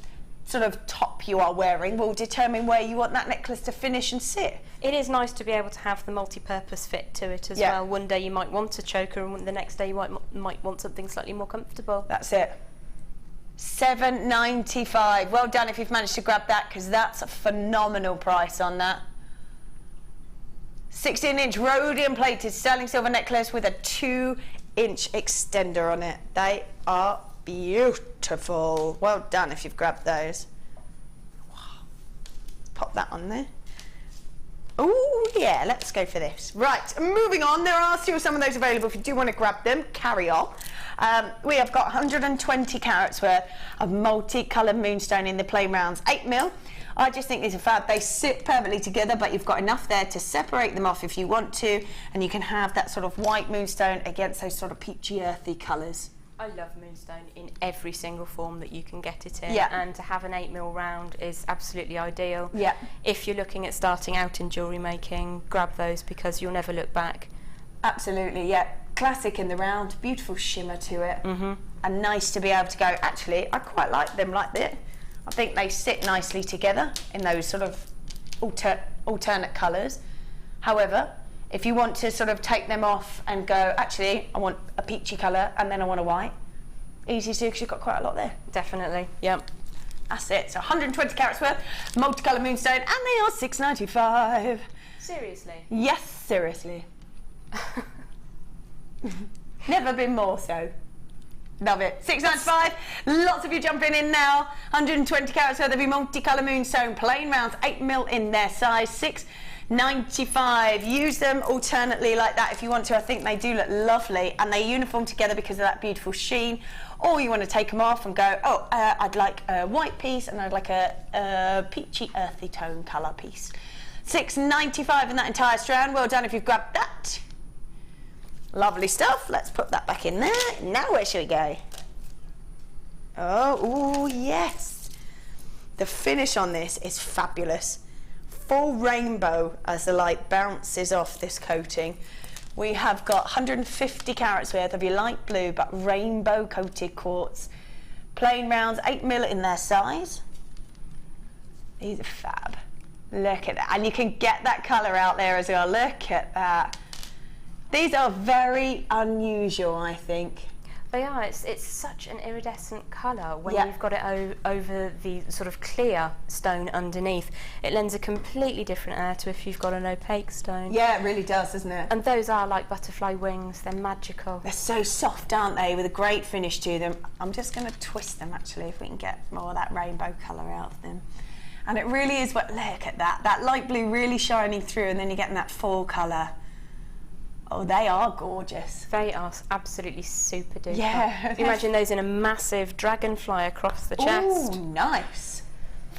sort of top you are wearing will determine where you want that necklace to finish and sit. It is nice to be able to have the multi-purpose fit to it as well. One day you might want a choker, and the next day you might want something slightly more comfortable. That's it. $7.95. Well done if you've managed to grab that, because that's a phenomenal price on that. 16-inch rhodium plated sterling silver necklace with a 2-inch extender on it. They are beautiful. Well done if you've grabbed those. Wow. Pop that on there. Oh yeah, let's go for this. Right, moving on. There are still some of those available if you do want to grab them. Carry on. We have got 120 carats worth of multicoloured moonstone in the plain rounds, 8mm. I just think these are fab. They sit perfectly together, but you've got enough there to separate them off if you want to, and you can have that sort of white moonstone against those sort of peachy earthy colours. I love moonstone in every single form that you can get it in, yeah. And to have an 8mm round is absolutely ideal. Yeah. If you're looking at starting out in jewellery making, grab those because you'll never look back. Absolutely, yeah. Classic in the round, beautiful shimmer to it, and nice to be able to go, actually, I quite like them like this. I think they sit nicely together in those sort of alternate colours. However, if you want to sort of take them off and go, actually, I want a peachy colour and then I want a white, easy to do because you've got quite a lot there. Definitely, yep. That's it. So 120 carats worth, multicolour moonstone, and they are £6.95. Seriously? Yes, seriously. Never been more so. Love it. £6.95. Lots of you jumping in now. 120 carats worth of your multicolour moonstone, plain rounds, 8mm in their size, £6.95. Use them alternately like that if you want to. I think they do look lovely, and they uniform together because of that beautiful sheen. Or you want to take them off and go, oh, I'd like a white piece and I'd like a peachy earthy tone colour piece. £6.95 in that entire strand. Well done if you've grabbed that. Lovely stuff. Let's put that back in there. Now where should we go? Oh, ooh, yes. The finish on this is fabulous. Full rainbow as the light bounces off this coating. We have got 150 carats worth of your light blue but rainbow coated quartz. Plain rounds, 8mm in their size. These are fab. Look at that. And you can get that colour out there as well. Look at that. These are very unusual, I think. They are. It's such an iridescent colour when you've got it over the sort of clear stone underneath. It lends a completely different air to if you've got an opaque stone. Yeah, it really does, doesn't it? And those are like butterfly wings. They're magical. They're so soft, aren't they, with a great finish to them. I'm just going to twist them, actually, if we can get more of that rainbow colour out of them. And it really is what, look at that. That light blue really shining through, and then you're getting that full colour. Oh, they are gorgeous. They are absolutely super duper. Yeah. Imagine those in a massive dragonfly across the chest. Oh, nice.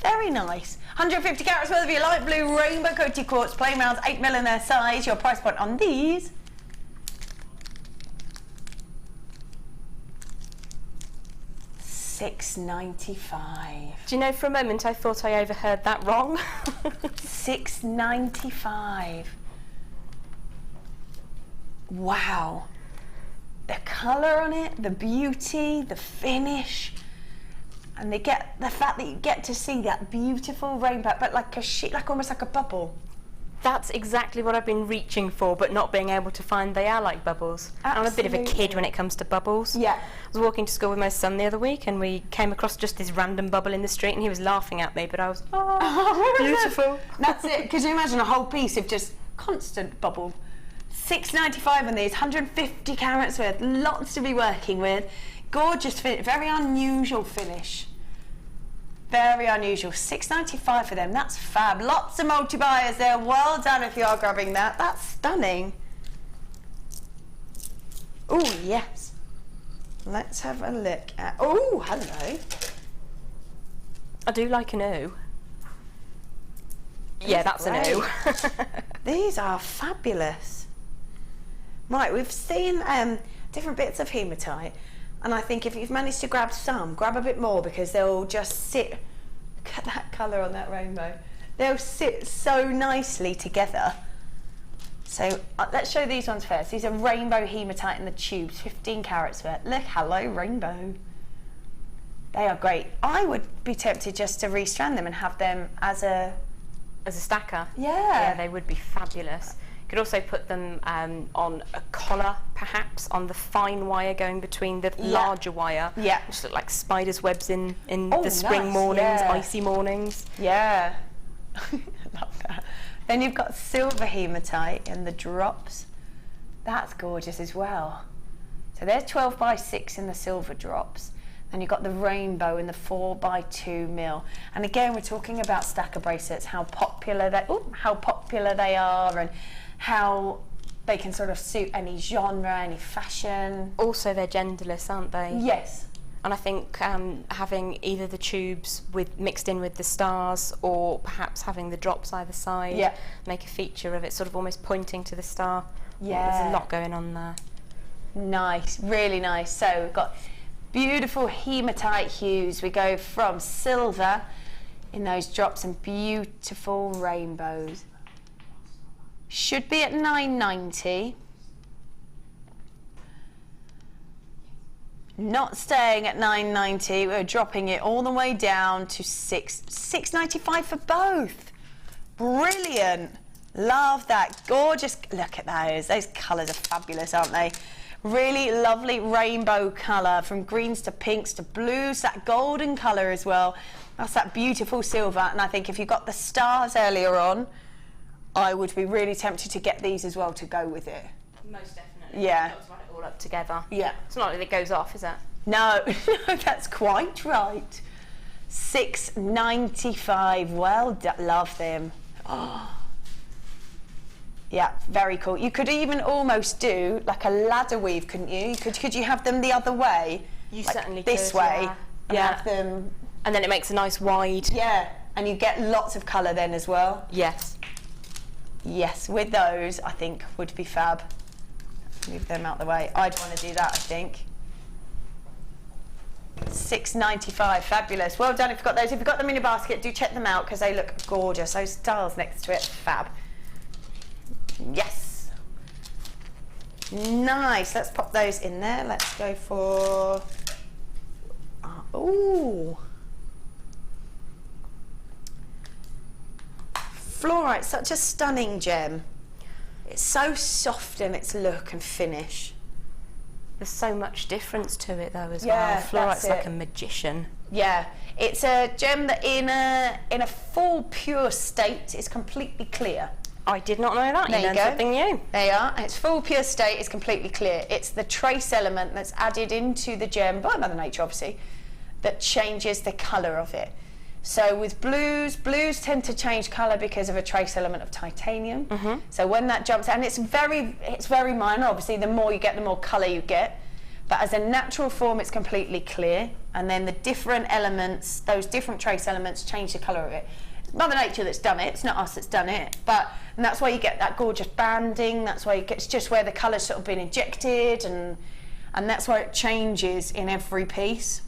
Very nice. 150 carats worth of your light blue rainbow coated quartz, plain rounds, 8mm in their size. Your price point on these. £6.95. Do you know, for a moment I thought I overheard that wrong. £6.95. Wow. The colour on it, the beauty, the finish, and they get the fact that you get to see that beautiful rainbow, but like a sheet, like almost like a bubble. That's exactly what I've been reaching for, but not being able to find. They are like bubbles. Absolutely. I'm a bit of a kid when it comes to bubbles. Yeah. I was walking to school with my son the other week, and we came across just this random bubble in the street, and he was laughing at me, but I was, beautiful. That's it. Could you imagine a whole piece of just constant bubble? £6.95 on these, 150 carats worth, lots to be working with. Gorgeous finish, very unusual finish. Very unusual. £6.95 for them, that's fab. Lots of multi-buyers there. Well done if you are grabbing that. That's stunning. Oh, yes. Let's have a look at, oh, hello. I do like an ooh. Yeah, that's an ooh. These are fabulous. Right, we've seen different bits of hematite, and I think if you've managed to grab some, grab a bit more, because they'll just sit, look at that colour on that rainbow, they'll sit so nicely together. So let's show these ones first. These are rainbow hematite in the tubes, 15 carats worth. Look, hello rainbow. They are great. I would be tempted just to restrand them and have them as a stacker. Yeah, they would be fabulous. You could also put them on a collar, perhaps, on the fine wire going between the larger wire. Yeah. Which look like spiders' webs in the spring mornings, icy mornings. Yeah. I love that. Then you've got silver hematite in the drops. That's gorgeous as well. So there's 12 by 6 in the silver drops. and you've got the rainbow in the 4x2 mil. And again, we're talking about stacker bracelets, how popular they are, and how they can sort of suit any genre, any fashion. Also, they're genderless, aren't they? Yes. And I think having either the tubes mixed in with the stars, or perhaps having the drops either side, make a feature of it, sort of almost pointing to the star. Yeah. There's a lot going on there. Nice, really nice. So we've got beautiful hematite hues. We go from silver in those drops and beautiful rainbows. Should be at $9.90. Not staying at $9.90. We're dropping it all the way down to $6.95 for both. Brilliant. Love that. Gorgeous. Look at those. Those colours are fabulous, aren't they? Really lovely rainbow colour, from greens to pinks to blues, that golden colour as well. That's that beautiful silver. And I think if you got the stars earlier on, I would be really tempted to get these as well to go with it. Most definitely. Yeah. Let's run it all up together. Yeah. It's not like it goes off, is it? No, that's quite right. $6.95. Well done. Love them. Oh. Yeah, very cool. You could even almost do like a ladder weave, couldn't you? Could you have them the other way? You like certainly this could, way. yeah. And have them. And then it makes a nice wide. Yeah, and you get lots of colour then as well. Yes. Yes, with those, I think would be fab. Move them out the way. I'd want to do that, I think. $6.95, fabulous. Well done if you've got those. If you've got them in your basket, do check them out because they look gorgeous. Those stars next to it, fab. Yes. Nice. Let's pop those in there. Let's go for... ooh. Fluorite, such a stunning gem. It's so soft in its look and finish. There's so much difference to it though as Yeah, well. Fluorite's that's like it. a magician. Yeah, it's a gem that in a full pure state is completely clear. I did not know that. There you learned go. Something new. There you are. Its full pure state is completely clear. It's the trace element that's added into the gem by Mother Nature, obviously, that changes the colour of it. So with blues tend to change colour because of a trace element of titanium. So when that jumps, and it's very minor. Obviously, the more you get, the more colour you get. But as a natural form, it's completely clear. And then the different elements, those different trace elements, change the colour of it. Mother Nature that's done it. It's not us that's done it. And that's why you get that gorgeous banding. That's why it's just where the colour's sort of been injected, and that's why it changes in every piece.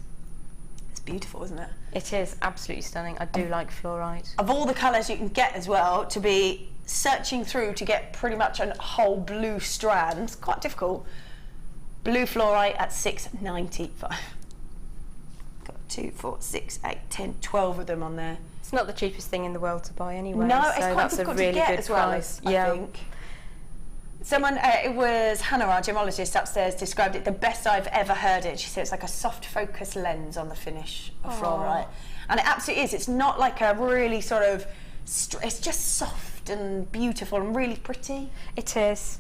It's beautiful, isn't it? It is absolutely stunning. I do like fluorite. Of all the colours you can get as well, to be searching through to get pretty much a whole blue strand, it's quite difficult. Blue fluorite at $6.95. Got 2, 4, 6, 8, 10, 12 of them on there. It's not the cheapest thing in the world to buy anyway. No, so it's quite that's difficult a really to get good as well, price. I think. Someone, it was Hannah, our gemologist upstairs, described it the best I've ever heard it. She said it's like a soft focus lens on the finish of fluorite. And it absolutely is. It's not like a really sort of, it's just soft and beautiful and really pretty. It is.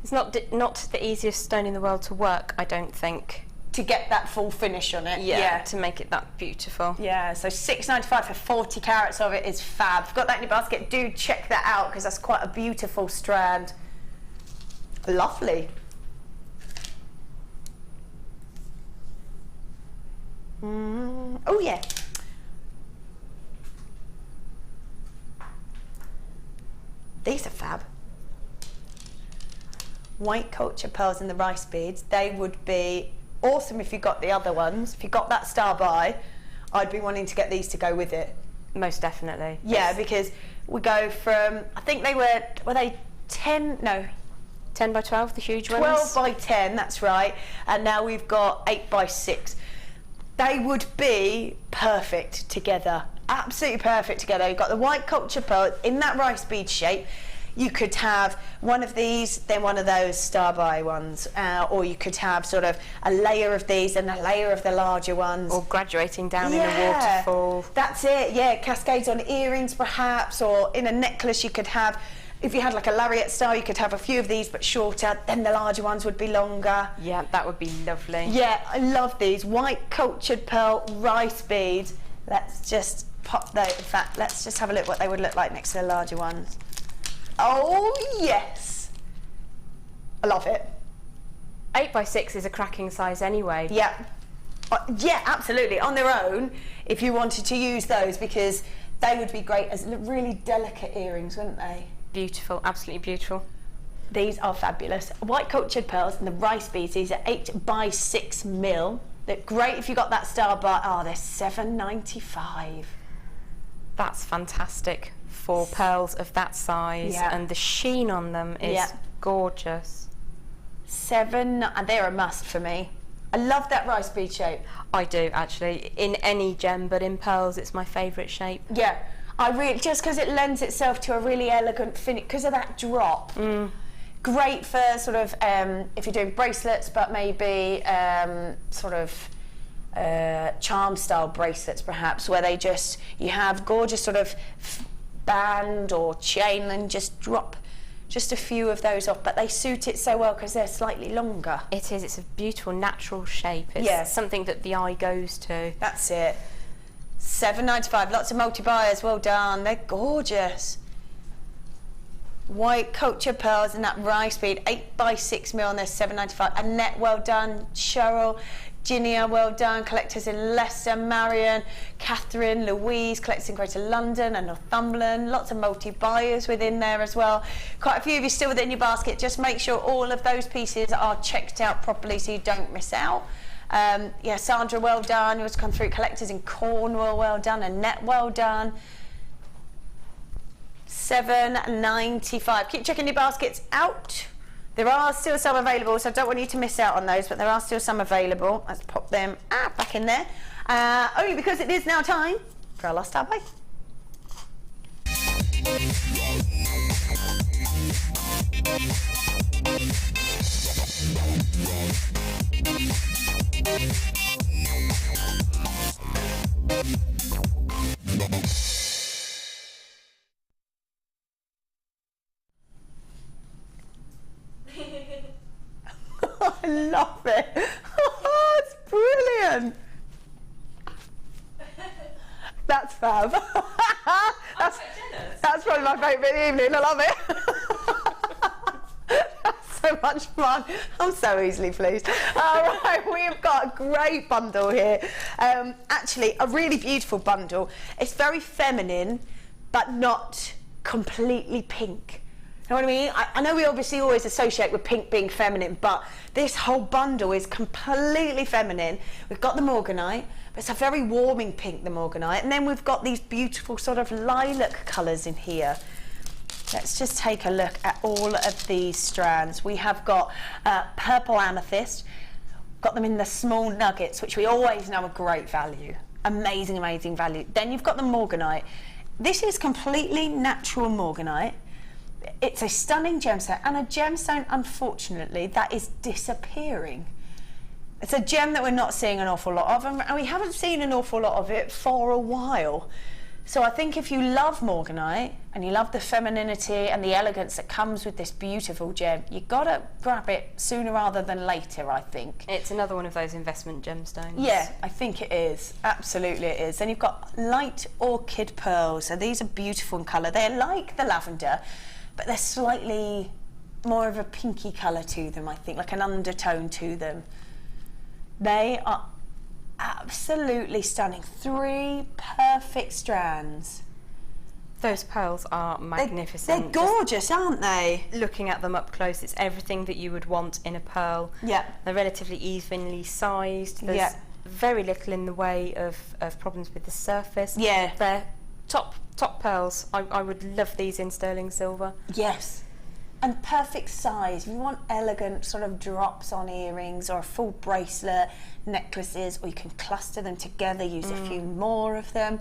It's not the easiest stone in the world to work, I don't think. To get that full finish on it. Yeah, to make it that beautiful. Yeah, so $6.95 for 40 carats of it is fab. If you've got that in your basket, do check that out because that's quite a beautiful strand. Lovely. Oh yeah. These are fab. White culture pearls in the rice beads. They would be awesome if you got the other ones. If you got that star by, I'd be wanting to get these to go with it. Most definitely. Yeah, because we go from, I think they were they 10, no. 10 by 12, the huge ones? 12 by 10, that's right. And now we've got 8 by 6. They would be perfect together. Absolutely perfect together. You've got the white culture pearl in that rice bead shape. You could have one of these, then one of those star by ones, or you could have sort of a layer of these and a layer of the larger ones. Or graduating down in a waterfall. That's it, yeah. Cascades on earrings perhaps, or in a necklace you could have If you had like a lariat style, you could have a few of these but shorter, then the larger ones would be longer. Yeah, that would be lovely. Yeah, I love these. White cultured pearl rice beads. Let's just pop those. In fact, let's just have a look what they would look like next to the larger ones. Oh, yes. I love it. 8x6 is a cracking size anyway. Yeah. Yeah, absolutely. On their own, if you wanted to use those, because they would be great as really delicate earrings, wouldn't they? Beautiful, absolutely beautiful. These are fabulous. White cultured pearls and the rice beads, these are 8x6 mil. They're great if you got that star bar. Oh, they're $7.95. That's fantastic for pearls of that size, and the sheen on them is gorgeous. And they're a must for me. I love that rice bead shape. I do actually, in any gem, but in pearls it's my favourite shape. Yeah, I really, just because it lends itself to a really elegant finish because of that drop. Great for sort of if you're doing bracelets, but maybe sort of charm style bracelets perhaps, where they just, you have gorgeous sort of band or chain and just drop just a few of those off, but they suit it so well because they're slightly longer. It is, it's a beautiful natural shape. It's something that the eye goes to. That's it. $7.95, lots of multi-buyers, well done, they're gorgeous. White culture pearls and that rice bead, 8x6 mil, and they're $7.95. Annette, well done. Cheryl, Ginia, well done. Collectors in Leicester, Marion, Catherine, Louise, collectors in Greater London and Northumberland. Lots of multi-buyers within there as well. Quite a few of you still within your basket. Just make sure all of those pieces are checked out properly so you don't miss out. Yeah, Sandra, well done. Yours come through. Collectors in Cornwall, well done. Annette, well done. $7.95. Keep checking your baskets out. There are still some available, so I don't want you to miss out on those, but there are still some available. Let's pop them back in there. Only because it is now time for our last buy. I love it. Oh, it's brilliant. That's fab. That's probably my favourite evening. I love it. That's so much fun. I'm so easily pleased. All right, we've got a great bundle here. Actually, a really beautiful bundle. It's very feminine, but not completely pink. You know what I mean? I know we obviously always associate with pink being feminine, but this whole bundle is completely feminine. We've got the Morganite, but it's a very warming pink, the Morganite, and then we've got these beautiful sort of lilac colours in here. Let's just take a look at all of these strands. We have got purple amethyst, got them in the small nuggets, which we always know are great value. Amazing, amazing value. Then you've got the Morganite. This is completely natural Morganite. It's a stunning gemstone, and a gemstone, unfortunately, that is disappearing. It's a gem that we're not seeing an awful lot of, and we haven't seen an awful lot of it for a while. So I think if you love Morganite, and you love the femininity and the elegance that comes with this beautiful gem, you've got to grab it sooner rather than later, I think. It's another one of those investment gemstones. Yeah, I think it is. Absolutely it is. Then you've got light orchid pearls. So these are beautiful in colour. They're like the lavender, but they're slightly more of a pinky colour to them, I think, like an undertone to them. They are absolutely stunning. 3 perfect strands. Those pearls are magnificent. They're gorgeous, aren't they? Looking at them up close, it's everything that you would want in a pearl. Yeah. They're relatively evenly sized. There's very little in the way of problems with the surface. Yeah. They're top pearls. I would love these in sterling silver. Yes. And perfect size. If you want elegant sort of drops on earrings or a full bracelet, necklaces, or you can cluster them together, use a few more of them.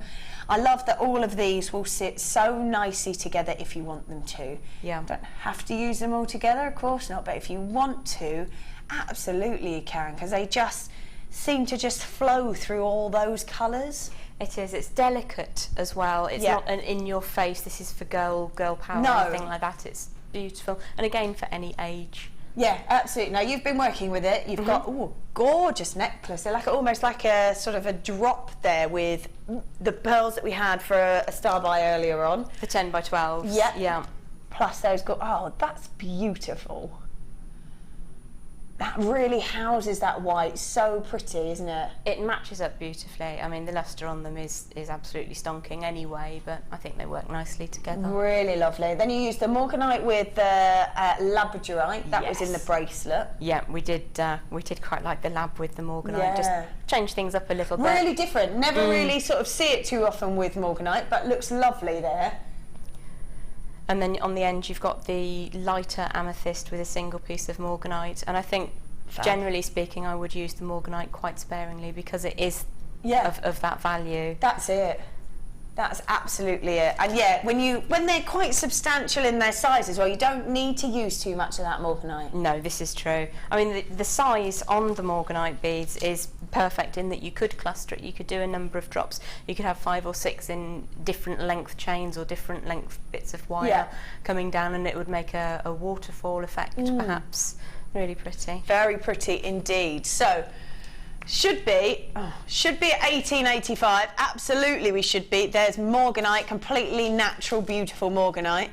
I love that all of these will sit so nicely together if you want them to. Yeah. You don't have to use them all together, of course not, but if you want to, absolutely you can, because they just seem to just flow through all those colours. It is. It's delicate as well. It's not an in-your-face, this is for girl power or anything like that. It's beautiful. And again, for any age. Yeah, absolutely. Now, you've been working with it. You've got, gorgeous necklace. They're like almost like a sort of a drop there with the pearls that we had for a star by earlier on. The 10 by 12s. Yeah. Yeah. Plus those that's beautiful. That really houses that white. So pretty, isn't it? It matches up beautifully. I mean, the lustre on them is absolutely stonking anyway, but I think they work nicely together. Really lovely. Then you used the Morganite with the Labradorite. That was in the bracelet. Yeah, we did quite like the lab with the Morganite. Just change things up a little bit. Really different. Never really sort of see it too often with Morganite, but looks lovely there. And then on the end you've got the lighter amethyst with a single piece of Morganite, and I think generally speaking I would use the Morganite quite sparingly because it is of that value. That's it. That's absolutely it. And yeah, when they're quite substantial in their size as well, you don't need to use too much of that Morganite. No, this is true. I mean, the size on the Morganite beads is perfect in that you could cluster it, you could do a number of drops, you could have 5 or 6 in different length chains or different length bits of wire coming down, and it would make a waterfall effect perhaps. Really pretty. Very pretty indeed. So, should be at 1885. Absolutely, we should be. There's Morganite, completely natural, beautiful Morganite.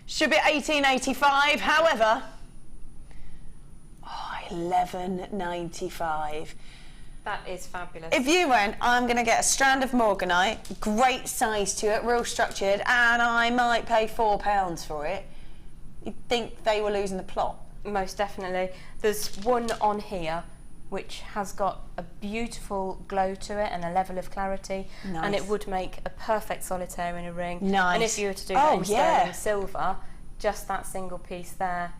Should be at 1885. However, $11.95. That is fabulous. If you went, I'm going to get a strand of Morganite, great size to it, real structured, and I might pay £4 for it, you'd think they were losing the plot. Most definitely. There's one on here which has got a beautiful glow to it and a level of clarity, and it would make a perfect solitaire in a ring. Nice. And if you were to do that in sterling silver, just that single piece there,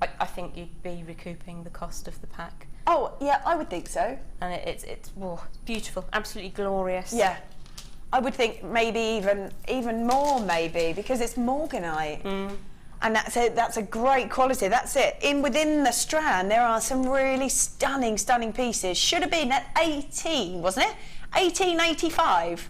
I think you'd be recouping the cost of the pack. Oh yeah, I would think so. And it's beautiful, absolutely glorious. Yeah, I would think maybe even more maybe, because it's Morganite. And that's a great quality. That's it. Within the strand, there are some really stunning pieces. Should have been at 18, wasn't it? 18.85,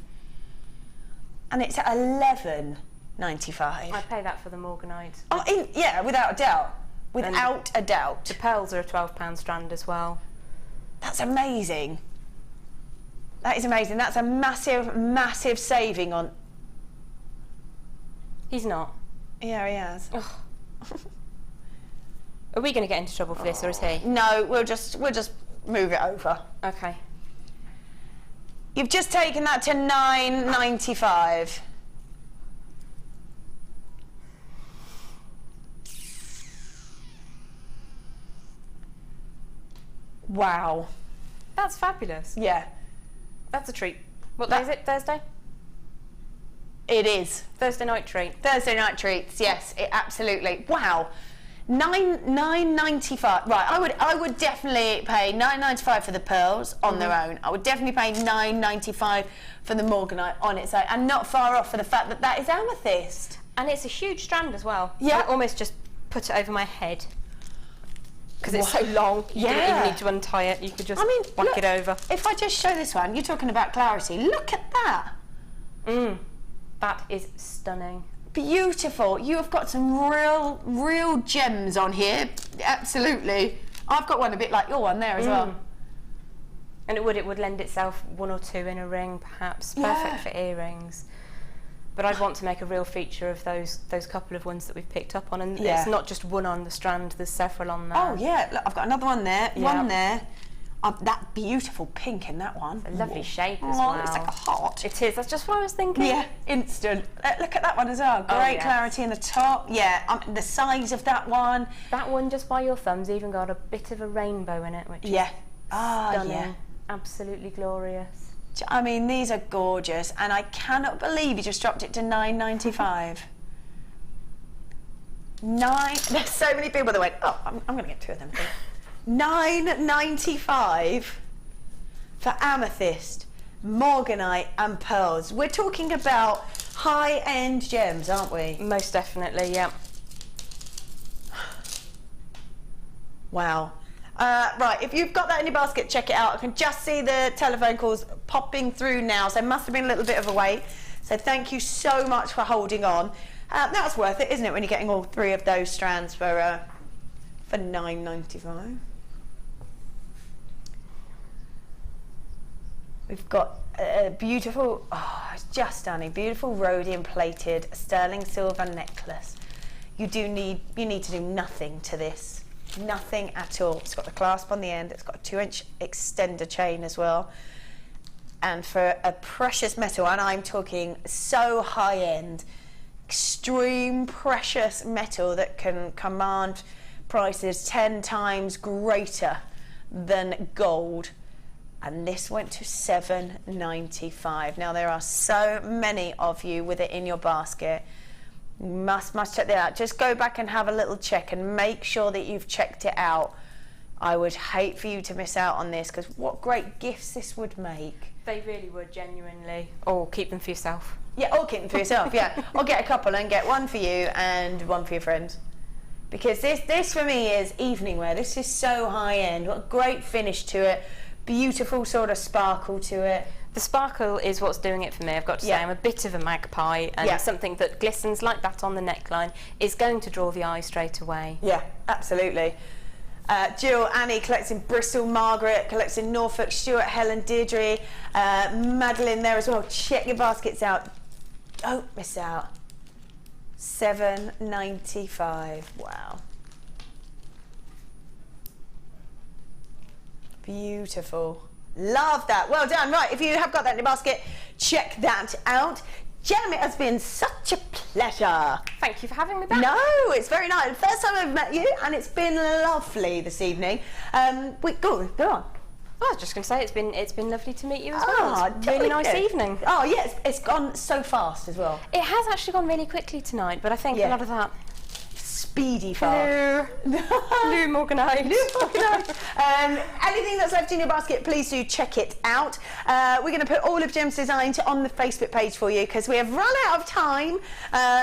and it's at 11.95. I pay that for the Morganite. Oh, yeah, without a doubt. Without a doubt. The pearls are a £12 strand as well. That's amazing. That is amazing. That's a massive saving on. He's not. Yeah, he has. Are we going to get into trouble for this, or is he? No, we'll just move it over. Okay. You've just taken that to $9.95. Wow. That's fabulous. Yeah. That's a treat. What day is it? Thursday? It is. Thursday night treat. Thursday night treats, yes, absolutely. Wow. $9.95. Right, I would definitely pay $9.95 for the pearls on their own. I would definitely pay $9.95 for the Morganite on its own, and not far off for the fact that that is amethyst. And it's a huge strand as well. Yeah. I almost just put it over my head because it's so long. You didn't even need to untie it. You could just whack it over. If I just show this one, you're talking about clarity. Look at that. That is stunning. Beautiful. You have got some real gems on here. Absolutely. I've got one a bit like your one there as well. And it would lend itself 1 or 2 in a ring, perhaps. Perfect for earrings. But I'd want to make a real feature of those couple of ones that we've picked up on, and it's not just one on the strand. There's several on there. Oh yeah, look, I've got another one there. One there. That beautiful pink in that one. It's a lovely shape as well. It's like a heart. It is. That's just what I was thinking. Yeah, instant. Look at that one as well. Great clarity in the top. Yeah, the size of that one. That one, just by your thumbs, even got a bit of a rainbow in it, which is stunning. Yeah. Absolutely glorious. I mean, these are gorgeous, and I cannot believe you just dropped it to $9.95. There's so many people that went, oh, I'm going to get 2 of them. $9.95 for amethyst, Morganite and pearls. We're talking about high-end gems, aren't we? Most definitely, yeah. Wow. Right, if you've got that in your basket, check it out. I can just see the telephone calls popping through now, so it must have been a little bit of a wait. So thank you so much for holding on. That's worth it, isn't it, when you're getting all 3 of those strands for $9.95. We've got a beautiful, oh, it's just stunning, beautiful rhodium plated sterling silver necklace. You need to do nothing to this. Nothing at all. It's got the clasp on the end. It's got a 2-inch extender chain as well. And for a precious metal, and I'm talking so high end, extreme precious metal that can command prices 10 times greater than gold. And this went to $7.95. Now there are so many of you with it in your basket. Must check that out. Just go back and have a little check and make sure that you've checked it out. I would hate for you to miss out on this, because what great gifts this would make. They really would, genuinely. Or keep them for yourself. Yeah, or keep them for yourself, yeah. Or get a couple and get one for you and one for your friend. Because this for me is evening wear. This is so high end. What a great finish to it. Beautiful sort of sparkle to it. The sparkle is what's doing it for me. I've got to say, I'm a bit of a magpie, and something that glistens like that on the neckline is going to draw the eye straight away. Yeah, absolutely. Jill, Annie collects in Bristol, Margaret collects in Norfolk, Stuart, Helen, Deirdre, Madeline there as well. Check your baskets out. Don't miss out. $7.95. Wow. Beautiful. Love that. Well done. Right, if you have got that in your basket, check that out. Jem, it has been such a pleasure. Thank you for having me back. No, it's very nice. First time I've met you, and it's been lovely this evening. Go on. I was just going to say it's been lovely to meet you as well. It's a really nice evening. Oh yes, it's gone so fast as well. It has actually gone really quickly tonight, but I think a lot of that. Speedy fast. Hello, Morganite. Anything that's left in your basket, please do check it out. We're going to put all of Jem's designs on the Facebook page for you, because we have run out of time,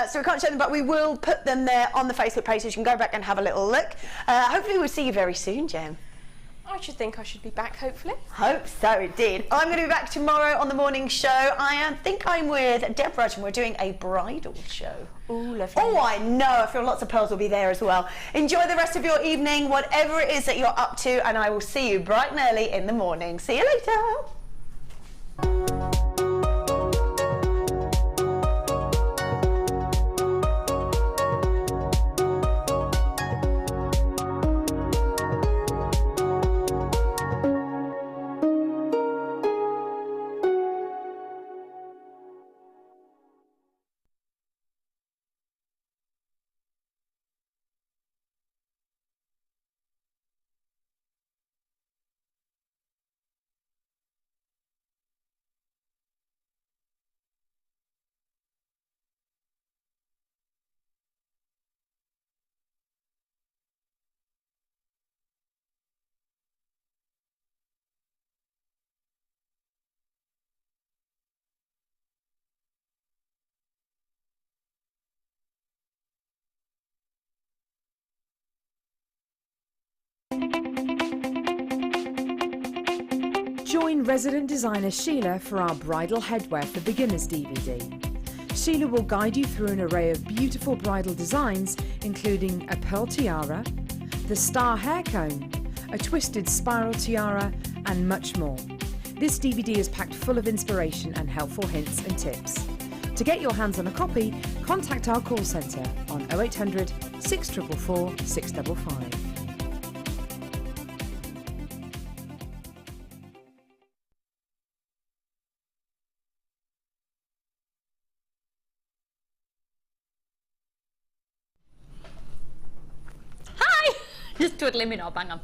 so we can't show them, but we will put them there on the Facebook page so you can go back and have a little look. Hopefully we'll see you very soon, Jem. I should think I should be back, hopefully. Hope so, indeed. I'm going to be back tomorrow on the morning show. I think I'm with Deborah, and we're doing a bridal show. Ooh, lovely. Oh, I know. I feel lots of pearls will be there as well. Enjoy the rest of your evening, whatever it is that you're up to, and I will see you bright and early in the morning. See you later. Join resident designer Sheila for our Bridal Headwear for Beginners DVD. Sheila will guide you through an array of beautiful bridal designs, including a pearl tiara, the star hair cone, a twisted spiral tiara, and much more. This DVD is packed full of inspiration and helpful hints and tips. To get your hands on a copy, contact our call centre on 0800 644 655. Just twiddling me knob, hang on.